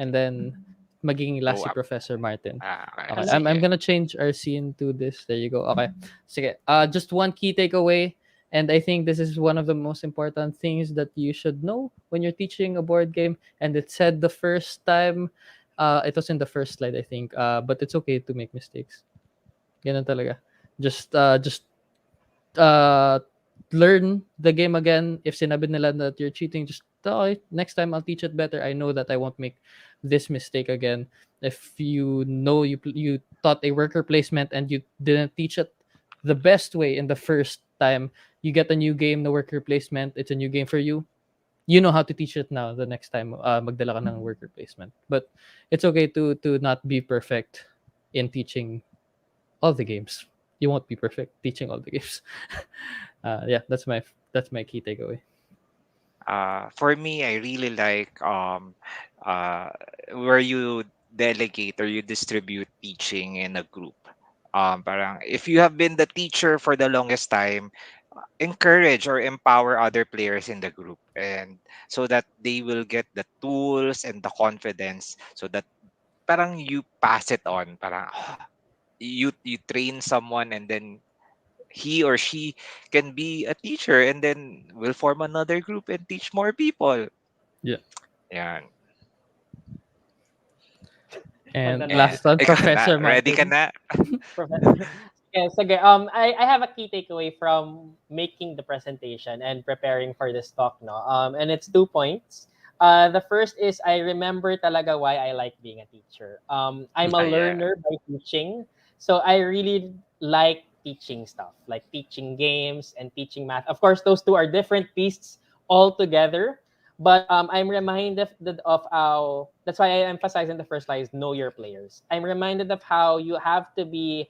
and then magiging
Go
last si
up.
Professor Martin.
Okay,
Okay,
Mhm.
I'm
sige.
gonna change our scene to this. There you go. Okay, sige. Just one key takeaway, and I think this is one of the most important things that you should know when you're teaching a board game. And it said the first time, it was in the first slide, I think. But it's okay to make mistakes. Ganun talaga. Just uh, learn the game again. If sinabi nila that you're cheating, just okay, next time I'll teach it better. I know that I won't make this mistake again. If you know you taught a worker placement and you didn't teach it the best way in the first time, you get a new game, the worker placement. It's a new game for you. You know how to teach it now. The next time, magdala ka ng worker placement. But it's okay to not be perfect in teaching all the games. You won't be perfect teaching all the games. Yeah, that's my key takeaway.
For me, I really like uh, where you delegate or you distribute teaching in a group. Parang if you have been the teacher for the longest time, encourage or empower other players in the group, and so that they will get the tools and the confidence, so that parang you pass it on. Parang you train someone, and then he or she can be a teacher, and then we'll form another group and teach more people.
Yeah.
Yeah.
And
Magdadala
And
last one,
ikaw na,
Professor
ready ka
Martin.
na?
Yes, sige. I have a key takeaway from making the presentation and preparing for this talk, no. And it's 2 points. The first is I remember talaga why I like being a teacher. I'm a
Yeah.
learner by teaching, so I really like teaching stuff, like teaching games and teaching math. Of course, those two are different beasts altogether. But I'm reminded of how, that's why I emphasize in the first slide is know your players. I'm reminded of how you have to be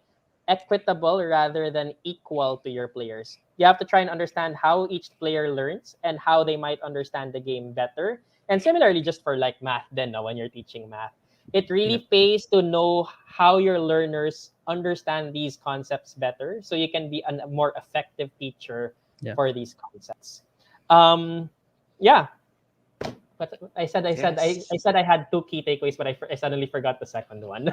equitable rather than equal to your players. You have to try and understand how each player learns and how they might understand the game better. And similarly, just for like math, then when you're teaching math, it
Yep.
really pays to know how your learners understand these concepts better, so you can be a more effective teacher
Yeah.
for these concepts. Yeah, but
Yes.
I said I had two key takeaways, but I suddenly forgot the second one.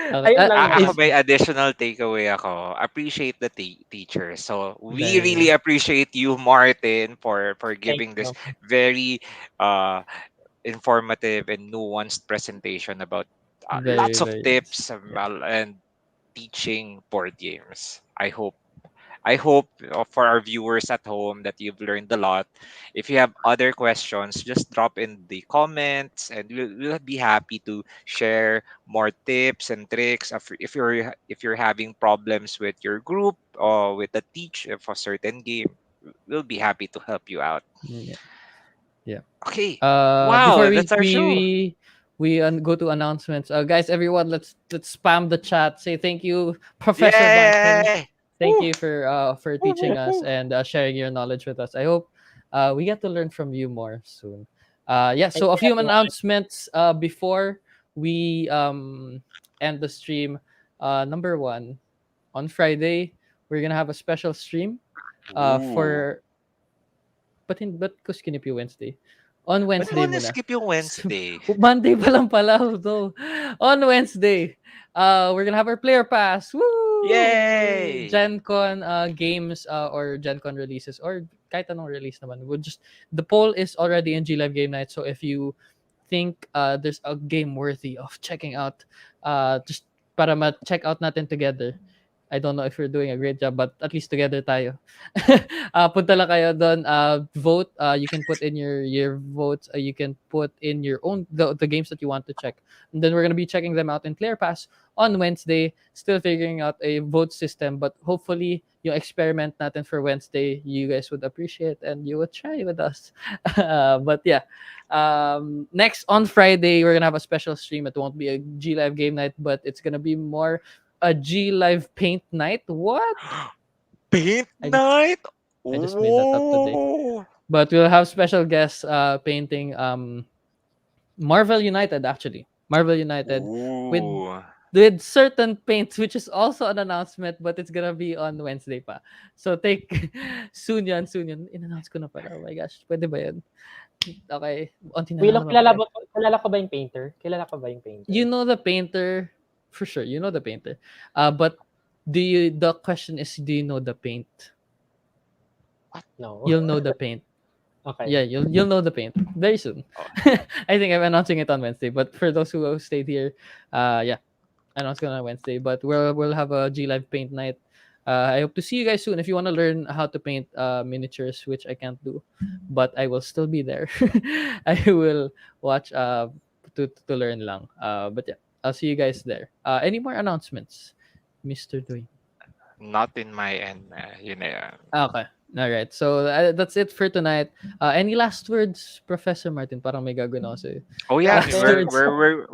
Okay.
Ayun lang
Ako
naman.
Is
may additional takeaway ako. Appreciate the teacher. So we
there you
really
go.
appreciate you, Martin, for
Thank
giving this
you.
very uh informative and nuanced presentation about
Very,
lots of
very nice.
tips,
Yeah.
and teaching board games. I hope for our viewers at home that you've learned a lot. If you have other questions, just drop in the comments, and we'll be happy to share more tips and tricks. If you're having problems with your group or with the teach of a certain game, we'll be happy to help you out.
Yeah. Yeah.
Okay.
Before
Wow,
we
that's our
we
show.
we we go to announcements, guys, everyone, let's spam the chat. Say thank you, Professor Martin.
Yay!
Thank
Woo!
you for
Woo, woo,
teaching us
woo.
and sharing your knowledge with us. I hope we get to learn from you more soon. Yeah.
Thank
So a
you,
few
everyone.
announcements before we end the stream. Number one, on Friday we're gonna have a special stream.
Ooh.
For but ko skinip yung Wednesday. On
Ba't
Wednesday
mo
muna.
na-skip yung Wednesday?
Monday pa lang pala. So, on Wednesday, we're gonna have our player pass. Woo!
Yay!
Gen Con games or Gen Con releases or kahit anong release naman. The poll is already in G Live Game Night. So if you think there's a game worthy of checking out, just para ma-check out natin together. I don't know if we're doing a great job, but at least together tayo. Punta lang kayo doon. Vote. You can put in your votes. You can put in your own the games that you want to check. And then we're gonna be checking them out in Player Pass on Wednesday. Still figuring out a vote system, but hopefully yung experiment natin for Wednesday, you guys would appreciate and you would try with us. But yeah, next on Friday we're gonna have a special stream. It won't be a G Live game night, but it's gonna be more a G Live paint night. What?
Paint
I just
night?
I just made that up today.
Oh!
But we'll have special guests painting Marvel United actually. Marvel United with
Ooh.
with certain paints, which is also an announcement, but it's gonna be on Wednesday pa. So take soon yan. In-announce ko na pala. Oh my gosh, pwede ba yan? Okay, onti na lang
Willow,
naman pala.
kilala ko ba yung painter? Kilala ko ba yung painter?
You know the painter, for sure. You know the painter. But the question is, do you know the paint?
No.
You'll know the paint.
Okay.
Yeah, you'll know the paint very soon.
Oh.
I think I'm announcing it on Wednesday. But for those who stayed here, yeah, announced it on Wednesday. But we'll have a G Live paint night. I hope to see you guys soon. If you want to learn how to paint miniatures, which I can't do, but I will still be there. I will watch to learn lang. But yeah, I'll see you guys there. Any more announcements, Mr. Dwayne?
Not in my end. Yun na yan.
Okay. All right. So that's it for tonight. Any last words, Professor Martin? Parang may gagawin ako sa'yo.
Oh yeah,
Last
Sure.
words.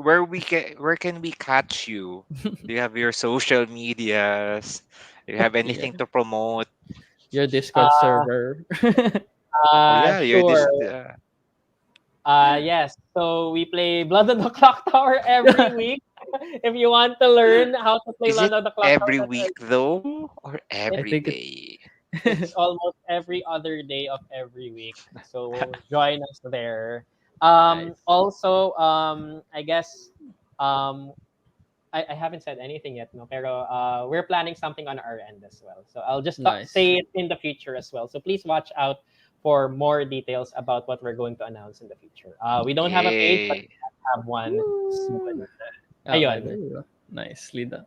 where can we catch you? Do you have your social medias? Do you have anything to promote?
Your Discord server.
Oh yeah, you're this.
Sure. Yes. So we play Blood on the Clock Tower every week. If you want to learn how to play
Is it
Blood on the Clock
every
Tower,
week though, or every
think
day?
it's almost every other day of every week. So join us there.
Nice.
Also, I guess I haven't said anything yet, no. Pero we're planning something on our end as well. So I'll just
Nice.
say it in the future as well. So please watch out for more details about what we're going to announce in the future. We don't have a page, but
Yay.
we have one soon.
Okay,
Ayun.
there you go. Nicely done.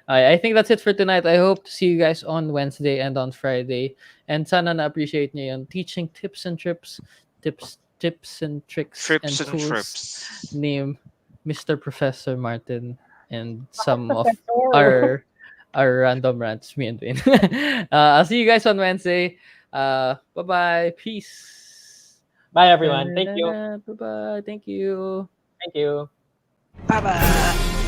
I think that's it for tonight. I hope to see you guys on Wednesday and on Friday. And sana na-appreciate niyo yung teaching tips and tricks and
Trips and
tools
trips.
name Mr. Professor Martin and some of
Professor.
our random rants, me and Dwayne. I'll see you guys on Wednesday. Bye-bye. Peace.
Bye everyone. Thank you.
Bye-bye. Thank you.
Thank you.
Bye bye.